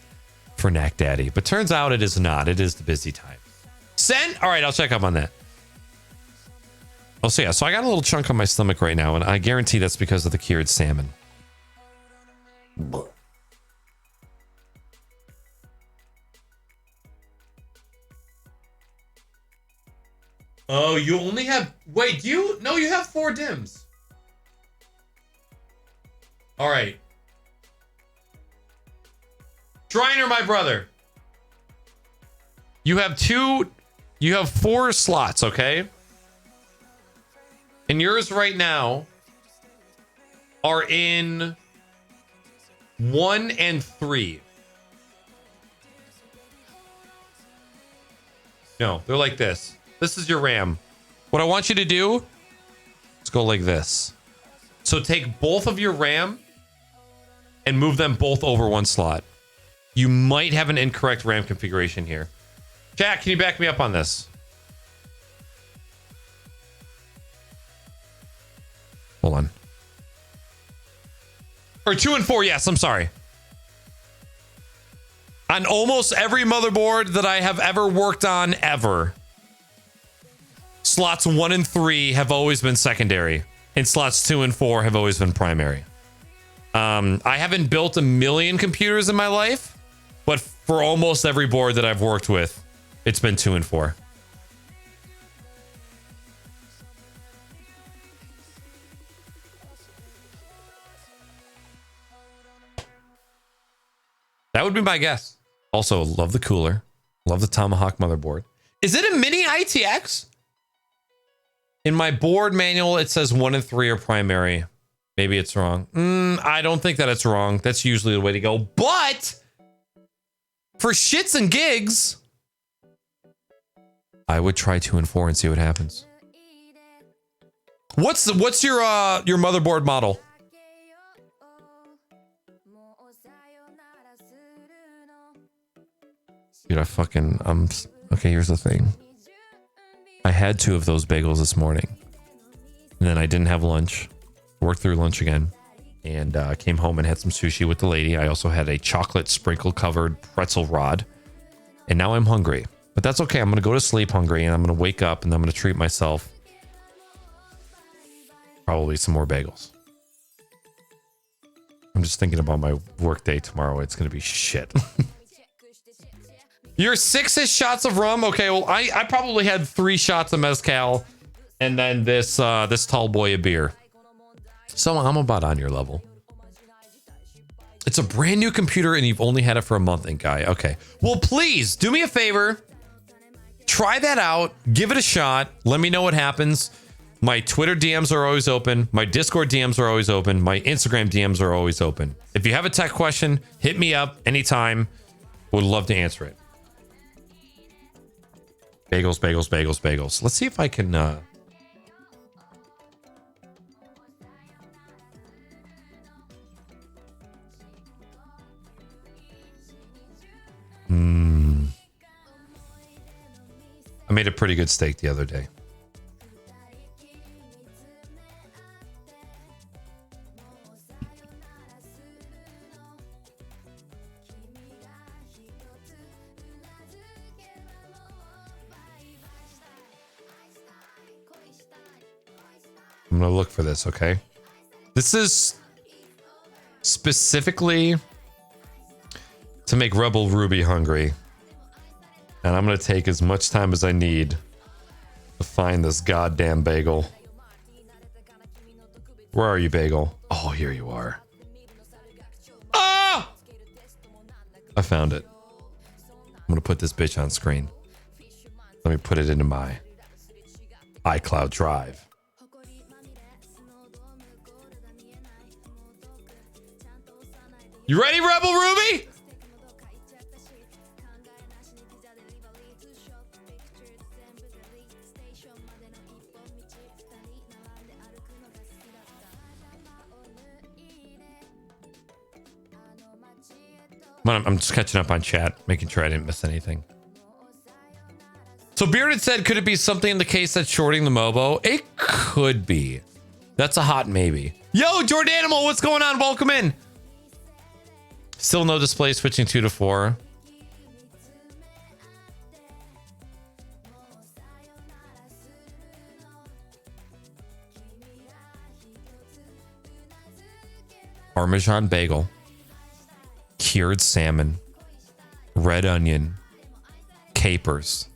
for Knack Daddy, but turns out it is not. It is the busy time. Send? All right, I'll check up on that. Oh, so yeah, so I got a little chunk on my stomach right now, and I guarantee that's because of the cured salmon. Oh, you only have... Wait, do you... No, you have 4 dims. All right. Shriner, my brother. You have 4 slots, okay? And yours right now are in 1 and 3. No, they're like this. This is your RAM. What I want you to do is go like this. So take both of your RAM and move them both over 1 slot. You might have an incorrect RAM configuration here. Jack, can you back me up on this? Hold on. Or 2 and 4, yes, I'm sorry. On almost every motherboard that I have ever worked on ever, slots 1 and 3 have always been secondary, and slots 2 and 4 have always been primary. I haven't built a million computers in my life, but for almost every board that I've worked with, it's been 2 and 4. That would be my guess. Also, love the cooler. Love the Tomahawk motherboard. Is it a mini ITX? In my board manual, it says 1 and 3 are primary. Maybe it's wrong. I don't think that it's wrong. That's usually the way to go. But for shits and gigs, I would try 2 and 4 and see what happens. What's your motherboard model? Dude, okay, here's the thing. I had 2 of those bagels this morning. And then I didn't have lunch. Worked through lunch again. And came home and had some sushi with the lady. I also had a chocolate sprinkle covered pretzel rod. And now I'm hungry. But that's okay. I'm going to go to sleep hungry. And I'm going to wake up and I'm going to treat myself. Probably some more bagels. I'm just thinking about my work day tomorrow. It's going to be shit. Your 6-ish shots of rum? Okay, well, I probably had 3 shots of mezcal and then this tall boy of beer. So I'm about on your level. It's a brand new computer and you've only had it for a month, and guy. Okay. Well, please do me a favor. Try that out. Give it a shot. Let me know what happens. My Twitter DMs are always open. My Discord DMs are always open. My Instagram DMs are always open. If you have a tech question, hit me up anytime. Would love to answer it. Bagels, bagels, bagels, bagels. Let's see if I can... I made a pretty good steak the other day. I'm gonna look for this, okay? This is specifically to make Rebel Ruby hungry. And I'm gonna take as much time as I need to find this goddamn bagel. Where are you, Bagel? Oh, here you are. Ah! I found it. I'm gonna put this bitch on screen. Let me put it into my iCloud Drive. You ready, Rebel Ruby? I'm just catching up on chat, making sure I didn't miss anything. So Bearded said, could it be something in the case that's shorting the Mobo? It could be. That's a hot maybe. Yo, Jordanimal, what's going on? Welcome in. Still no display, switching 2 to 4. Parmesan bagel, cured salmon, red onion, capers,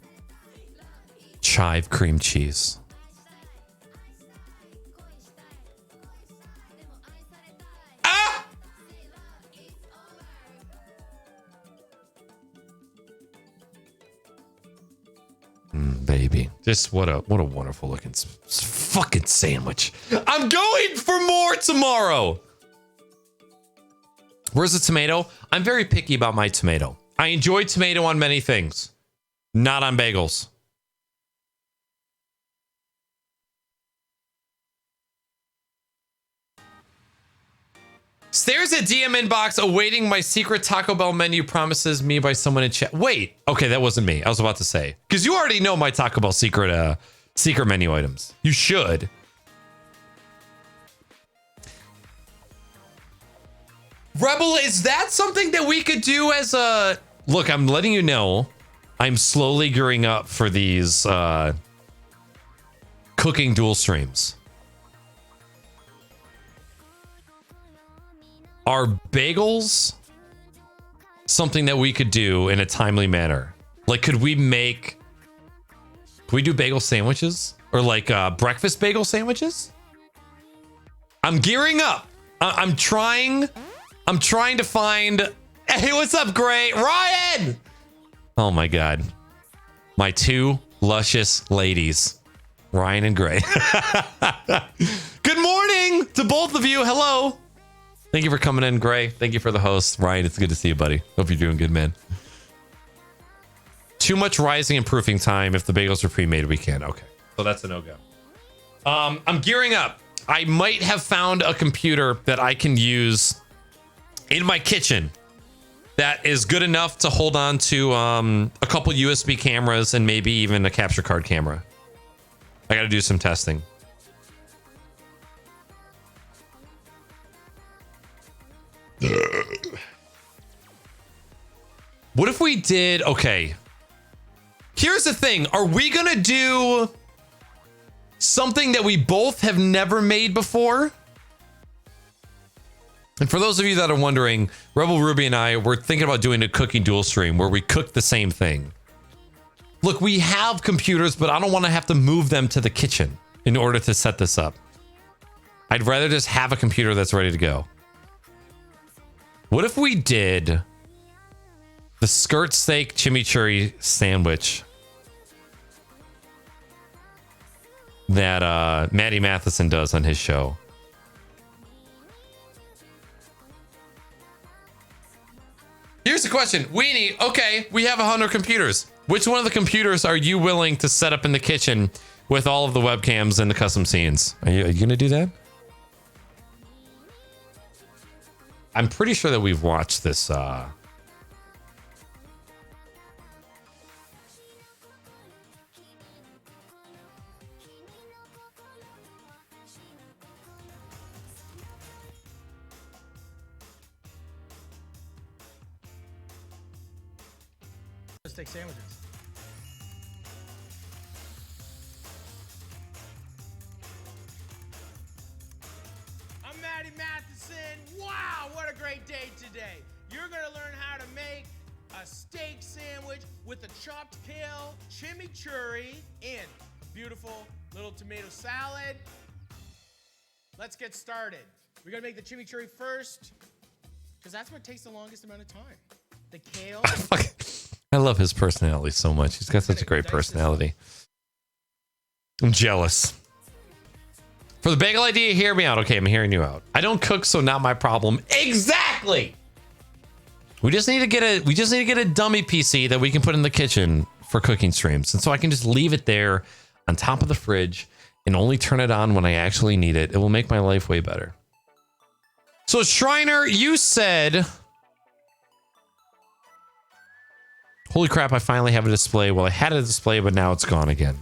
chive cream cheese. Baby, just what a wonderful looking fucking sandwich. I'm going for more tomorrow. Where's the tomato? I'm very picky about my tomato. I enjoy tomato on many things, not on bagels. Stares at DM inbox awaiting my secret Taco Bell menu promises me by someone in chat. Wait, okay, that wasn't me. I was about to say, because you already know my Taco Bell secret menu items. You should. Rebel, is that something that we could do as a... Look, I'm letting you know, I'm slowly gearing up for these cooking dual streams. Are bagels something that we could do in a timely manner? Like, could we do bagel sandwiches? Or like breakfast bagel sandwiches? I'm gearing up. I'm trying to find... Hey, what's up, Gray? Ryan! Oh my God. My two luscious ladies. Ryan and Gray. Good morning to both of you. Hello. Thank you for coming in, Gray. Thank you for the host. Ryan, it's good to see you, buddy. Hope you're doing good, man. Too much rising and proofing time. If the bagels are pre-made, we can. Okay. So that's a no-go. I'm gearing up. I might have found a computer that I can use in my kitchen that is good enough to hold on to a couple USB cameras and maybe even a capture card camera. I got to do some testing. What if we did... Okay. Here's the thing. Are we going to do something that we both have never made before? And for those of you that are wondering, Rebel Ruby and I were thinking about doing a cooking dual stream where we cook the same thing. Look, we have computers, but I don't want to have to move them to the kitchen in order to set this up. I'd rather just have a computer that's ready to go. What if we did the skirt steak chimichurri sandwich that Maddie Matheson does on his show? Here's the question. Weenie, okay, we have 100 computers. Which one of the computers are you willing to set up in the kitchen with all of the webcams and the custom scenes? Are you going to do that? I'm pretty sure that we've watched this. Let's take sandwiches. I'm Maddie Matheson. Wow, what a great day today. You're gonna learn how to make a steak sandwich with a chopped kale, chimichurri, and a beautiful little tomato salad. let's get started. We're gonna make the chimichurri first, because that's what takes the longest amount of time. The kale. I love his personality so much. He's got such a great personality. I'm jealous. For the bagel idea, hear me out. Okay, I'm hearing you out. I don't cook, so not my problem. Exactly. We just need to get a dummy PC that we can put in the kitchen for cooking streams. And so I can just leave it there on top of the fridge and only turn it on when I actually need it. It will make my life way better. So Shriner, you said, holy crap, I finally have a display. Well, I had a display, but now it's gone again.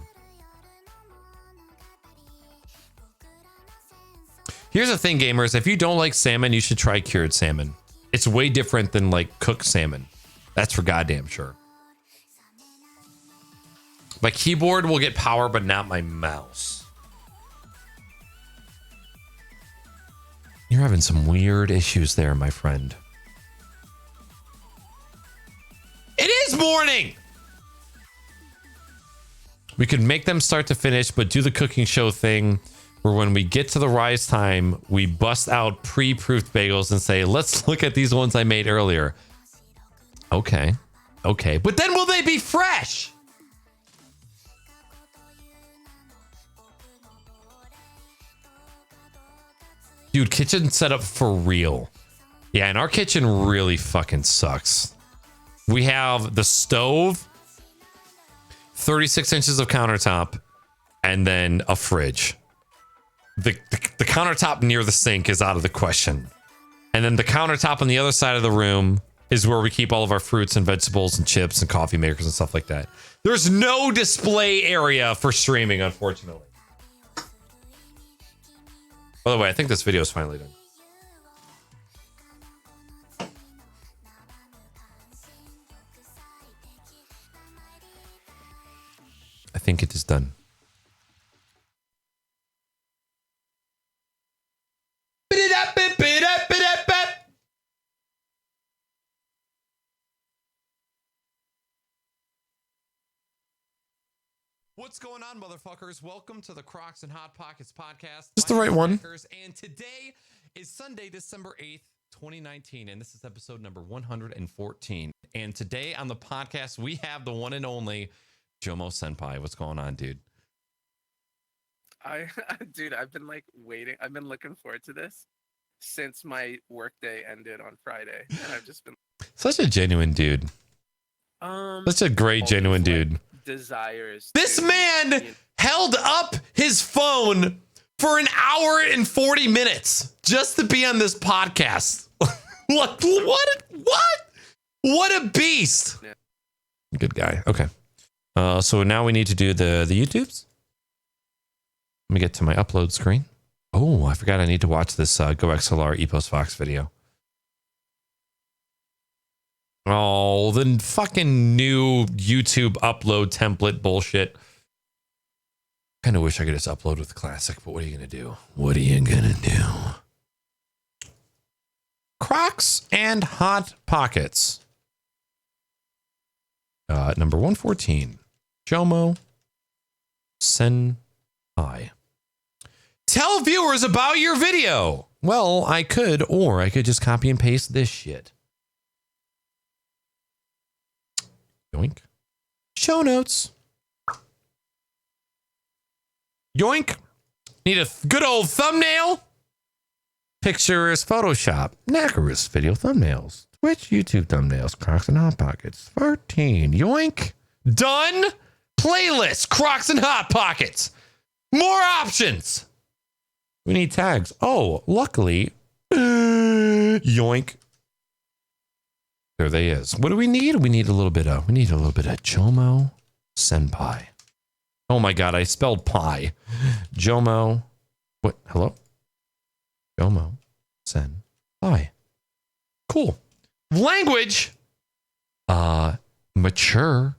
Here's the thing, gamers. If you don't like salmon, you should try cured salmon. It's way different than like cooked salmon. That's for goddamn sure. My keyboard will get power, but not my mouse. You're having some weird issues there, my friend. It is morning! We could make them start to finish, but do the cooking show thing where when we get to the rise time, we bust out pre-proofed bagels and say, let's look at these ones I made earlier. Okay. Okay. But then will they be fresh? Dude, kitchen setup for real. Yeah, and our kitchen really fucking sucks. We have the stove, 36 inches of countertop, and then a fridge. The countertop near the sink is out of the question. And then the countertop on the other side of the room is where we keep all of our fruits and vegetables and chips and coffee makers and stuff like that. There's no display area for streaming, unfortunately. By the way, I think this video is finally done. I think it is done. What's going on, motherfuckers? Welcome to the Crocs and Hot Pockets podcast. It's the right one. And today is Sunday, December 8th, 2019, and this is episode number 114. And today on the podcast, we have the one and only Jomo Senpai. What's going on, dude? Dude, I've been like waiting. I've been looking forward to this since my workday ended on Friday, and I've just been such a genuine dude. Such a great, genuine dude. Desires. This man held up his phone for an hour and 40 minutes just to be on this podcast. What a beast. Yeah. Good guy. Okay. So now we need to do the YouTubes. Let me get to my upload screen. Oh, I forgot I need to watch this GoXLR Epos Fox video. Oh, the fucking new YouTube upload template bullshit. Kind of wish I could just upload with Classic, but what are you going to do? What are you going to do? Crocs and Hot Pockets. Number 114. Jomo Senpai. Tell viewers about your video. Well, I could, or I could just copy and paste this shit. Yoink. Show notes. Yoink. Need a good old thumbnail? Picture is Photoshop. Knackerous video thumbnails. Twitch, YouTube thumbnails. Crocs and Hot Pockets. 13. Yoink. Done. Playlist. Crocs and Hot Pockets. More options. We need tags. Oh, luckily. Yoink. There they is. What do we need? We need a little bit of Jomo Senpai. Oh my god, I spelled pie. Jomo. What? Hello? Jomo Senpai. Cool. Language. Mature.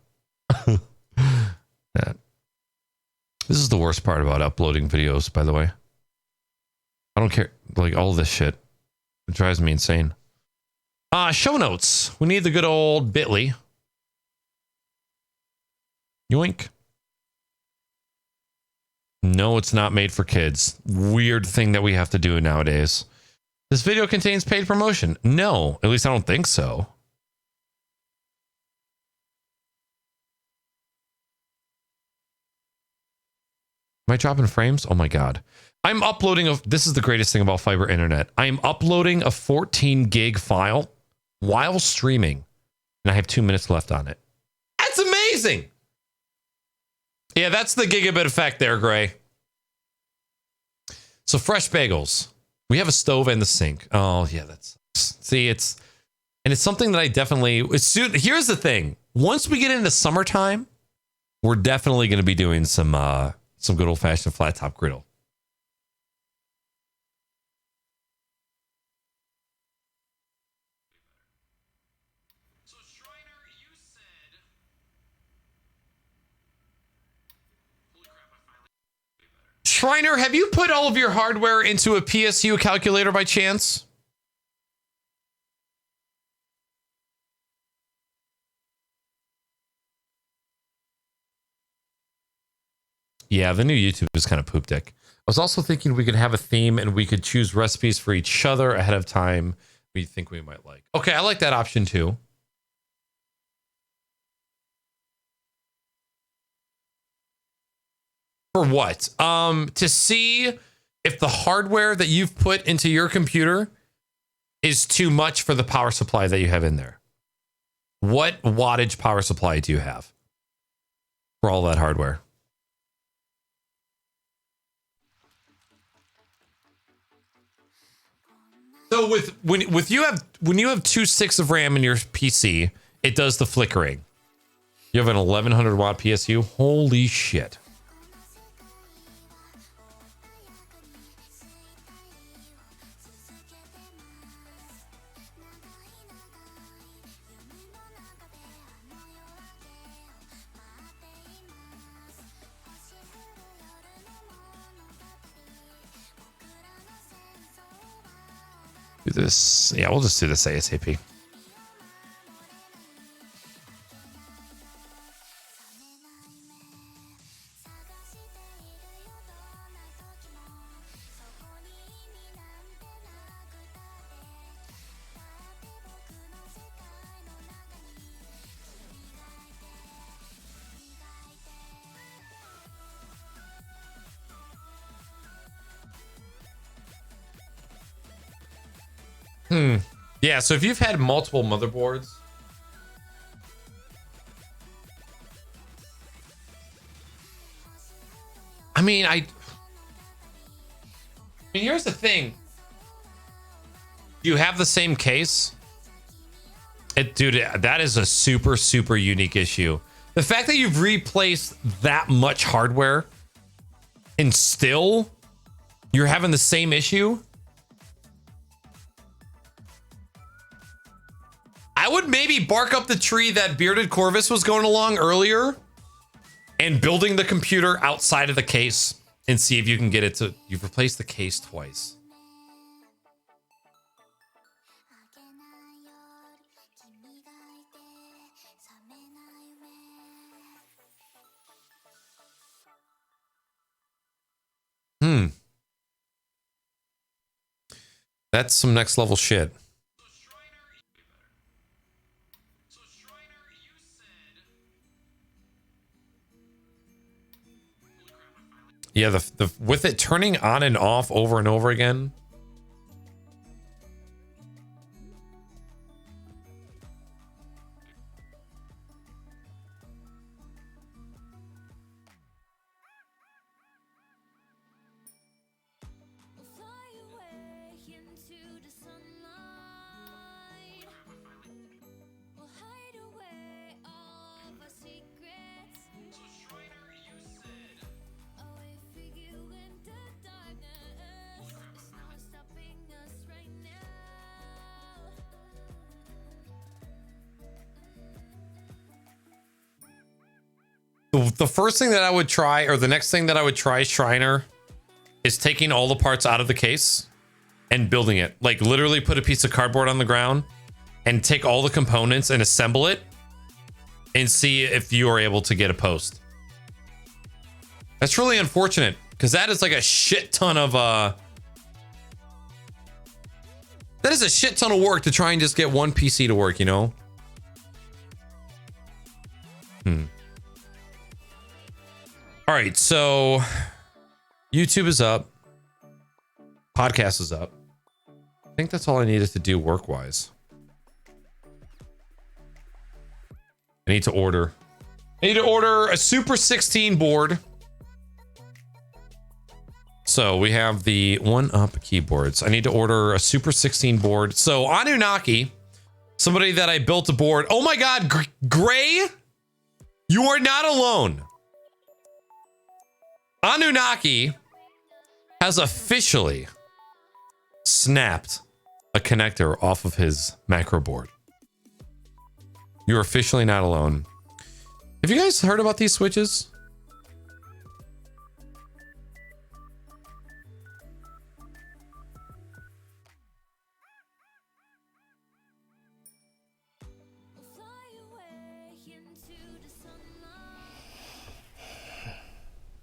That. This is the worst part about uploading videos, by the way. I don't care. Like all this shit. It drives me insane. Show notes. We need the good old Bitly. Yoink. No, it's not made for kids. Weird thing that we have to do nowadays. This video contains paid promotion. No, at least I don't think so. Am I dropping frames? Oh my God. I'm uploading this is the greatest thing about fiber internet. I am uploading a 14 gig file while streaming, and I have 2 minutes left on it. That's amazing. Yeah, that's the gigabit effect there, Gray. So fresh bagels. We have a stove and the sink. Oh yeah, see, it's something that I definitely here's the thing. Once we get into summertime, we're definitely going to be doing some good old fashioned flat top griddle. Shriner, have you put all of your hardware into a PSU calculator by chance? Yeah, the new YouTube is kind of poop dick. I was also thinking we could have a theme and we could choose recipes for each other ahead of time we think we might like. Okay, I like that option too. For what? To see if the hardware that you've put into your computer is too much for the power supply that you have in there. What wattage power supply do you have for all that hardware? So when you have 2 sticks of RAM in your PC, it does the flickering. You have an 1100 watt PSU. Holy shit. Do this. Yeah, we'll just do this ASAP. Yeah, so if you've had multiple motherboards, I mean, here's the thing. You have the same case. Dude, that is a super, super unique issue. The fact that you've replaced that much hardware and still you're having the same issue. I would maybe bark up the tree that Bearded Corvus was going along earlier and building the computer outside of the case and see if you can get it to... You've replaced the case twice. That's some next level shit. Yeah, the with it turning on and off over and over again. The first thing that I would try, or the next thing that I would try, Shriner, is taking all the parts out of the case and building it. Like literally put a piece of cardboard on the ground and take all the components and assemble it and see if you are able to get a post. That's really unfortunate Because that is like a shit ton of that is a shit ton of work to try and just get one PC to work, you know? All right, so YouTube is up. Podcast is up. I think that's all I needed to do work-wise. I need to order a Super 16 board. So we have the 1UP keyboards. I need to order a Super 16 board. So Anunnaki, somebody that I built a board. Oh my God, Gray, you are not alone. Anunnaki has officially snapped a connector off of his macro board. You're officially not alone. Have you guys heard about these switches?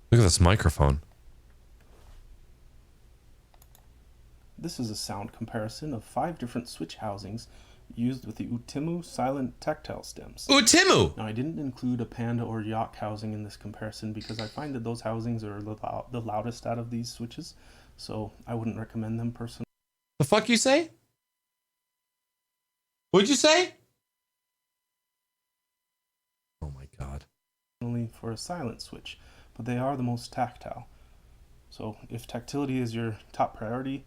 Look at this microphone. This is a sound comparison of 5 different switch housings used with the Utimu silent tactile stems. Utimu! Now, I didn't include a Panda or Yacht housing in this comparison because I find that those housings are the loudest out of these switches, so I wouldn't recommend them personally. The fuck you say? What'd you say? Oh my God. For a silent switch, but they are the most tactile. So if tactility is your top priority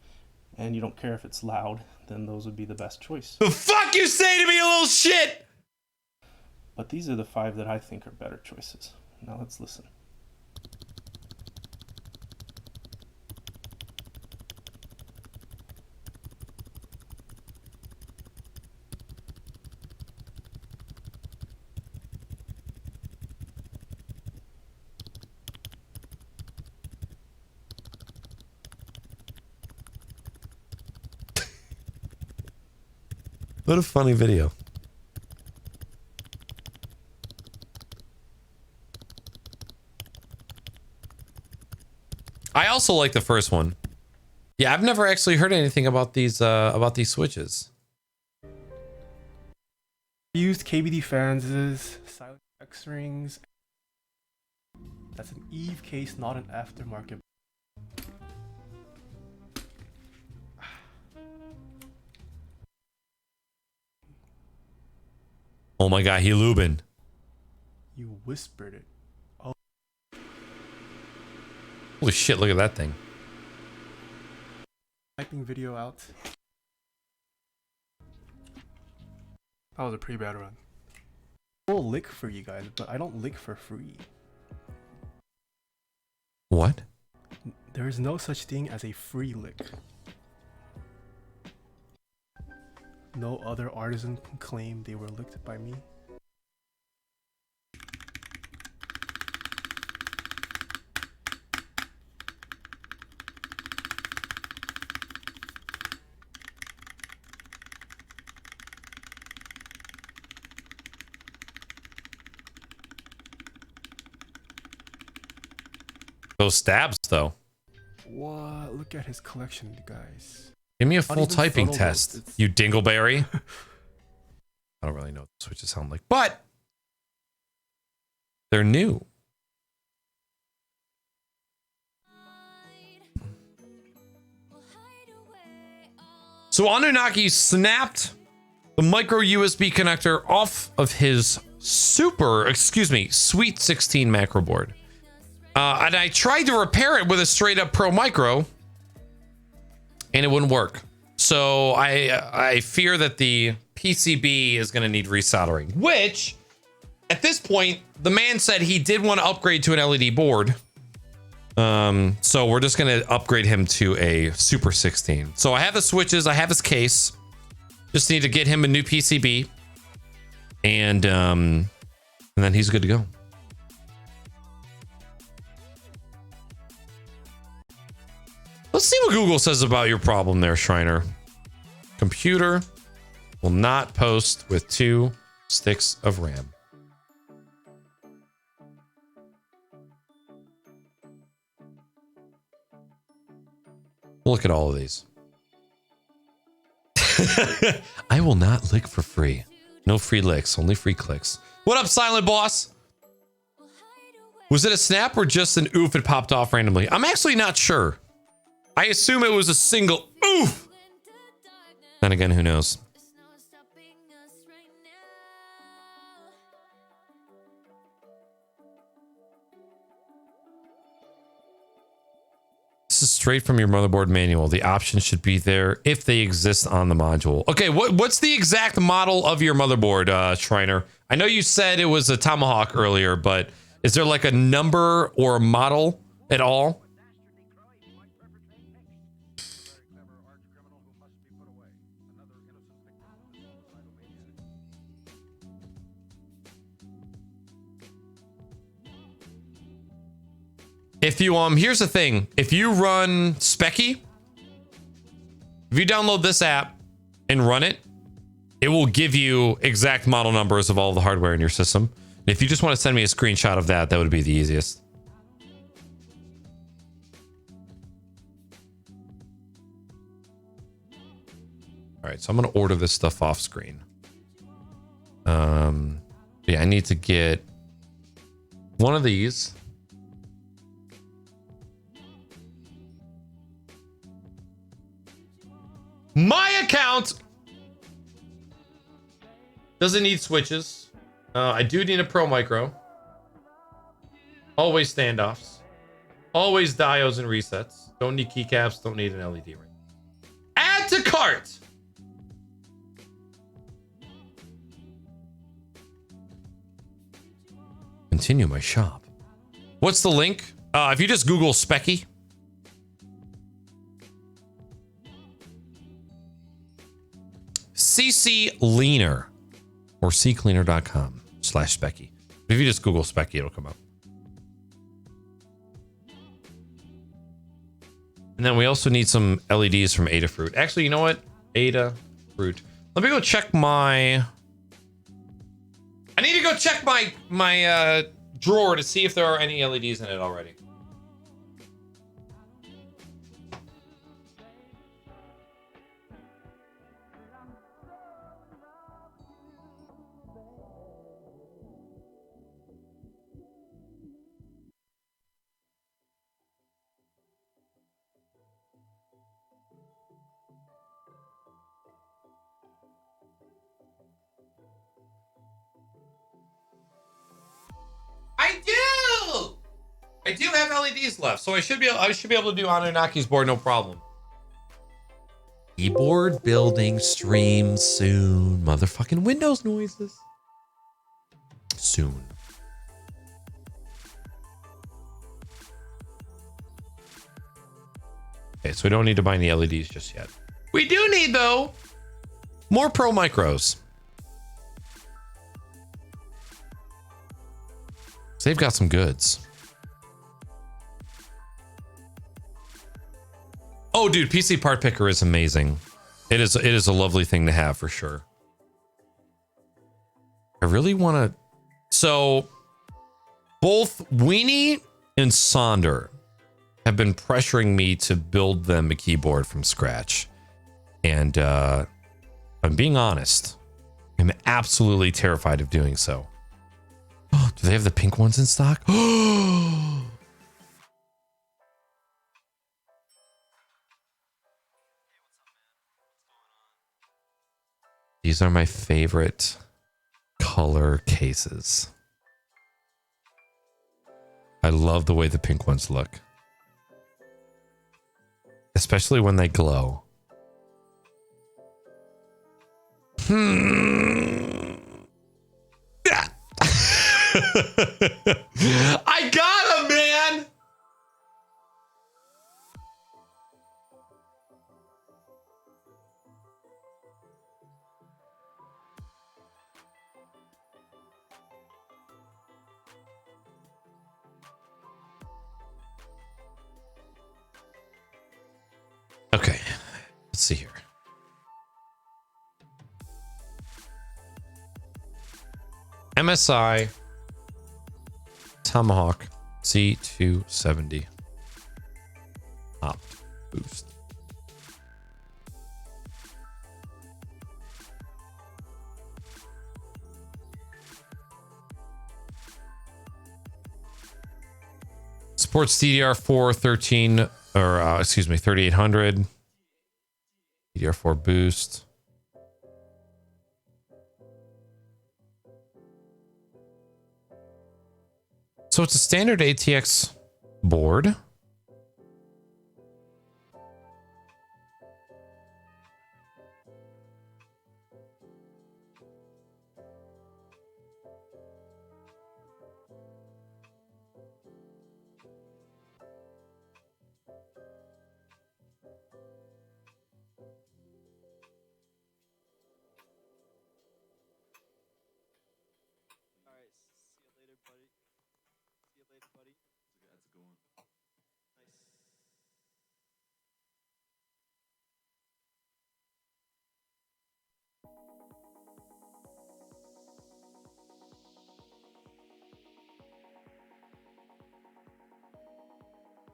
and you don't care if it's loud, then those would be the best choice. The fuck you say to me, you little shit! But these are the 5 that I think are better choices. Now let's listen. What a funny video. I also like the first one. Yeah, I've never actually heard anything about these switches. Used KBD fans is silent X rings. That's an Eve case, not an aftermarket. Oh my God, he Lubin. You whispered it. Oh. Holy shit, look at that thing. Typing video out. That was a pretty bad run. I'll lick for you guys, but I don't lick for free. What? There is no such thing as a free lick. No other artisan can claim they were licked by me. Those stabs, though. What? Look at his collection, guys. Give me a Not full even typing funnel test, notes, it's- you dingleberry. I don't really know what the switches sound like, but they're new. So Anunnaki snapped the micro USB connector off of his Sweet 16 macro board. And I tried to repair it with a straight up Pro Micro, and it wouldn't work. So I fear that the PCB is going to need resoldering, which at this point, the man said he did want to upgrade to an LED board. So we're just going to upgrade him to a Super 16. So I have the switches, I have his case. Just need to get him a new PCB, and then he's good to go. Let's see what Google says about your problem there, Shriner. Computer will not post with 2 sticks of RAM. Look at all of these. I will not lick for free. No free licks, only free clicks. What up, Silent Boss? Was it a snap or just an oof it popped off randomly? I'm actually not sure. I assume it was a single oof. Then again, who knows? This is straight from your motherboard manual. The options should be there if they exist on the module. Okay, what's the exact model of your motherboard, Shriner? I know you said it was a Tomahawk earlier, but is there like a number or a model at all? If you, here's the thing. If you run Speccy, if you download this app and run it, it will give you exact model numbers of all the hardware in your system. And if you just want to send me a screenshot of that, that would be the easiest. All right, so I'm going to order this stuff off screen. Yeah, I need to get one of these. My account doesn't need switches. I do need a Pro Micro. Always standoffs. Always diodes and resets. Don't need keycaps. Don't need an LED ring. Add to cart. Continue my shop. What's the link? If you just Google Speccy. CC Leaner or ccleaner.com/Speccy. If you just Google Speccy, it'll come up. And then we also need some LEDs from Adafruit. Actually, you know what? Adafruit. Let me go check my... I need to go check my drawer to see if there are any LEDs in it already. I do have LEDs left, so I should be able to do Anunnaki's board no problem. Keyboard building stream soon. Motherfucking Windows noises. Soon. Okay, so we don't need to buy any LEDs just yet. We do need, though, more Pro Micros. So they've got some goods. Oh, dude, PC Part Picker is amazing. It is a lovely thing to have for sure. I really want to... So, both Weenie and Sonder have been pressuring me to build them a keyboard from scratch. And I'm being honest. I'm absolutely terrified of doing so. Do they have the pink ones in stock? These are my favorite color cases. I love the way the pink ones look. Especially when they glow. Yeah. I got him, man! Okay, let's see here. MSI Tomahawk C270 Opt Boost. Supports DDR4 13 or excuse me 3800. DDR4 boost. So it's a standard ATX board.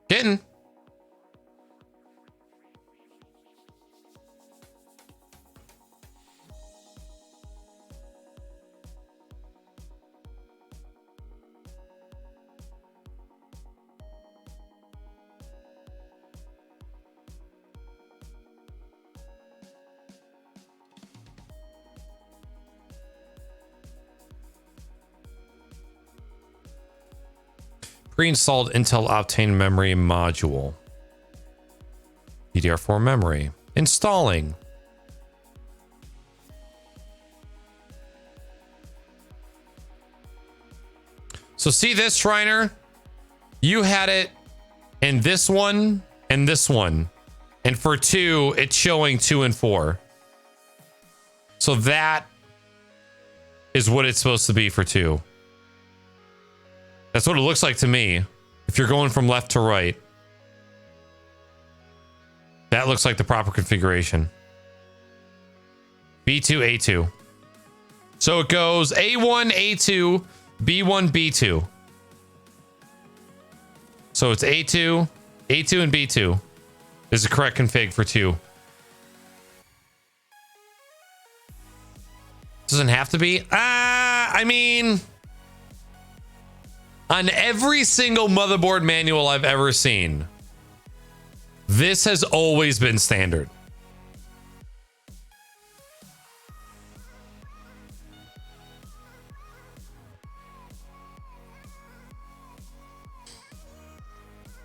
Getting. Pre-installed Intel Optane memory module. DDR4 memory. Installing. So see this, Shriner? You had it in this one and this one. And for 2, it's showing 2 and 4. So that is what it's supposed to be for 2. That's what it looks like to me. If you're going from left to right. That looks like the proper configuration. B2, A2. So it goes A1, A2, B1, B2. So it's A2, A2, and B2 is the correct config for 2. Doesn't have to be. I mean, on every single motherboard manual I've ever seen, this has always been standard.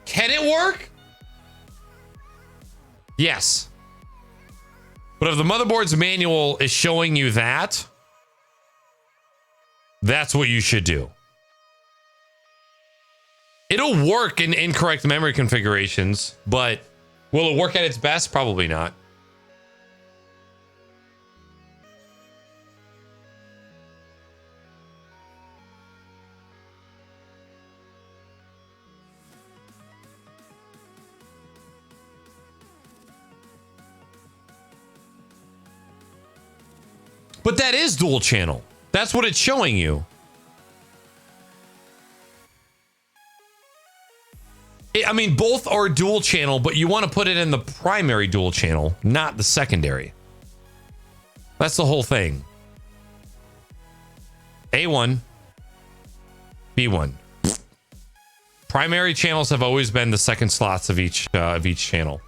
Can it work? Yes. But if the motherboard's manual is showing you that, that's what you should do. It'll work in incorrect memory configurations, but will it work at its best? Probably not. But that is dual channel. That's what it's showing you. I mean, both are dual channel, but you want to put it in the primary dual channel, not the secondary. That's the whole thing. A1, B1. Primary channels have always been the second slots of each channel.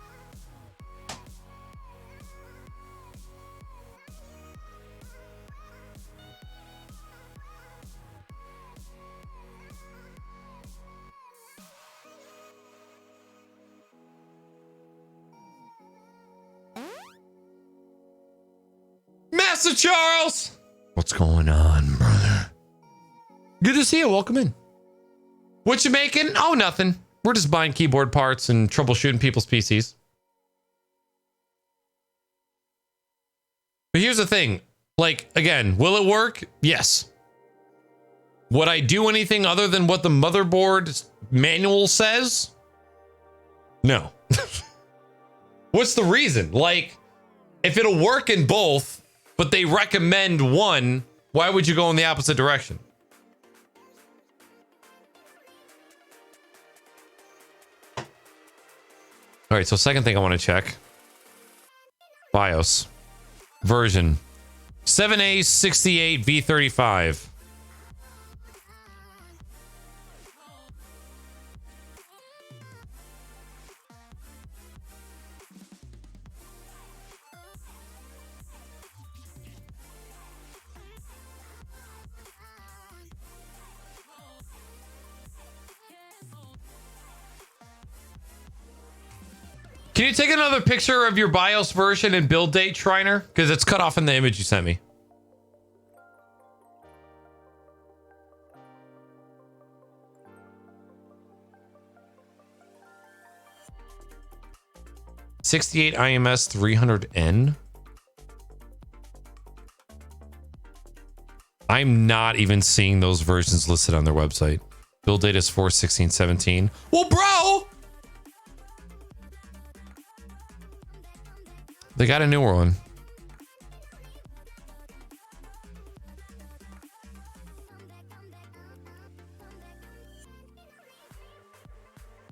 Master Charles! What's going on, brother? Good to see you. Welcome in. What you making? Oh, nothing. We're just buying keyboard parts and troubleshooting people's PCs. But here's the thing. Like, again, will it work? Yes. Would I do anything other than what the motherboard manual says? No. What's the reason? Like, if it'll work in both, but they recommend one, why would you go in the opposite direction? All right, so second thing I want to check. BIOS. Version. 7A68 V35. Can you take another picture of your BIOS version and build date, Shriner? Because it's cut off in the image you sent me. '68 IMS 300N. I'm not even seeing those versions listed on their website. Build date is 4/16/17. Well, bro, they got a newer one.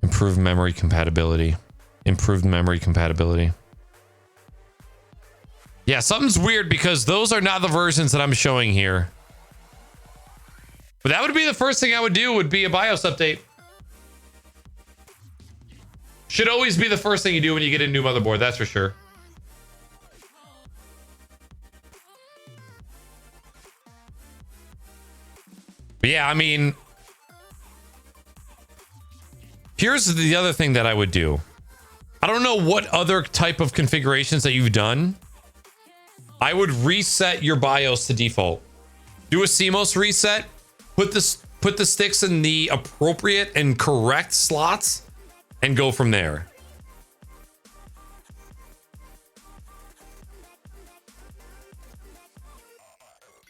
Improved memory compatibility. Improved memory compatibility. Yeah, something's weird because those are not the versions that I'm showing here. But that would be the first thing I would do, would be a BIOS update. Should always be the first thing you do when you get a new motherboard, that's for sure. But yeah, I mean, here's the other thing that I would do. I don't know what other type of configurations that you've done. I would reset your BIOS to default. Do a CMOS reset. Put the sticks in the appropriate and correct slots and go from there.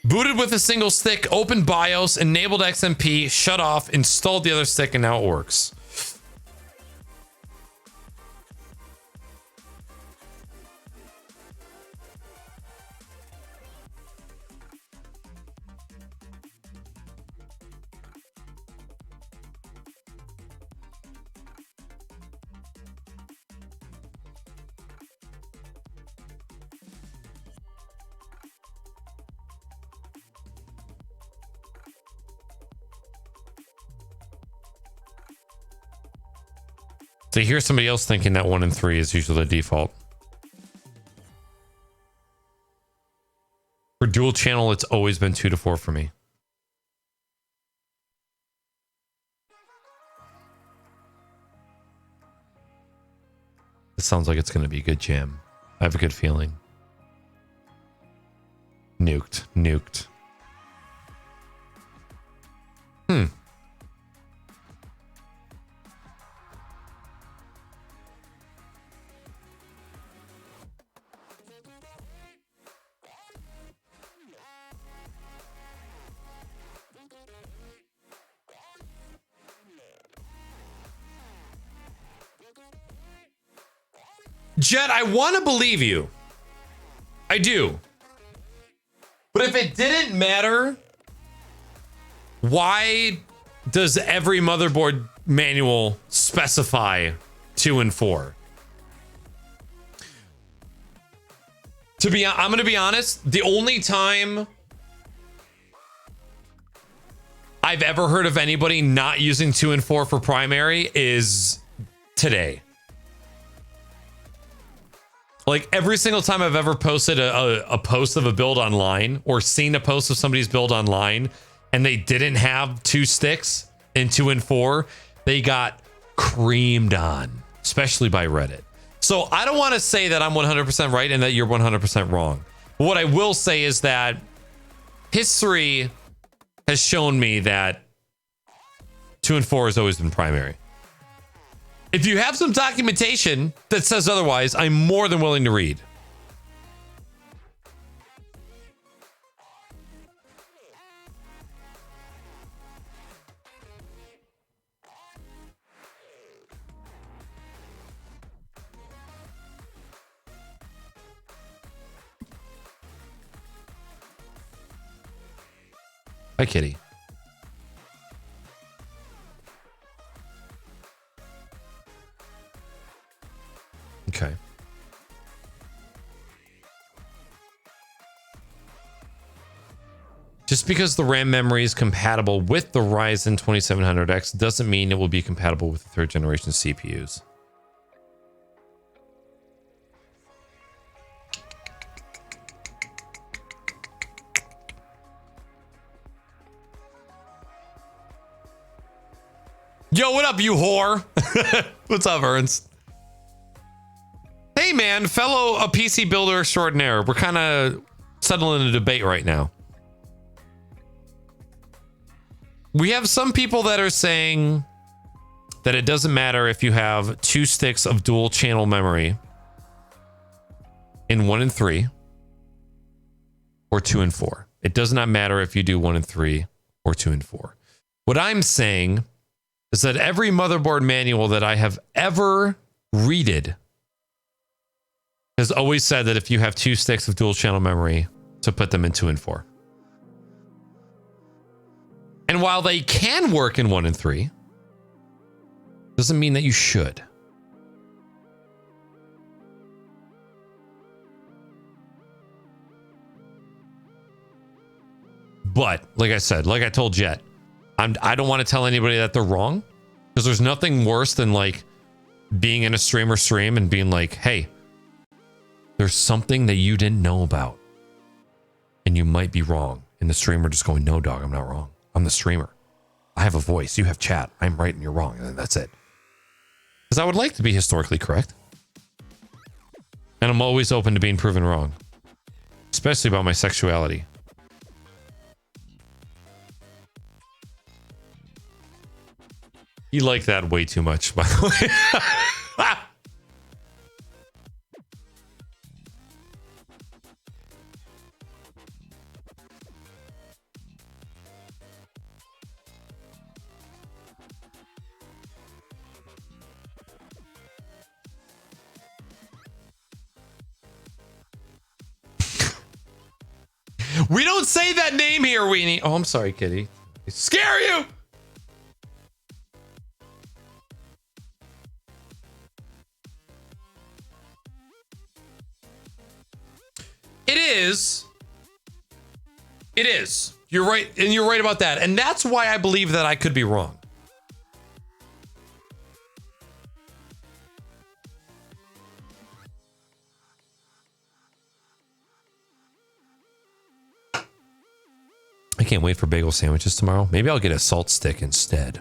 Booted with a single stick, opened BIOS, enabled XMP, shut off, installed the other stick, and now it works. So here's somebody else thinking that 1 and 3 is usually the default. For dual channel, it's always been 2 to 4 for me. It sounds like it's going to be a good jam. I have a good feeling. Nuked. Jet, I want to believe you. I do. But if it didn't matter, why does every motherboard manual specify 2 and 4? I'm going to be honest, the only time I've ever heard of anybody not using 2 and 4 for primary is today. Like every single time I've ever posted a post of a build online or seen a post of somebody's build online and they didn't have 2 sticks in 2 and 4, they got creamed on, especially by Reddit. So I don't want to say that I'm 100% right and that you're 100% wrong. But what I will say is that history has shown me that 2 and 4 has always been primary. If you have some documentation that says otherwise, I'm more than willing to read. Hi, kitty. Okay. Just because the RAM memory is compatible with the Ryzen 2700X doesn't mean it will be compatible with the 3rd generation CPUs. Yo, what up, you whore? What's up, Ernst? man, fellow a PC builder extraordinaire. We're kind of settling a debate right now. We have some people that are saying that it doesn't matter if you have 2 sticks of dual channel memory in 1 and 3 or 2 and 4. It does not matter if you do 1 and 3 or 2 and 4. What I'm saying is that every motherboard manual that I have ever readed has always said that if you have 2 sticks of dual channel memory, to put them in 2 and 4. And while they can work in 1 and 3, doesn't mean that you should. But like I said, like I told Jet, I don't want to tell anybody that they're wrong, because there's nothing worse than like being in a streamer stream and being like, hey, there's something that you didn't know about and you might be wrong. And the streamer just going, no, dog, I'm not wrong. I'm the streamer. I have a voice. You have chat. I'm right and you're wrong. And that's it. Because I would like to be historically correct. And I'm always open to being proven wrong. Especially about my sexuality. You like that way too much, by the way. We don't say that name here, Weenie. Oh, I'm sorry, kitty. Scare you! It is. It is. You're right. And you're right about that. And that's why I believe that I could be wrong. I can't wait for bagel sandwiches tomorrow. Maybe I'll get a salt stick instead.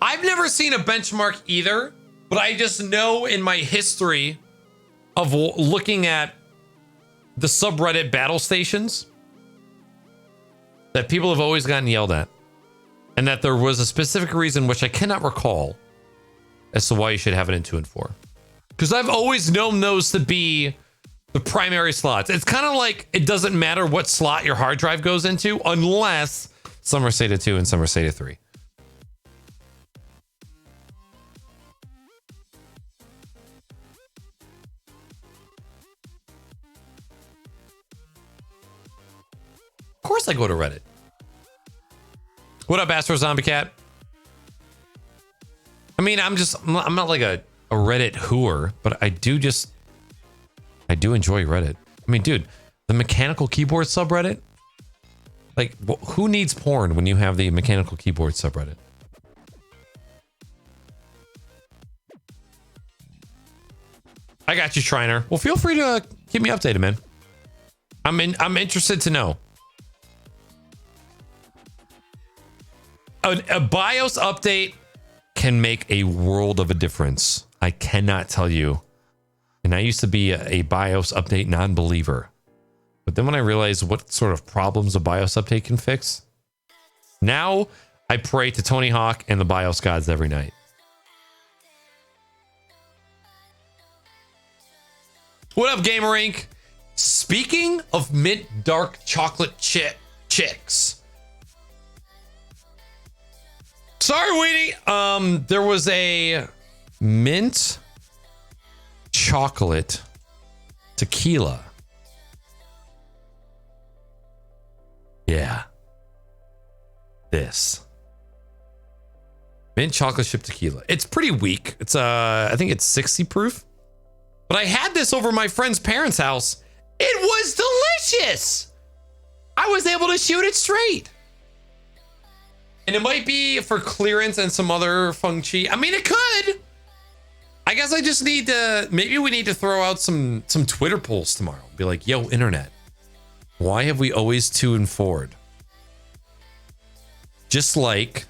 I've never seen a benchmark either, but I just know in my history of looking at the subreddit battle stations that people have always gotten yelled at. And that there was a specific reason, which I cannot recall, as to why you should have it in 2 and 4. Because I've always known those to be the primary slots. It's kind of like it doesn't matter what slot your hard drive goes into, unless some are SATA 2 and some are SATA 3. Of course I go to Reddit. What up, Astro Zombie Cat? I mean, I'm not like a Reddit hooer, but I do enjoy Reddit. I mean, dude, the mechanical keyboard subreddit, like, who needs porn when you have the mechanical keyboard subreddit? I got you, Shriner. Well, feel free to keep me updated, man. I'm interested to know. A BIOS update can make a world of a difference. I cannot tell you. And I used to be a BIOS update non-believer. But then when I realized what sort of problems a BIOS update can fix, now I pray to Tony Hawk and the BIOS gods every night. What up, Gamer Inc? Speaking of mint dark chocolate chicks. Sorry, Weenie. There was a mint chocolate tequila. Yeah. This. Mint chocolate chip tequila. It's pretty weak. It's I think it's 60 proof. But I had this over my friend's parents' house. It was delicious. I was able to shoot it straight. And it might be for clearance and some other function. I mean, it could. I guess I just need to, maybe we need to throw out some Twitter polls tomorrow. Be like, yo, internet, Why have we always 2 and forward? Just like,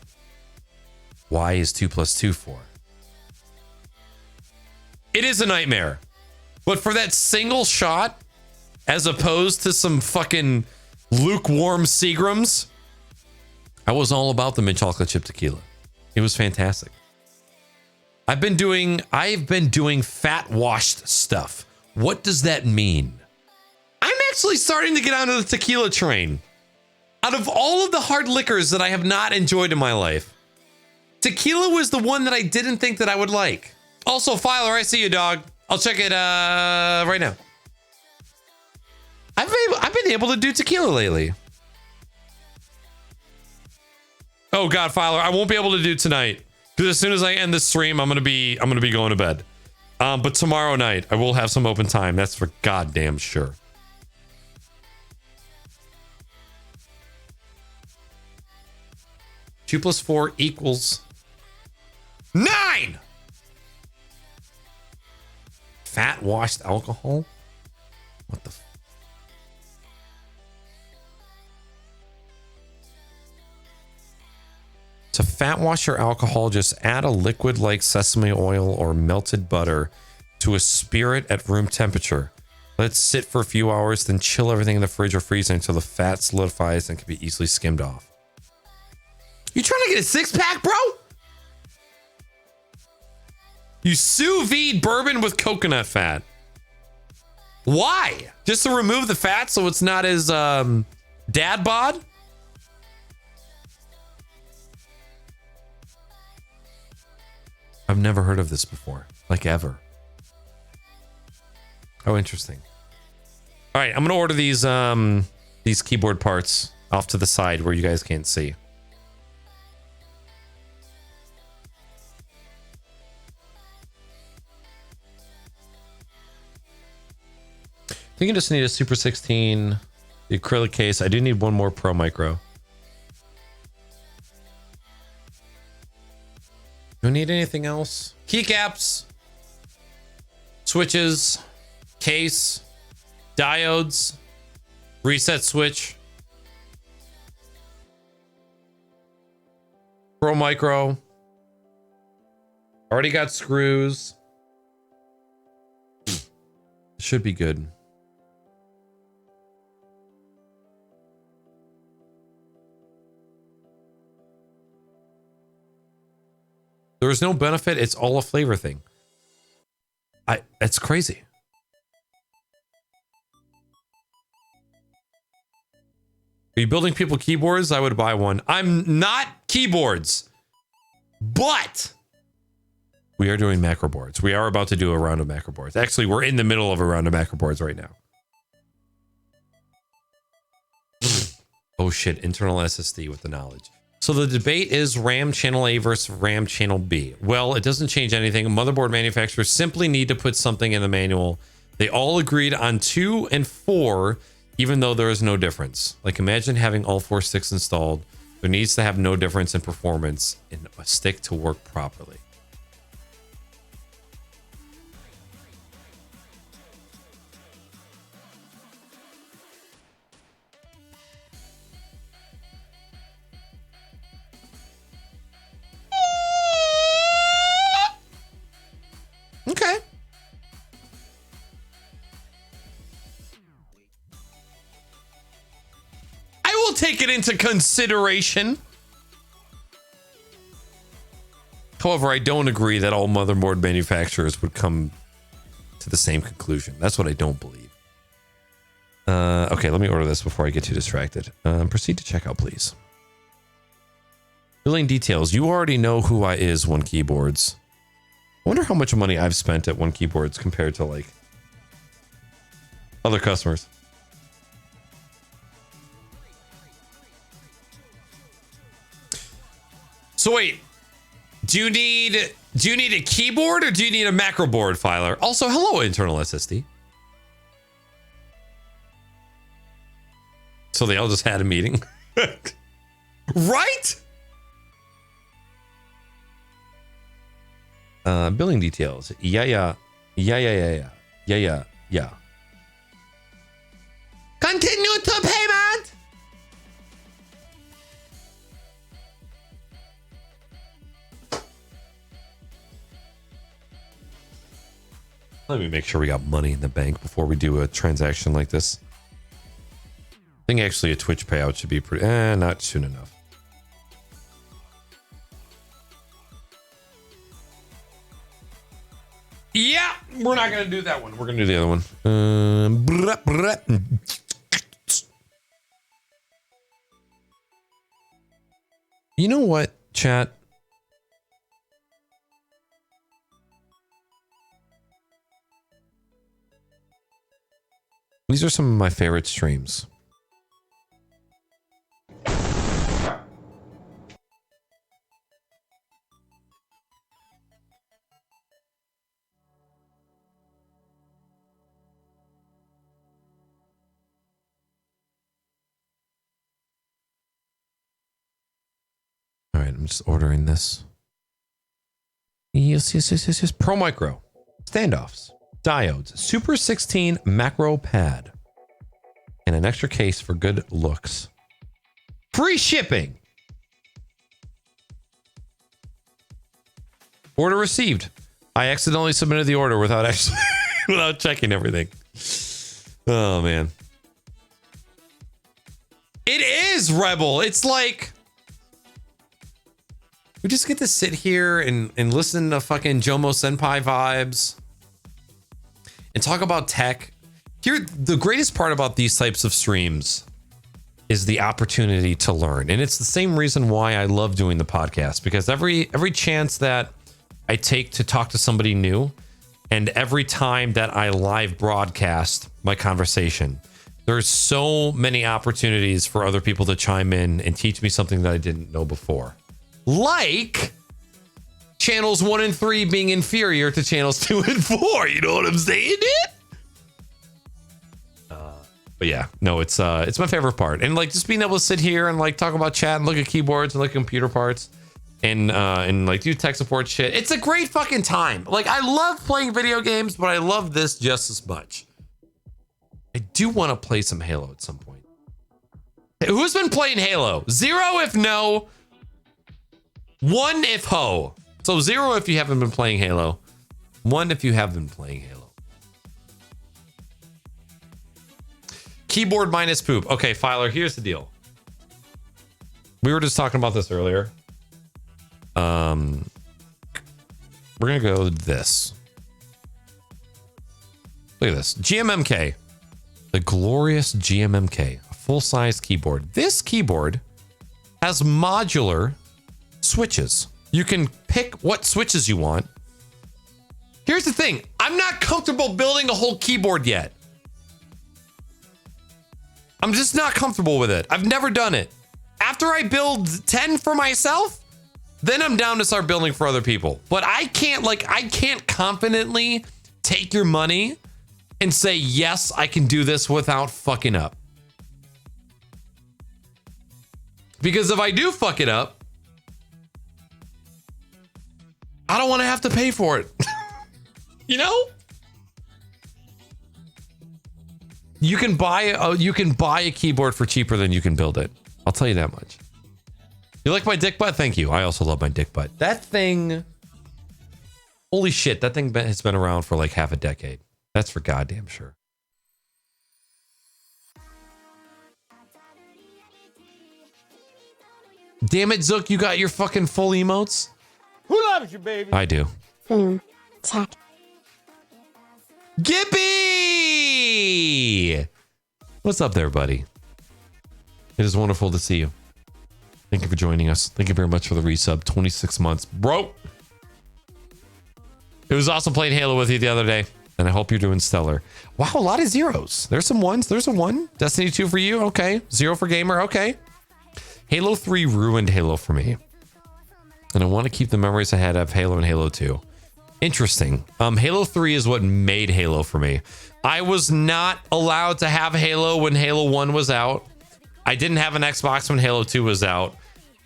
why is 2 + 2 4? It is a nightmare. But for that single shot, as opposed to some fucking lukewarm Seagrams, I was all about the mint chocolate chip tequila. It was fantastic. I've been doing fat washed stuff. What does that mean? I'm actually starting to get onto the tequila train. Out of all of the hard liquors that I have not enjoyed in my life, tequila was the one that I didn't think that I would like. Also, Filer, I see you, dog. I'll check it right now. I've been able to do tequila lately. Oh God, Filer, I won't be able to do tonight because as soon as I end this stream, I'm gonna be going to bed. But tomorrow night I will have some open time. That's for goddamn sure. Two plus 4 equals 9. Fat washed alcohol? What the? To fat wash your alcohol, just add a liquid like sesame oil or melted butter to a spirit at room temperature. Let it sit for a few hours, then chill everything in the fridge or freezer until the fat solidifies and can be easily skimmed off. You trying to get a 6-pack, bro? You sous vide bourbon with coconut fat. Why? Just to remove the fat so it's not as dad bod? I've never heard of this before, like ever. Oh, interesting. All right, I'm gonna order these keyboard parts off to the side where you guys can't see. I think you just need a Super 16, the acrylic case. I do need one more Pro Micro. Don't need anything else. Keycaps, switches, case, diodes, reset switch, Pro Micro. Already got screws. Should be good. There's no benefit. It's all a flavor thing. That's crazy. Are you building people keyboards? I would buy one. I'm not keyboards, but we are doing macro boards. We are about to do a round of macro boards. Actually, we're in the middle of a round of macro boards right now. Oh shit, internal SSD with the knowledge. So the debate is RAM channel A versus RAM channel B. Well, it doesn't change anything. Motherboard manufacturers simply need to put something in the manual. They all agreed on 2 and 4, even though there is no difference. Like imagine having all 4 sticks installed. There needs to have no difference in performance in a stick to work properly. Okay. I will take it into consideration. However, I don't agree that all motherboard manufacturers would come to the same conclusion. That's what I don't believe. Okay, let me order this before I get too distracted. Proceed to checkout, please. Billing details. You already know who I is, One Keyboards. I wonder how much money I've spent at One Keyboards compared to like other customers. So wait, do you need a keyboard or do you need a macro board, Filer? Also, hello, internal SSD. So they all just had a meeting, right? Billing details. Yeah. Continue to Let me make sure we got money in the bank before we do a transaction like this. I think actually a Twitch payout should be pretty, not soon enough. Yeah, we're not going to do that one. We're going to do the other one. You know what, chat? These are some of my favorite streams. All right, I'm just ordering this. Yes. Pro Micro. Standoffs. Diodes. Super 16 macro pad. And an extra case for good looks. Free shipping. Order received. I accidentally submitted the order without actually without checking everything. Oh man. It is Rebel. It's like we just get to sit here and listen to fucking Jomo Senpai vibes and talk about tech. Here, the greatest part about these types of streams is the opportunity to learn. And it's the same reason why I love doing the podcast, because every chance that I take to talk to somebody new and every time that I live broadcast my conversation, there's so many opportunities for other people to chime in and teach me something that I didn't know before. Like channels 1 and 3 being inferior to channels 2 and 4. You know what I'm saying, dude? But yeah, no, it's my favorite part. And like just being able to sit here and like talk about chat and look at keyboards and look at computer parts and like do tech support shit. It's a great fucking time. Like I love playing video games, but I love this just as much. I do want to play some Halo at some point. Hey, who's been playing Halo? 0 if no. 1 if ho. So 0 if you haven't been playing Halo. 1 if you have been playing Halo. Keyboard minus poop. Okay, Filer, here's the deal. We were just talking about this earlier. We're gonna go with this. Look at this. GMMK. The glorious GMMK. A full-size keyboard. This keyboard has modular switches. You can pick what switches you want. Here's the thing. I'm not comfortable building a whole keyboard yet. I'm just not comfortable with it. I've never done it. After I build 10 for myself, then I'm down to start building for other people. But I can't confidently take your money and say, yes, I can do this without fucking up. Because if I do fuck it up, I don't want to have to pay for it. You know? You can buy a keyboard for cheaper than you can build it. I'll tell you that much. You like my dick butt? Thank you. I also love my dick butt. That thing, holy shit, that thing has been around for like half a decade. That's for goddamn sure. Damn it, Zook, you got your fucking full emotes? Who loves you, baby? I do. Boom. Tech. Gippy! What's up there, buddy? It is wonderful to see you. Thank you for joining us. Thank you very much for the resub. 26 months. Bro! It was awesome playing Halo with you the other day, and I hope you're doing stellar. Wow, a lot of zeros. There's some ones. There's a 1. Destiny 2 for you. Okay. 0 for Gamer. Okay. Halo 3 ruined Halo for me. And I want to keep the memories I had of Halo and Halo 2. Interesting. Halo 3 is what made Halo for me. I was not allowed to have Halo when Halo 1 was out. I didn't have an Xbox when Halo 2 was out.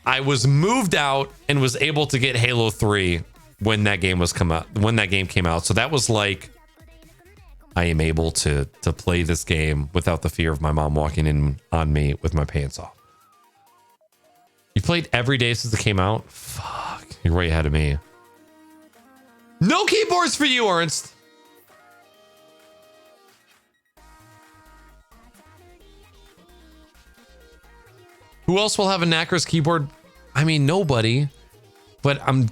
I was moved out and was able to get Halo 3 when that game came out. So that was like, I am able to play this game without the fear of my mom walking in on me with my pants off. You played every day since it came out? Fuck, you're way ahead of me. No keyboards for you, Ernst. Who else will have a Knackers keyboard? I mean, nobody. But I'm...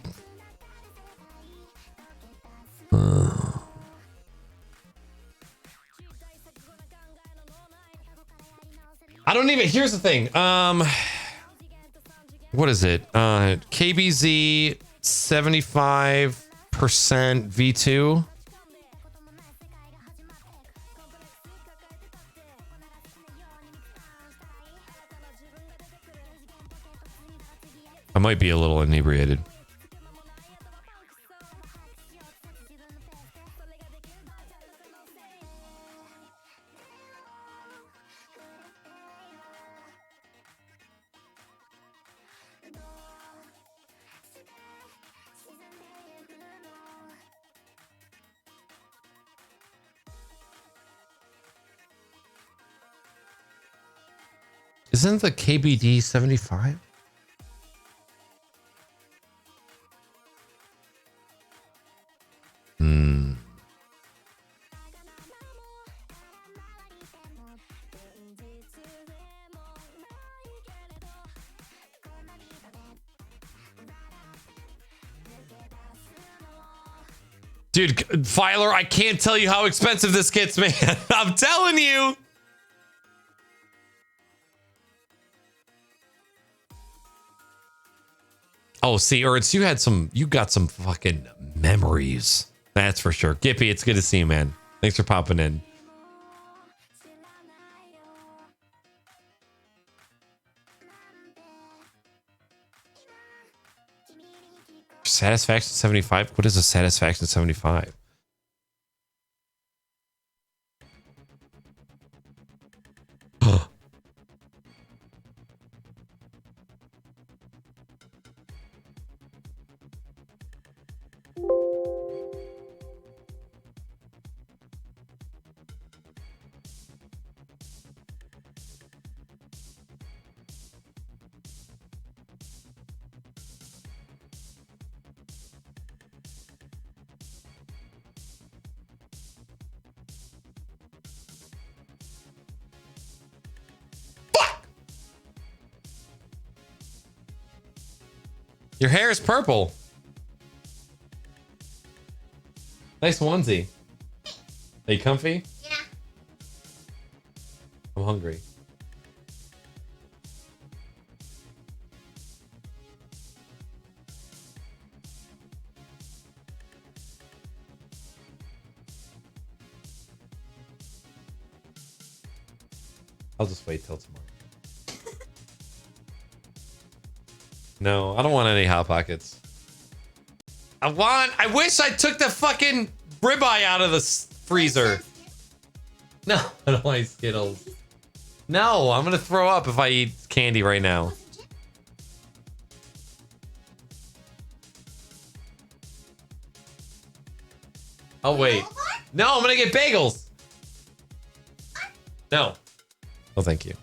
I don't even... Here's the thing. What is it? KBZ 75% V2. I might be a little inebriated. Isn't the KBD 75? Dude, Filer, I can't tell you how expensive this gets, man. I'm telling you. Oh, see, Ernst, you got some fucking memories. That's for sure. Gippy, it's good to see you, man. Thanks for popping in. Satisfaction 75? What is a Satisfaction 75? Your hair is purple. Nice onesie. Are you comfy? Yeah. I'm hungry. I'll just wait till tomorrow. No, I don't want any Hot Pockets. I wish I took the fucking ribeye out of the freezer. No, I don't like Skittles. No, I'm gonna throw up if I eat candy right now. Oh, wait. No, I'm gonna get bagels. No. Oh, thank you.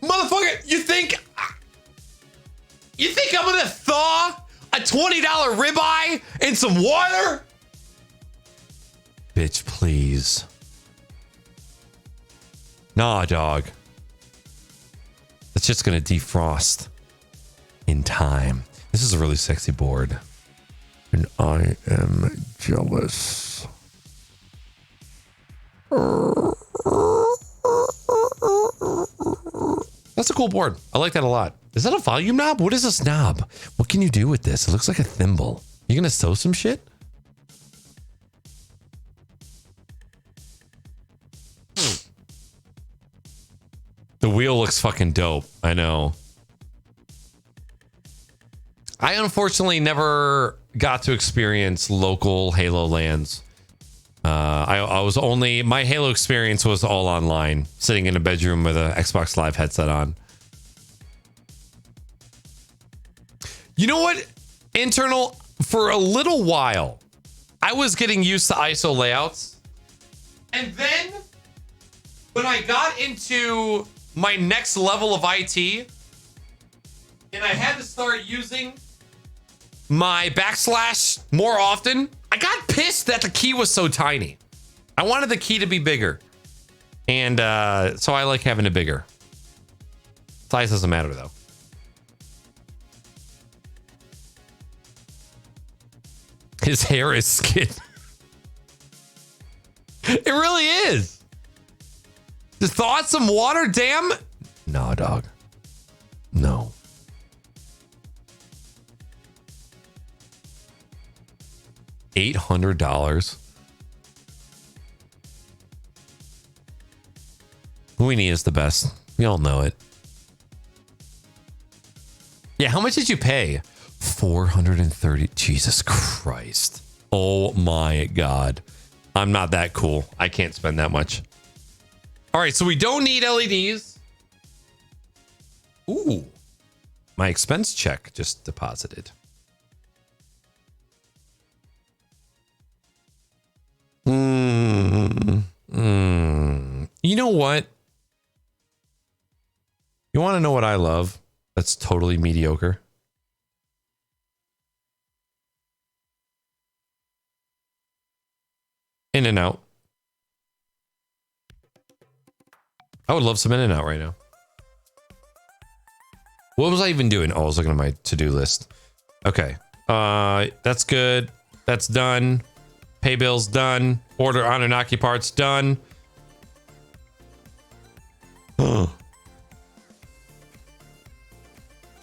Motherfucker, you think I'm gonna thaw a $20 ribeye in some water? Bitch, please. Nah, dog. That's just gonna defrost in time. This is a really sexy board. And I am jealous. That's a cool board. I like that a lot. Is that a volume knob? What is this knob? What can you do with this? It looks like a thimble. You gonna sew some shit? The wheel looks fucking dope. I know. I unfortunately never got to experience local Halo lands. I was only, my Halo experience was all online, sitting in a bedroom with an Xbox Live headset on. You know what? Internal, for a little while, I was getting used to ISO layouts. And then, when I got into my next level of IT, and I had to start using my backslash more often, I got pissed that the key was so tiny. I wanted the key to be bigger. And so I like having it bigger. Size doesn't matter though. His hair is skin. It really is. Just thaw some water, damn. No, dog. No. $800. Weenie is the best. We all know it. Yeah, how much did you pay? 430. Jesus Christ. Oh my God. I'm not that cool. I can't spend that much. All right, so we don't need LEDs. Ooh. My expense check just deposited. You know what? You want to know what I love? That's totally mediocre. In-N-Out. I would love some In-N-Out right now. What was I even doing? Oh, I was looking at my to-do list. Okay. That's good. That's done. Pay bills done. Order Anunnaki parts done.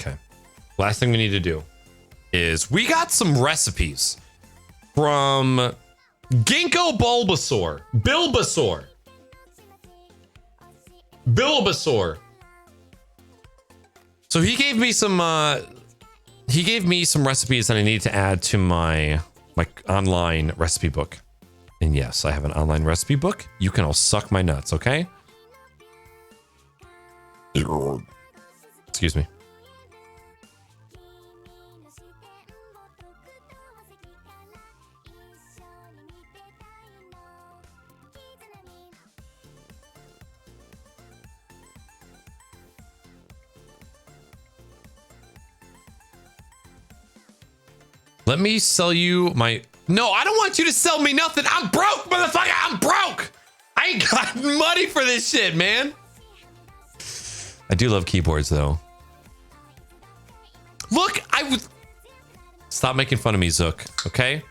Okay. Last thing we need to do is we got some recipes from Ginkgo Bulbasaur. Bulbasaur. So he gave me some recipes that I need to add to my online recipe book. And yes, I have an online recipe book. You can all suck my nuts, okay? Excuse me. Let me sell you my... No, I don't want you to sell me nothing. I'm broke, motherfucker. I'm broke. I ain't got money for this shit, man. I do love keyboards, though. Look, I would... Stop making fun of me, Zook, okay?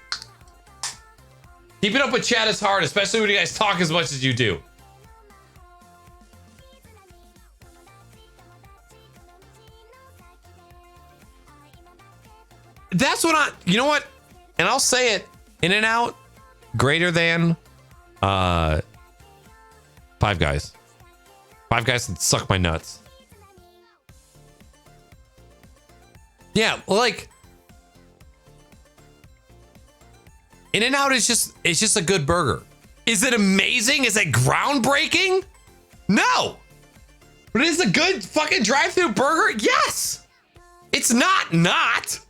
Keeping up with chat is hard, especially when you guys talk as much as you do. That's what you know what? And I'll say it, In-N-Out, greater than Five Guys. Five Guys can suck my nuts. Yeah, like In-N-Out is just a good burger. Is it amazing? Is it groundbreaking? No. But is it a good fucking drive-through burger? Yes. It's not.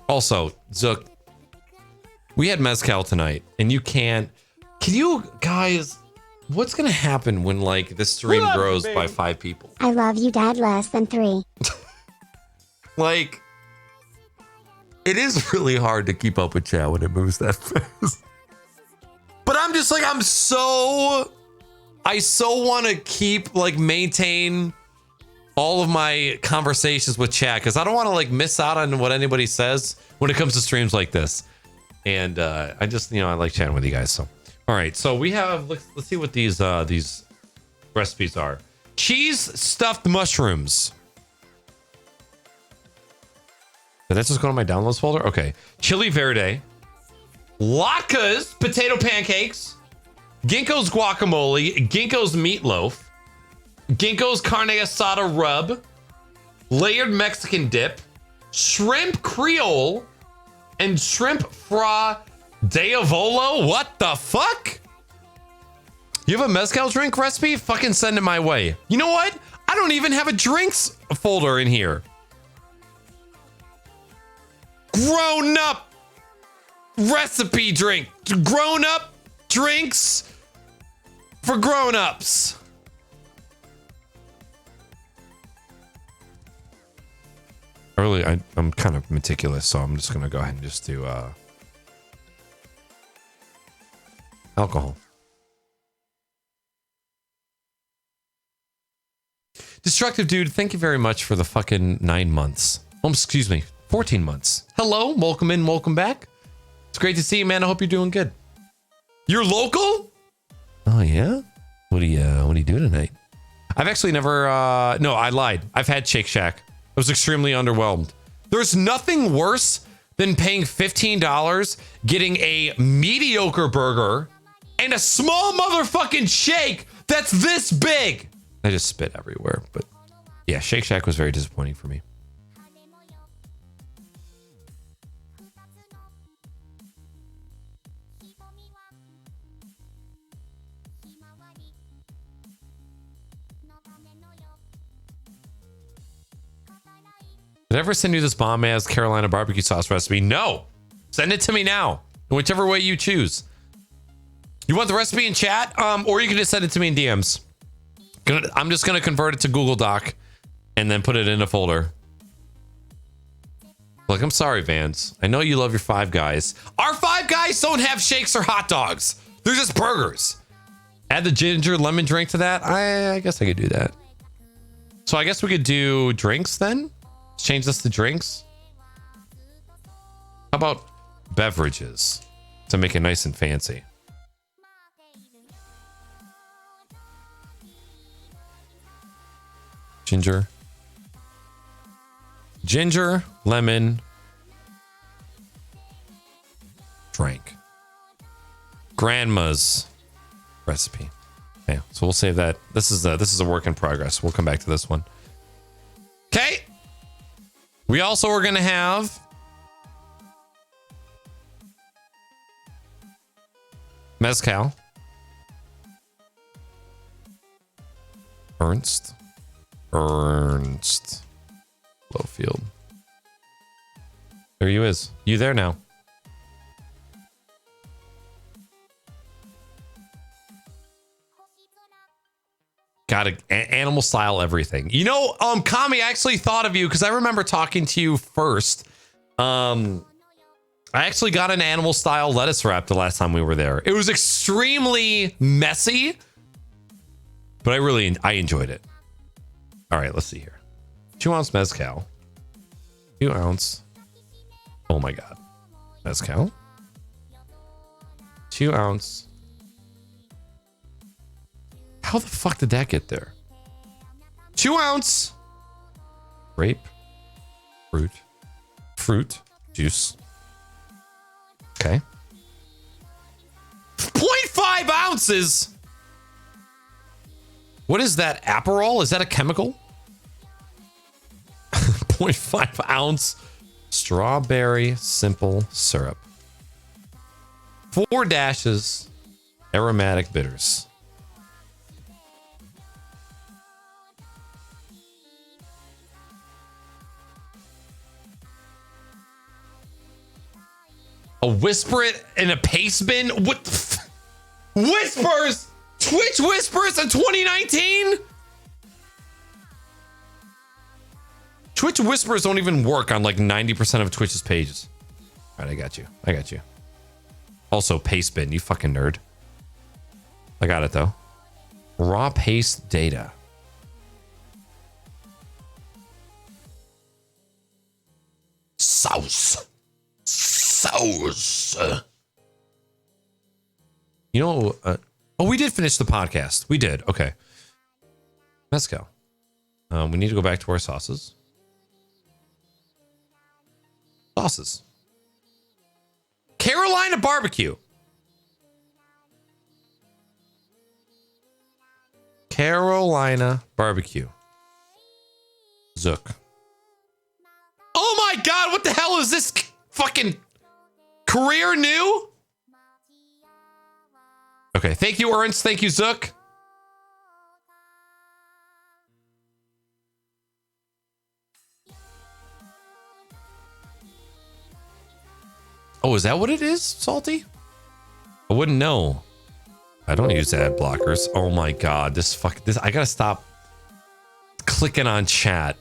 Also, Zook, we had mezcal tonight, and you can't... Can you guys... What's going to happen when, like, this stream grows by 5 people? I love you, Dad, less than 3. Like, it is really hard to keep up with chat when it moves that fast. But I'm just like, I so want to keep, like, maintain all of my conversations with chat, because I don't want to, like, miss out on what anybody says when it comes to streams like this. And I just, I like chatting with you guys. So, all right. So we have, let's see what these recipes are. Cheese stuffed mushrooms. Did that just go to my downloads folder? Okay. Chili verde. Latka's potato pancakes. Ginkgo's guacamole. Ginkgo's meatloaf. Ginkgo's carne asada rub. Layered Mexican dip. Shrimp Creole. And shrimp fra diavolo. What the fuck? You have a mezcal drink recipe? Fucking send it my way. You know what? I don't even have a drinks folder in here. Grown up recipe drink. Grown up drinks for grown ups. Early, I'm kind of meticulous, so I'm just gonna go ahead and just do Alcohol. Destructive Dude, thank you very much for the fucking 9 months. Oh, excuse me, 14 months. Hello, welcome in, welcome back. It's great to see you, man. I hope you're doing good. You're local? Oh yeah? What do you do tonight? I've actually never no, I lied. I've had Shake Shack. I was extremely underwhelmed. There's nothing worse than paying $15, getting a mediocre burger and a small motherfucking shake that's this big. I just spit everywhere, but yeah, Shake Shack was very disappointing for me. Did I ever send you this bomb ass Carolina barbecue sauce recipe? No. Send it to me now. Whichever way you choose. You want the recipe in chat? Or you can just send it to me in DMs. I'm just gonna convert it to Google Doc and then put it in a folder. Look, I'm sorry, Vans. I know you love your Five Guys. Our Five Guys don't have shakes or hot dogs. They're just burgers. Add the ginger lemon drink to that. I guess I could do that. So I guess we could do drinks then. Let's change this to drinks. How about beverages to make it nice and fancy? Ginger, lemon, drink. Grandma's recipe. Okay, so we'll save that. This is a work in progress. We'll come back to this one. Okay. We also are gonna have mezcal. Ernst Lowfield. There you is. You there now? Got animal style everything. You know, Kami, I actually thought of you because I remember talking to you first. I actually got an animal style lettuce wrap the last time we were there. It was extremely messy, but I enjoyed it. All right, let's see here. 2 ounce mezcal. 2 ounce. Oh my God. Mezcal. 2 ounce. How the fuck did that get there? 2 ounce. Grape. Fruit. Juice. Okay. 0.5 ounces. What is that? Aperol? Is that a chemical? 0.5 ounce strawberry simple syrup. 4 dashes aromatic bitters. A whisper it in a paste bin? What the Whispers? Twitch Whispers in 2019? Twitch Whispers don't even work on like 90% of Twitch's pages. All right, I got you. Also, paste bin, you fucking nerd. I got it though. Raw paste data. Sauce. You know, oh, we did finish the podcast. We did. Okay. Mezcal. We need to go back to our sauces. Carolina barbecue. Carolina barbecue. Zook. Oh my God, what the hell is this fucking career new? Okay, thank you, Ernst. Thank you, Zook. Oh, is that what it is, Salty? I wouldn't know. I don't use ad blockers. Oh my God, this I gotta stop clicking on chat.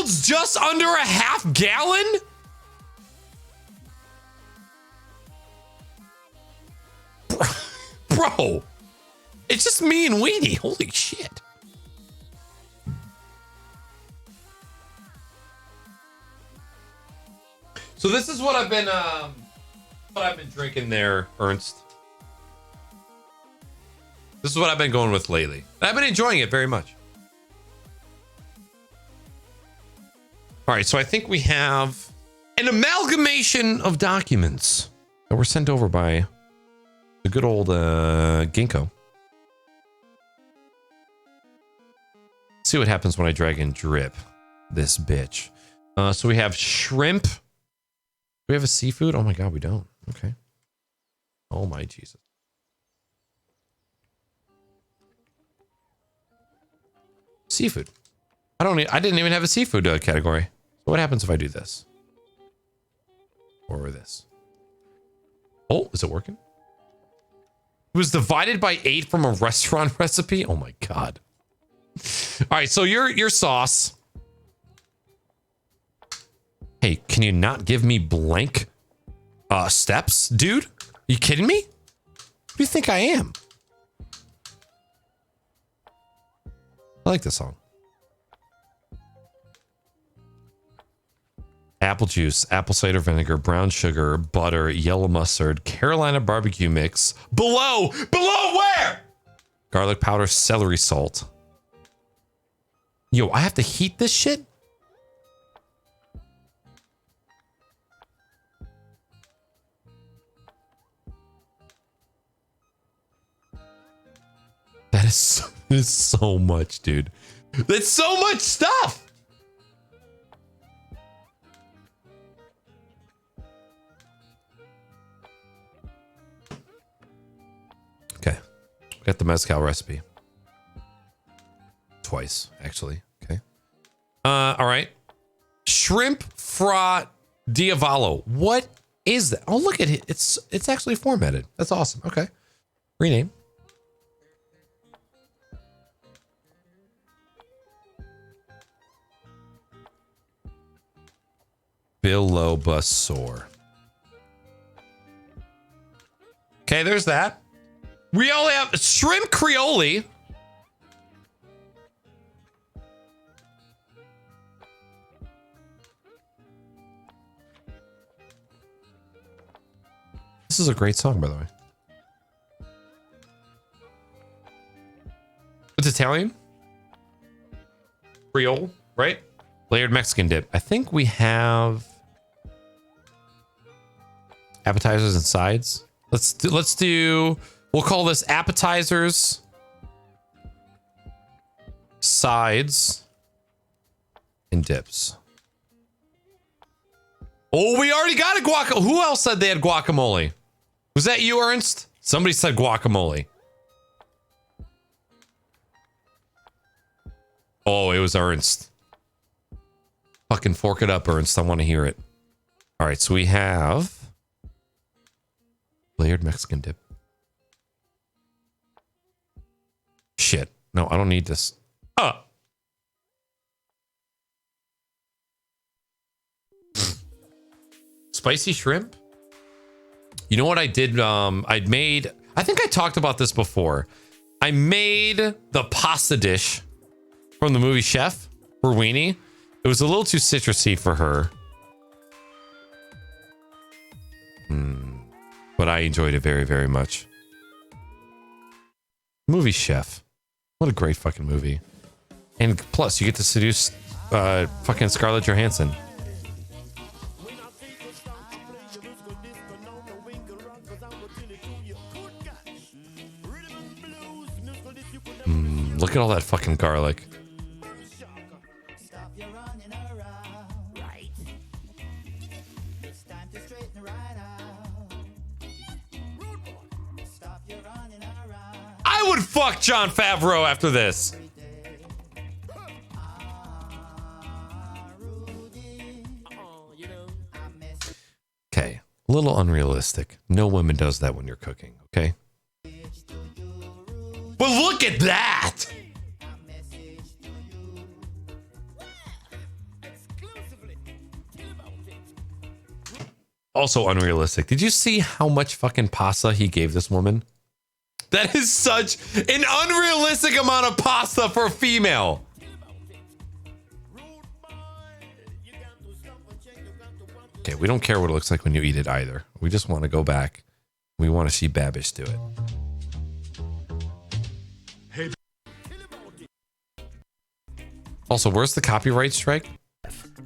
McDonald's just under a half gallon? Bro, it's just me and Weenie. Holy shit. So this is what I've been drinking there, Ernst. This is what I've been going with lately. I've been enjoying it very much. All right, so I think we have an amalgamation of documents that were sent over by the good old Ginkgo. See what happens when I drag and drip this bitch. So we have shrimp. Do we have a seafood? Oh my God, we don't. Okay. Oh my Jesus. Seafood. I didn't even have a seafood category. So what happens if I do this? Or this? Oh, is it working? It was divided by 8 from a restaurant recipe. Oh my God. All right, so your sauce. Hey, can you not give me blank steps, dude? Are you kidding me? Who do you think I am? I like this song. Apple juice, apple cider vinegar, brown sugar, butter, yellow mustard, Carolina barbecue mix. Below where? Garlic powder, celery salt. Yo, I have to heat this shit? That is so much, dude. That's so much stuff. Okay. Got the mezcal recipe. Twice, actually. Okay. All right. Shrimp fra diavolo. What is that? Oh, look at it. It's actually formatted. That's awesome. Okay. Rename. Bulbasaur. Okay, there's that. We only have shrimp Creole. This is a great song, by the way. It's Italian. Creole, right? Layered Mexican dip. I think we have appetizers and sides. Let's do we'll call this appetizers, sides, and dips. Oh, we already got a guacamole. Who else said they had guacamole? Was that you, Ernst? Somebody said guacamole. Oh, it was Ernst. Fucking fork it up, Ernst. I want to hear it. All right, so we have layered Mexican dip. Shit. No, I don't need this. Spicy shrimp? You know what I did? I think I talked about this before. I made the pasta dish from the movie Chef for Weenie. It was a little too citrusy for her. But I enjoyed it very, very much. Movie Chef. What a great fucking movie. And plus, you get to seduce fucking Scarlett Johansson. Look at all that fucking garlic. I would fuck Jon Favreau after this. Okay, a little unrealistic. No woman does that when you're cooking, okay? But look at that! Also unrealistic. Did you see how much fucking pasta he gave this woman? That is such an unrealistic amount of pasta for a female. Okay, we don't care what it looks like when you eat it either. We just want to go back. We want to see Babish do it. Also, where's the copyright strike?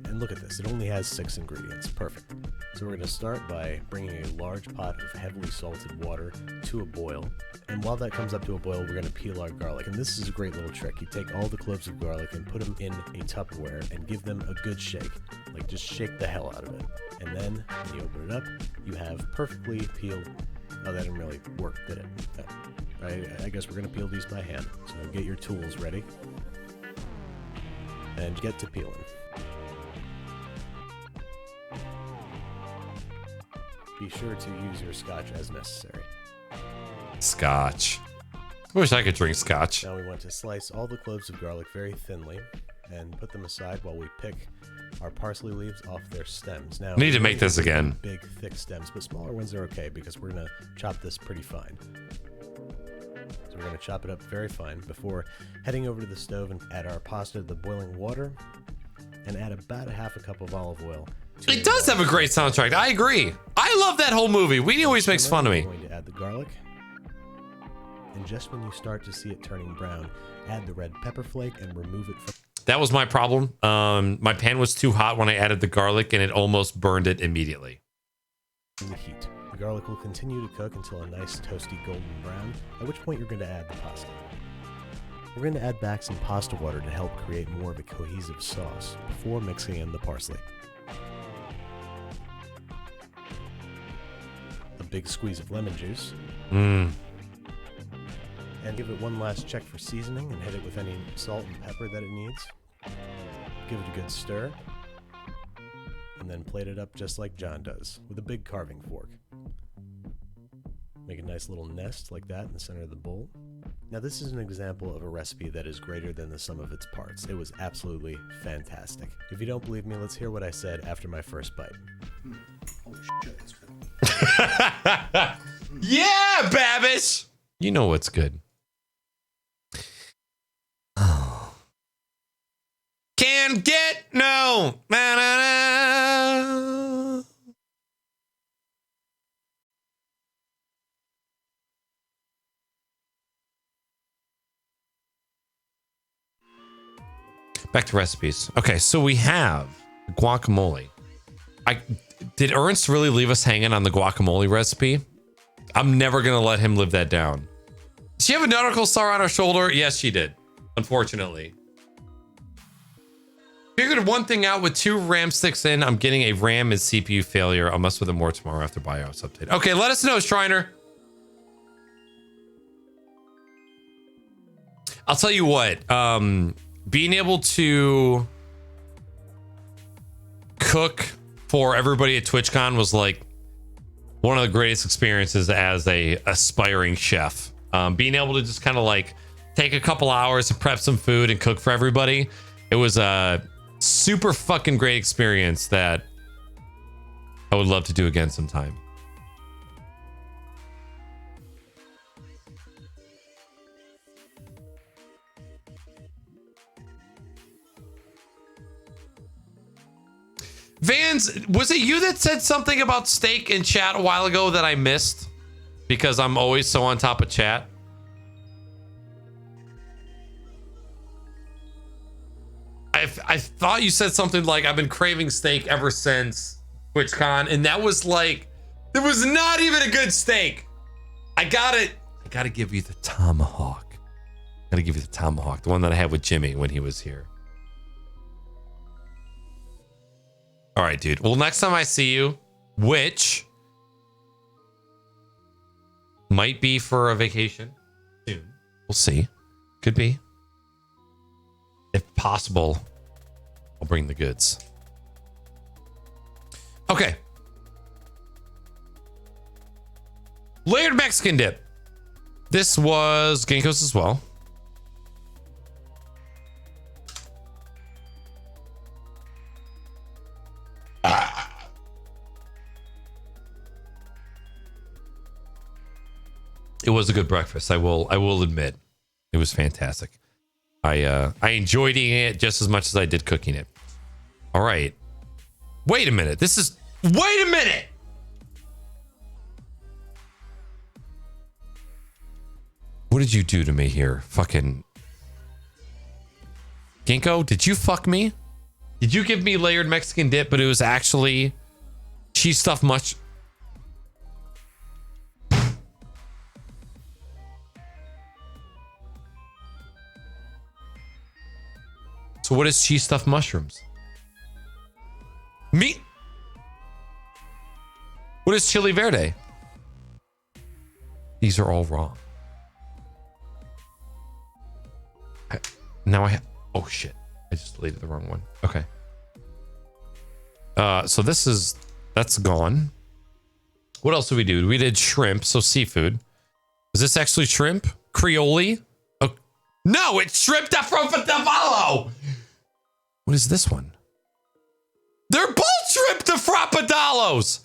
And look at this, it only has 6 ingredients. Perfect. So we're going to start by bringing a large pot of heavily salted water to a boil. And while that comes up to a boil, we're going to peel our garlic. And this is a great little trick. You take all the cloves of garlic and put them in a Tupperware and give them a good shake. Like, just shake the hell out of it. And then, when you open it up, you have perfectly peeled... Oh, that didn't really work, did it? No. I guess we're going to peel these by hand. So get your tools ready. And get to peeling. Be sure to use your scotch as necessary. Scotch. I wish I could drink scotch. Now we want to slice all the cloves of garlic very thinly and put them aside while we pick our parsley leaves off their stems. Now, we need to make this again. Big, thick stems, but smaller ones are okay because we're going to chop this pretty fine. So we're going to chop it up very fine before heading over to the stove and add our pasta to the boiling water and add about a half a cup of olive oil. It does have a great soundtrack. I agree. I love that whole movie. Weenie always makes fun of me. We're going to add the garlic. And just when you start to see it turning brown, add the red pepper flake and remove it from... That was my problem. My pan was too hot when I added the garlic and it almost burned it immediately. The heat. The garlic will continue to cook until a nice toasty golden brown, at which point you're going to add the pasta. We're going to add back some pasta water to help create more of a cohesive sauce before mixing in the parsley. A big squeeze of lemon juice. And give it one last check for seasoning and hit it with any salt and pepper that it needs. Give it a good stir. And then plate it up just like John does, with a big carving fork. Make a nice little nest like that in the center of the bowl. Now this is an example of a recipe that is greater than the sum of its parts. It was absolutely fantastic. If you don't believe me, let's hear what I said after my first bite. Oh shit, that's good. Yeah, Babish! You know what's good. Can't get no. Na, na, na. Back to recipes. Okay, so we have guacamole. Did Ernst really leave us hanging on the guacamole recipe? I'm never gonna let him live that down. Does she have a nautical star on her shoulder? Yes, she did. Unfortunately. Figured one thing out with 2 RAM sticks in. I'm getting a RAM and CPU failure. I'll mess with it more tomorrow after BIOS update. Okay, let us know, Shriner. I'll tell you what. Being able to cook for everybody at TwitchCon was like one of the greatest experiences as a aspiring chef. Being able to just kind of like take a couple hours to prep some food and cook for everybody. It was a super fucking great experience that I would love to do again sometime. Vans, was it you that said something about steak in chat a while ago that I missed? Because I'm always so on top of chat. I thought you said something like, I've been craving steak ever since TwitchCon, and that was like, it was not even a good steak. I gotta give you the tomahawk. Gotta give you the tomahawk, the one that I had with Jimmy when he was here. All right, dude. Well, next time I see you, which might be for a vacation soon. We'll see. Could be. If possible, I'll bring the goods. Okay. Layered Mexican dip. This was Ginkgo's as well. It was a good breakfast. I will admit, it was fantastic. I enjoyed eating it just as much as I did cooking it. All right. Wait a minute. Wait a minute. What did you do to me here? Fucking Ginkgo, did you fuck me? Did you give me layered Mexican dip, but it was actually cheese stuffed mush? So what is cheese stuffed mushrooms? Meat? What is chili verde? These are all wrong. Now I have... Oh, shit. I just deleted the wrong one. Okay. So that's gone. What else did we do? We did shrimp, so seafood. Is this actually shrimp? Creole? Oh, no, it's shrimp da frappadavalo. What is this one? They're both shrimp da frappadalos.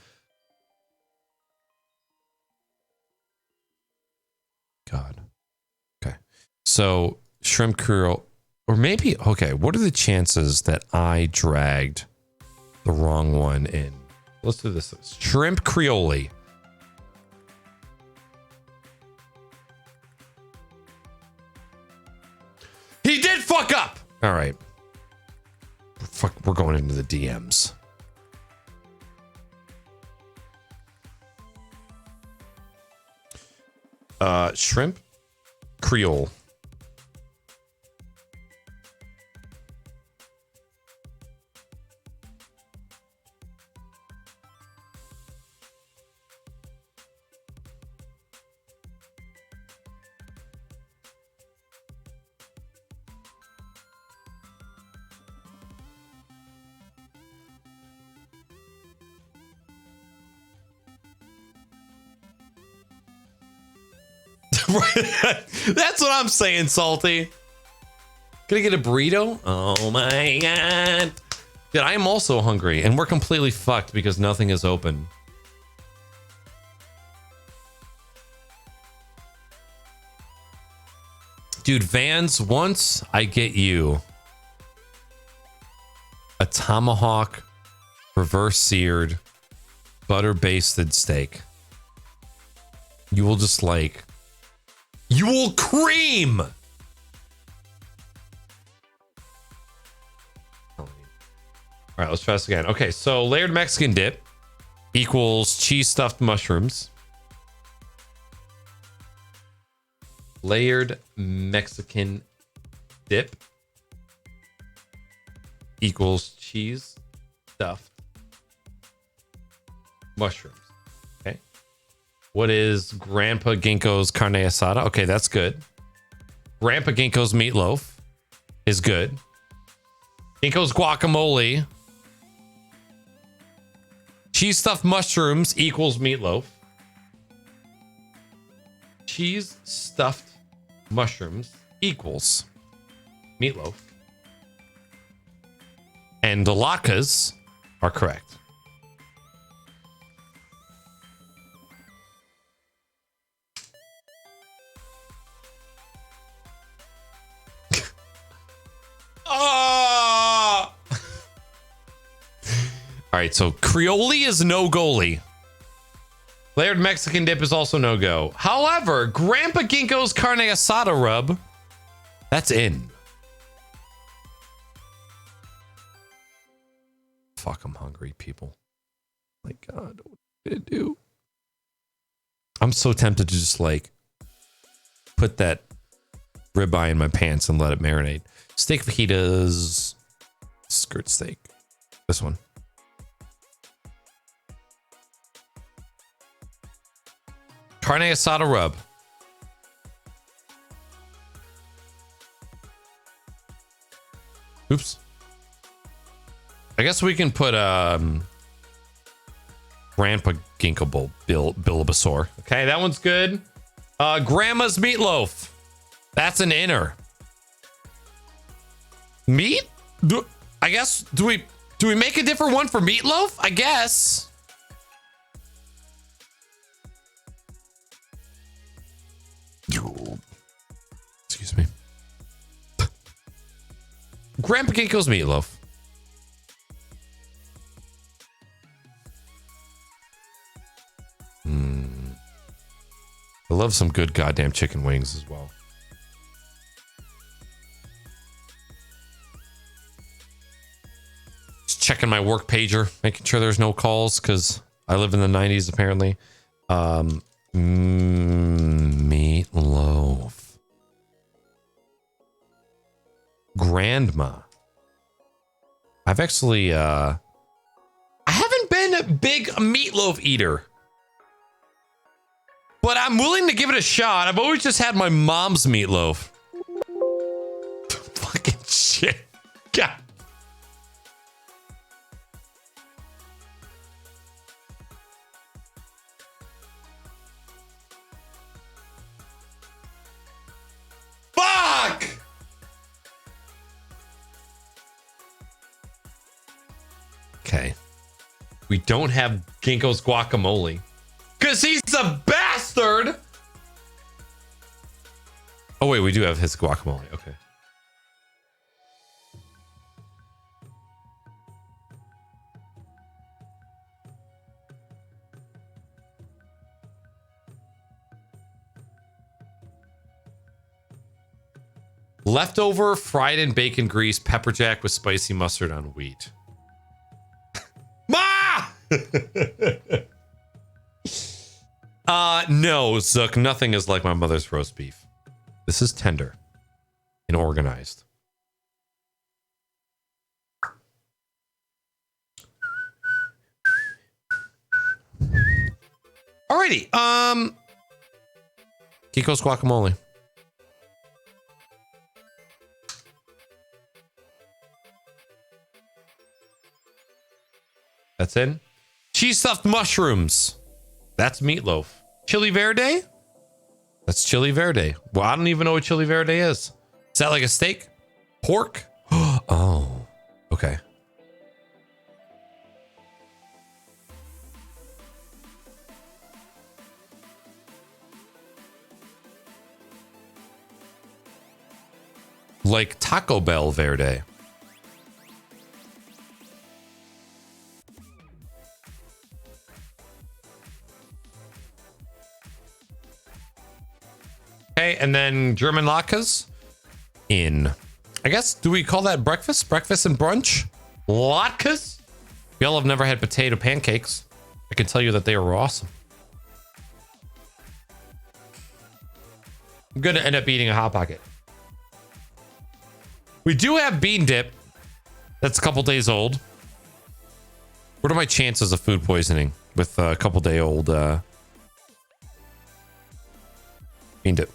God. Okay. So shrimp Creole, or maybe, okay, what are the chances that I dragged the wrong one in? Let's do this. Shrimp Creole. He did fuck up. All right. Fuck, we're going into the DMs. Shrimp Creole. That's what I'm saying, Salty. Gonna get a burrito? Oh my god. Dude, I am also hungry, and we're completely fucked because nothing is open. Dude, Vans, once I get you a tomahawk reverse seared butter basted steak, you will just like, you will cream. All right, let's try this again. Okay, so layered Mexican dip equals cheese stuffed mushrooms. Layered Mexican dip equals cheese stuffed mushrooms. Okay. What is Grandpa Ginkgo's carne asada? Okay, that's good. Grandpa Ginkgo's meatloaf is good. Ginkgo's guacamole. Cheese stuffed mushrooms equals meatloaf. Cheese stuffed mushrooms equals meatloaf. And the latkes are correct. All right, so Creole is no goalie. Layered Mexican dip is also no go. However, Grandpa Ginkgo's carne asada rub, that's in. Fuck, I'm hungry, people. My God, what am I gonna do? I'm so tempted to just like put that ribeye in my pants and let it marinate. Steak fajitas, skirt steak. This one. Carne asada rub. Oops. I guess we can put Grandpa Ginkgo Billibasaur. Okay, that one's good. Grandma's meatloaf. That's an inner. Meat? I guess do we make a different one for meatloaf? I guess. Grandpa Ginkgo's meatloaf. I love some good goddamn chicken wings as well. Just checking my work pager, making sure there's no calls because I live in the 90s apparently. Meatloaf. Grandma. I've actually I haven't been a big meatloaf eater. But I'm willing to give it a shot. I've always just had my mom's meatloaf. Fucking shit. God. Fuck! Okay. We don't have Ginkgo's guacamole. Because he's a bastard! Oh, wait, we do have his guacamole. Okay. Leftover fried in bacon grease, pepper jack with spicy mustard on wheat. Ma! No, Zook, nothing is like my mother's roast beef. This is tender and organized. Alrighty, Kiko's guacamole. That's in. Cheese stuffed mushrooms. That's meatloaf. Chili verde? That's chili verde. Well, I don't even know what chili verde is. Is that like a steak? Pork? Oh, okay. Like Taco Bell verde. Okay, and then German latkes in, I guess, do we call that breakfast? Breakfast and brunch? Latkes? Y'all have never had potato pancakes. I can tell you that they are awesome. I'm gonna end up eating a Hot Pocket. We do have bean dip. That's a couple days old. What are my chances of food poisoning with a couple day old bean dip?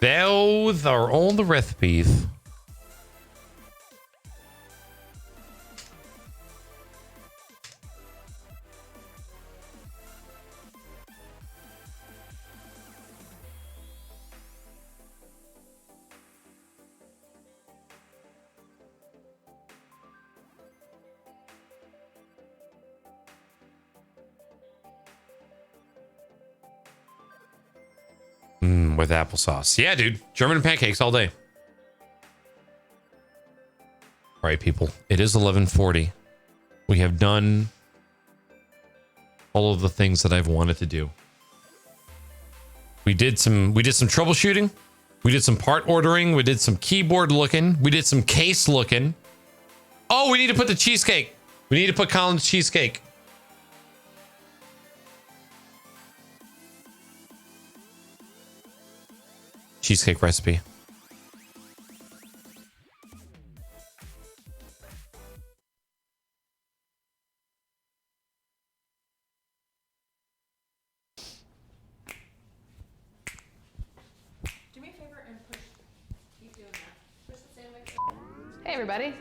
Those are all the recipes. With applesauce. Yeah, dude. German pancakes all day. All right, people. It is 11:40. We have done all of the things that I've wanted to do. We did some troubleshooting. We did some part ordering. We did some keyboard looking. We did some case looking. Oh, we need to put the cheesecake. We need to put Colin's cheesecake. Cheesecake recipe. Do me a favor and keep doing that. Push the sandwich. Hey everybody.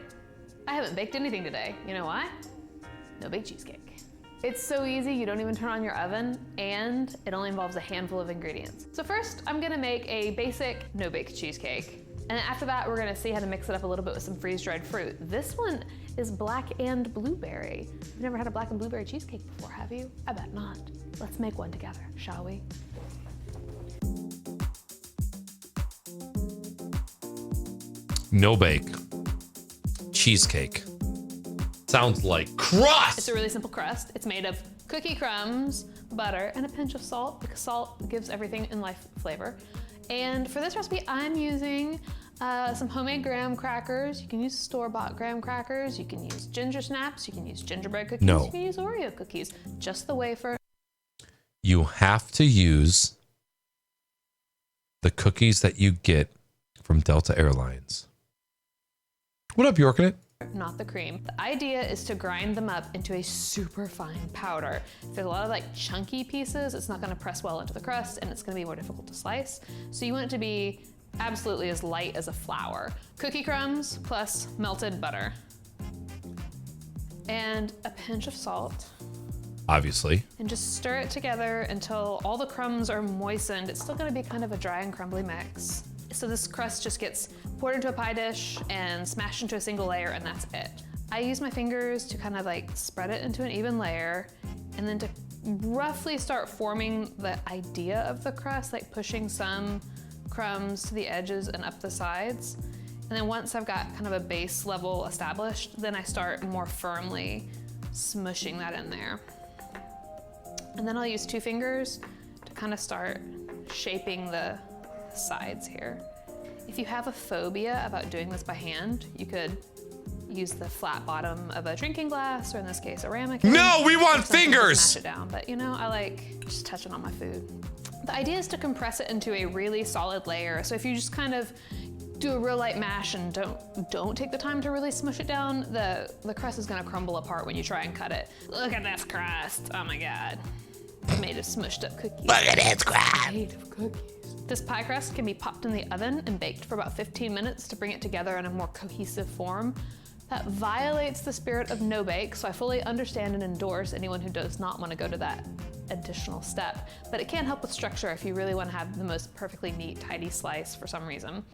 I haven't baked anything today. You know why? No bake cheesecake. It's so easy, you don't even turn on your oven, and it only involves a handful of ingredients. So first, I'm gonna make a basic no-bake cheesecake. And after that, we're gonna see how to mix it up a little bit with some freeze-dried fruit. This one is black and blueberry. You've never had a black and blueberry cheesecake before, have you? I bet not. Let's make one together, shall we? No bake. Cheesecake. Sounds like crust! It's a really simple crust. It's made of cookie crumbs, butter, and a pinch of salt, because salt gives everything in life flavor. And for this recipe, I'm using some homemade graham crackers. You can use store-bought graham crackers. You can use ginger snaps. You can use gingerbread cookies. No. You can use Oreo cookies. Just the wafer. You have to use the cookies that you get from Delta Airlines. What up, Yorkin' it? Not the cream. The idea is to grind them up into a super fine powder. If there's a lot of like chunky pieces, it's not gonna press well into the crust and it's gonna be more difficult to slice. So you want it to be absolutely as light as a flour. Cookie crumbs plus melted butter. And a pinch of salt. Obviously. And just stir it together until all the crumbs are moistened. It's still gonna be kind of a dry and crumbly mix. So this crust just gets poured into a pie dish and smashed into a single layer, and that's it. I use my fingers to kind of like spread it into an even layer, and then to roughly start forming the idea of the crust, like pushing some crumbs to the edges and up the sides. And then once I've got kind of a base level established, then I start more firmly smushing that in there. And then I'll use 2 fingers to kind of start shaping the sides here. If you have a phobia about doing this by hand, you could use the flat bottom of a drinking glass, or in this case, a ramekin. No, we want or something to fingers! Smash it down, but you know, I like just touching on my food. The idea is to compress it into a really solid layer. So if you just kind of do a real light mash and don't take the time to really smush it down, the crust is gonna crumble apart when you try and cut it. Look at this crust, oh my God. It's made of smushed up cookies. Look at this crust! Made of cookies. This pie crust can be popped in the oven and baked for about 15 minutes to bring it together in a more cohesive form. That violates the spirit of no bake, so I fully understand and endorse anyone who does not want to go to that additional step. But it can help with structure if you really want to have the most perfectly neat, tidy slice for some reason.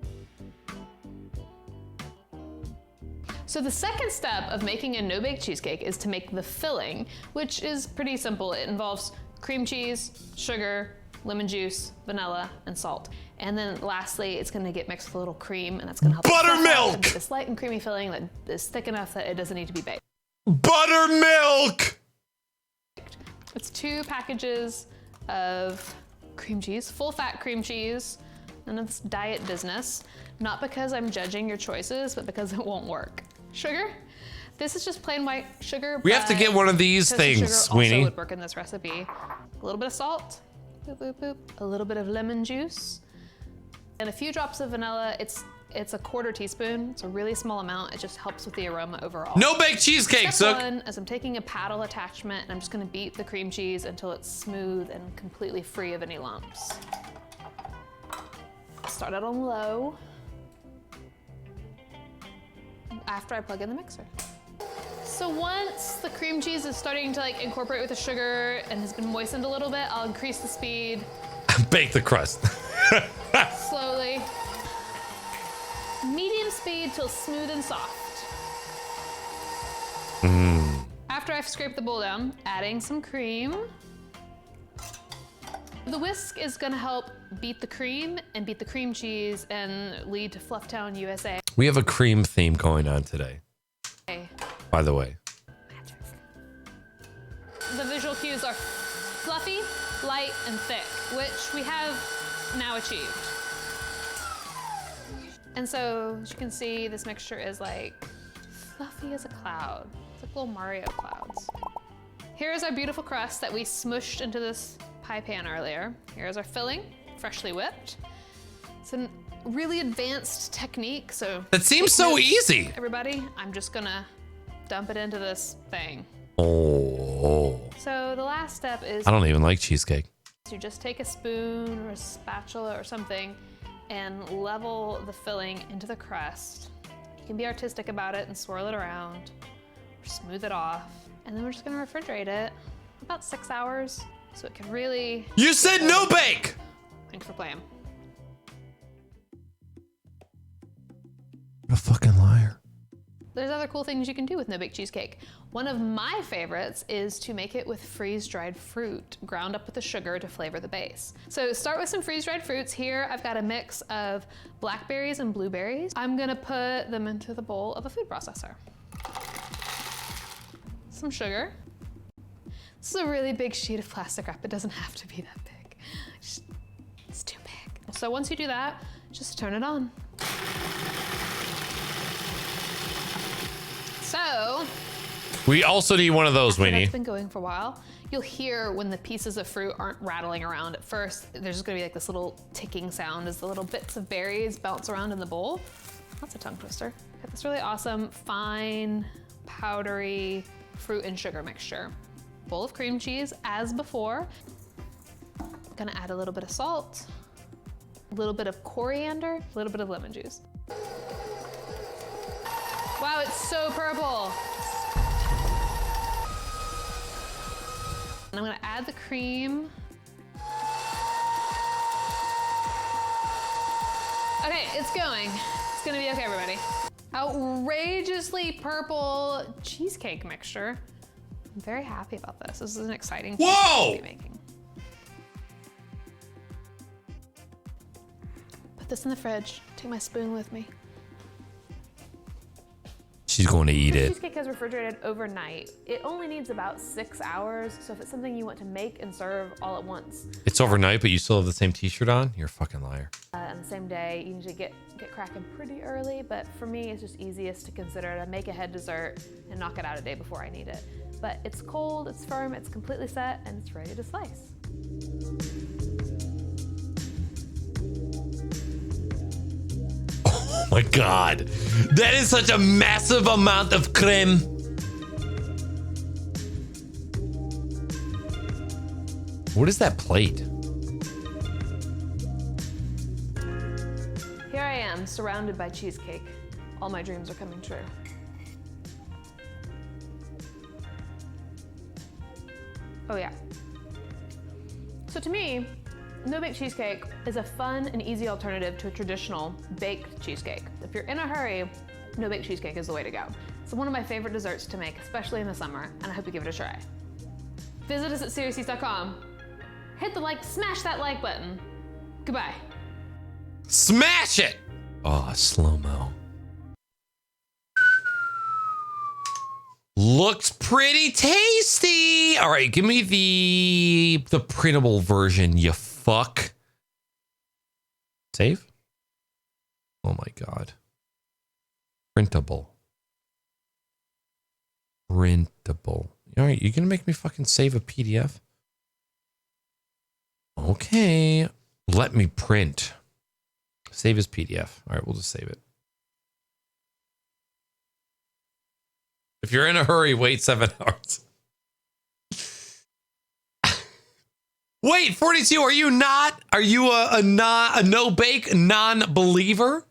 So the second step of making a no-bake cheesecake is to make the filling, which is pretty simple. It involves cream cheese, sugar, lemon juice, vanilla, and salt. And then lastly, it's gonna get mixed with a little cream, and that's gonna help Buttermilk! this light and creamy filling that is thick enough that it doesn't need to be baked. Buttermilk! It's 2 packages of cream cheese, full fat cream cheese, and it's diet business. Not because I'm judging your choices, but because it won't work. Sugar. This is just plain white sugar. We have to get one of these toasted things, sugar Sweeney. also would work in this recipe. A little bit of salt, boop, boop, boop. A little bit of lemon juice, and a few drops of vanilla. It's a 1/4 teaspoon. It's a really small amount. It just helps with the aroma overall. No bake cheesecake, Step Sook. 1, as I'm taking a paddle attachment, and I'm just gonna beat the cream cheese until it's smooth and completely free of any lumps. Start out on low. After I plug in the mixer. So once the cream cheese is starting to like incorporate with the sugar and has been moistened a little bit, I'll increase the speed Bake the crust. slowly. Medium speed till smooth and soft. After I've scraped the bowl down, adding some cream. The whisk is gonna help beat the cream and beat the cream cheese and lead to Flufftown, USA. We have a cream theme going on today, by the way. The visual cues are fluffy, light, and thick, which we have now achieved. And so, as you can see, this mixture is like fluffy as a cloud. It's like little Mario clouds. Here's our beautiful crust that we smushed into this pie pan earlier. Here's our filling, freshly whipped. It's a really advanced technique, so. That seems so easy. Everybody, I'm just gonna dump it into this thing. Oh. So the last step is I don't even like cheesecake. you just take a spoon or a spatula or something and level the filling into the crust. You can be artistic about it and swirl it around or smooth it off. And then we're just gonna refrigerate it about 6 hours so it can really. You said no bake! Thanks for playing. What a fucking liar. There's other cool things you can do with no-bake cheesecake. One of my favorites is to make it with freeze-dried fruit, ground up with the sugar to flavor the base. So start with some freeze-dried fruits. Here I've got a mix of blackberries and blueberries. I'm gonna put them into the bowl of a food processor. Some sugar. This is a really big sheet of plastic wrap. It doesn't have to be that big. It's too big. So once you do that, just turn it on. So, we also need one of those, after Weenie. that's been going for a while, you'll hear when the pieces of fruit aren't rattling around. At first, there's just gonna be like this little ticking sound as the little bits of berries bounce around in the bowl. That's a tongue twister. Got this really awesome, fine, powdery fruit and sugar mixture. Bowl of cream cheese, as before. Gonna add a little bit of salt, a little bit of coriander, a little bit of lemon juice. Wow, it's so purple. And I'm gonna add the cream. Okay, it's going. It's gonna be okay, everybody. Outrageously purple cheesecake mixture. I'm very happy about this. This is an exciting thing to be making. Put this in the fridge. Take my spoon with me. She's going to eat This it. cheesecake is refrigerated overnight. It only needs about 6 hours, so if it's something you want to make and serve all at once, It's overnight, but you still have the same t-shirt on? You're a fucking liar. on the same day, you usually get cracking pretty early, but for me, it's just easiest to consider to make a head dessert and knock it out a day before I need it. But it's cold, it's firm, it's completely set, and it's ready to slice. Oh my God. That is such a massive amount of creme. What is that plate? Here I am, surrounded by cheesecake. All my dreams are coming true. Oh yeah. So to me, no-bake cheesecake is a fun and easy alternative to a traditional baked cheesecake. If you're in a hurry, no-bake cheesecake is the way to go. It's one of my favorite desserts to make, especially in the summer, and I hope you give it a try. Visit us at SeriousEats.com. Hit the like, smash that like button. Goodbye. Smash it! Oh, slow-mo. Looks pretty tasty. All right, give me the printable version, you fuck. Save? Oh my God. Printable. Printable. All right, you're gonna make me fucking save a PDF? Okay. Let me print. Save as PDF. All right, we'll just save it. If you're in a hurry, wait 7 hours. Wait, 42, are you not? Are you a no-bake non-believer?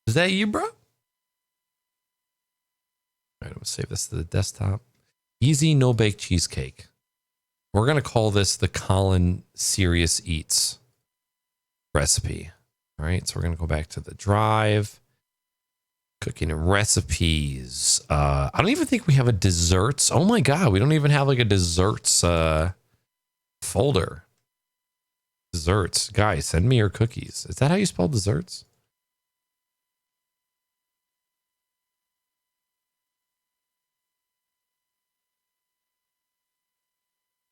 Is that you, bro? All right, let's save this to the desktop. Easy no-bake cheesecake. We're going to call this the Colin Serious Eats recipe. All right, so we're going to go back to the drive. Cooking and recipes. I don't even think we have a desserts. Oh my God, we don't even have like a desserts folder. Desserts. Guys, send me your cookies. Is that how you spell desserts?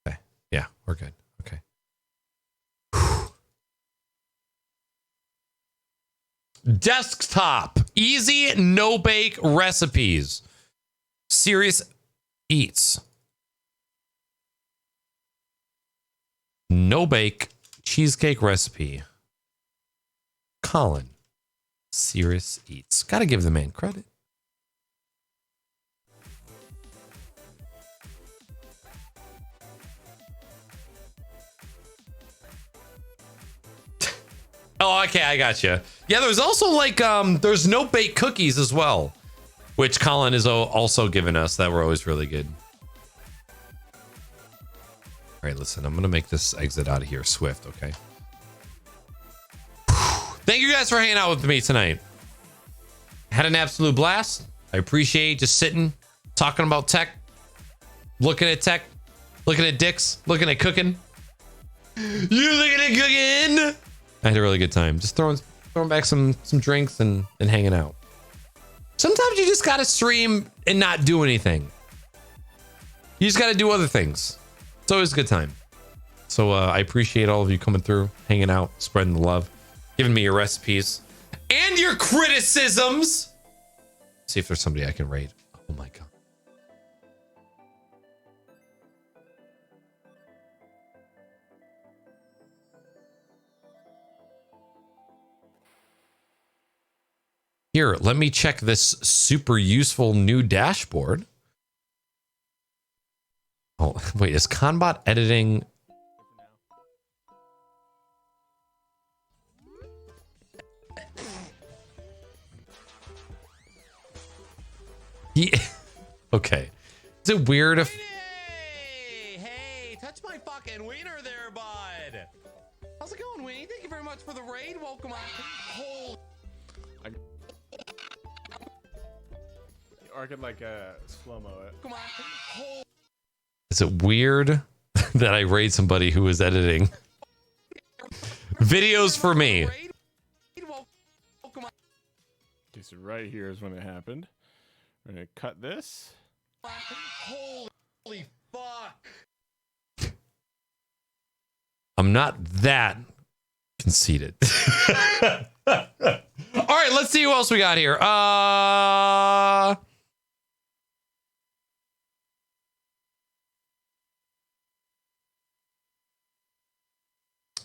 Okay. Yeah, we're good. Okay. Desktop. Easy no-bake recipes. Serious Eats. No-bake cheesecake recipe. Colin. Serious Eats. Gotta give the man credit. Oh, okay, I got you. Yeah, there's also like there's no bake cookies as well, which Colin is also giving us that were always really good. All right, listen, I'm gonna make this exit out of here swift, okay? Thank you guys for hanging out with me tonight. Had an absolute blast. I appreciate just sitting, talking about tech, looking at tech, looking at dicks, looking at cooking. You looking at cooking? I had a really good time. Just throwing back some drinks and hanging out. Sometimes you just gotta stream and not do anything. You just gotta do other things. It's always a good time. So I appreciate all of you coming through, hanging out, spreading the love, giving me your recipes and your criticisms. See if there's somebody I can raid. Oh my god. Here, let me check this super useful new dashboard. Oh, wait, is Conbot editing? Okay. Is it weird if... Hey, touch my fucking wiener there, bud. How's it going, Winnie? Thank you very much for the raid. Welcome on. Holy. Or I could like slow-mo it. Come on. Is it weird that I raid somebody who is editing videos for me? Okay, so right here is when it happened. We're gonna cut this. Holy fuck. I'm not that conceited. All right, let's see who else we got here.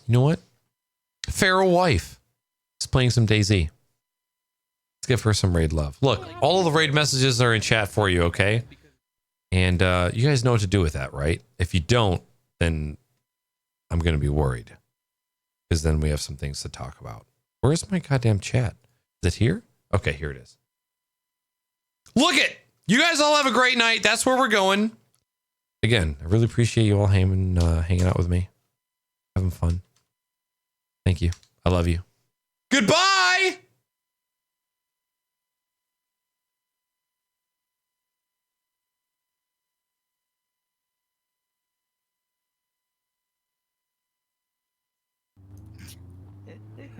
You know what? Feral Wife is playing some DayZ. Let's give her some raid love. Look, all of the raid messages are in chat for you, okay? And you guys know what to do with that, right? If you don't, then I'm going to be worried. Because then we have some things to talk about. Where's my goddamn chat? Is it here? Okay, here it is. Look it! You guys all have a great night. That's where we're going. Again, I really appreciate you all hanging out with me. Having fun. Thank you. I love you. Goodbye!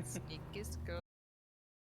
Sneaky scope.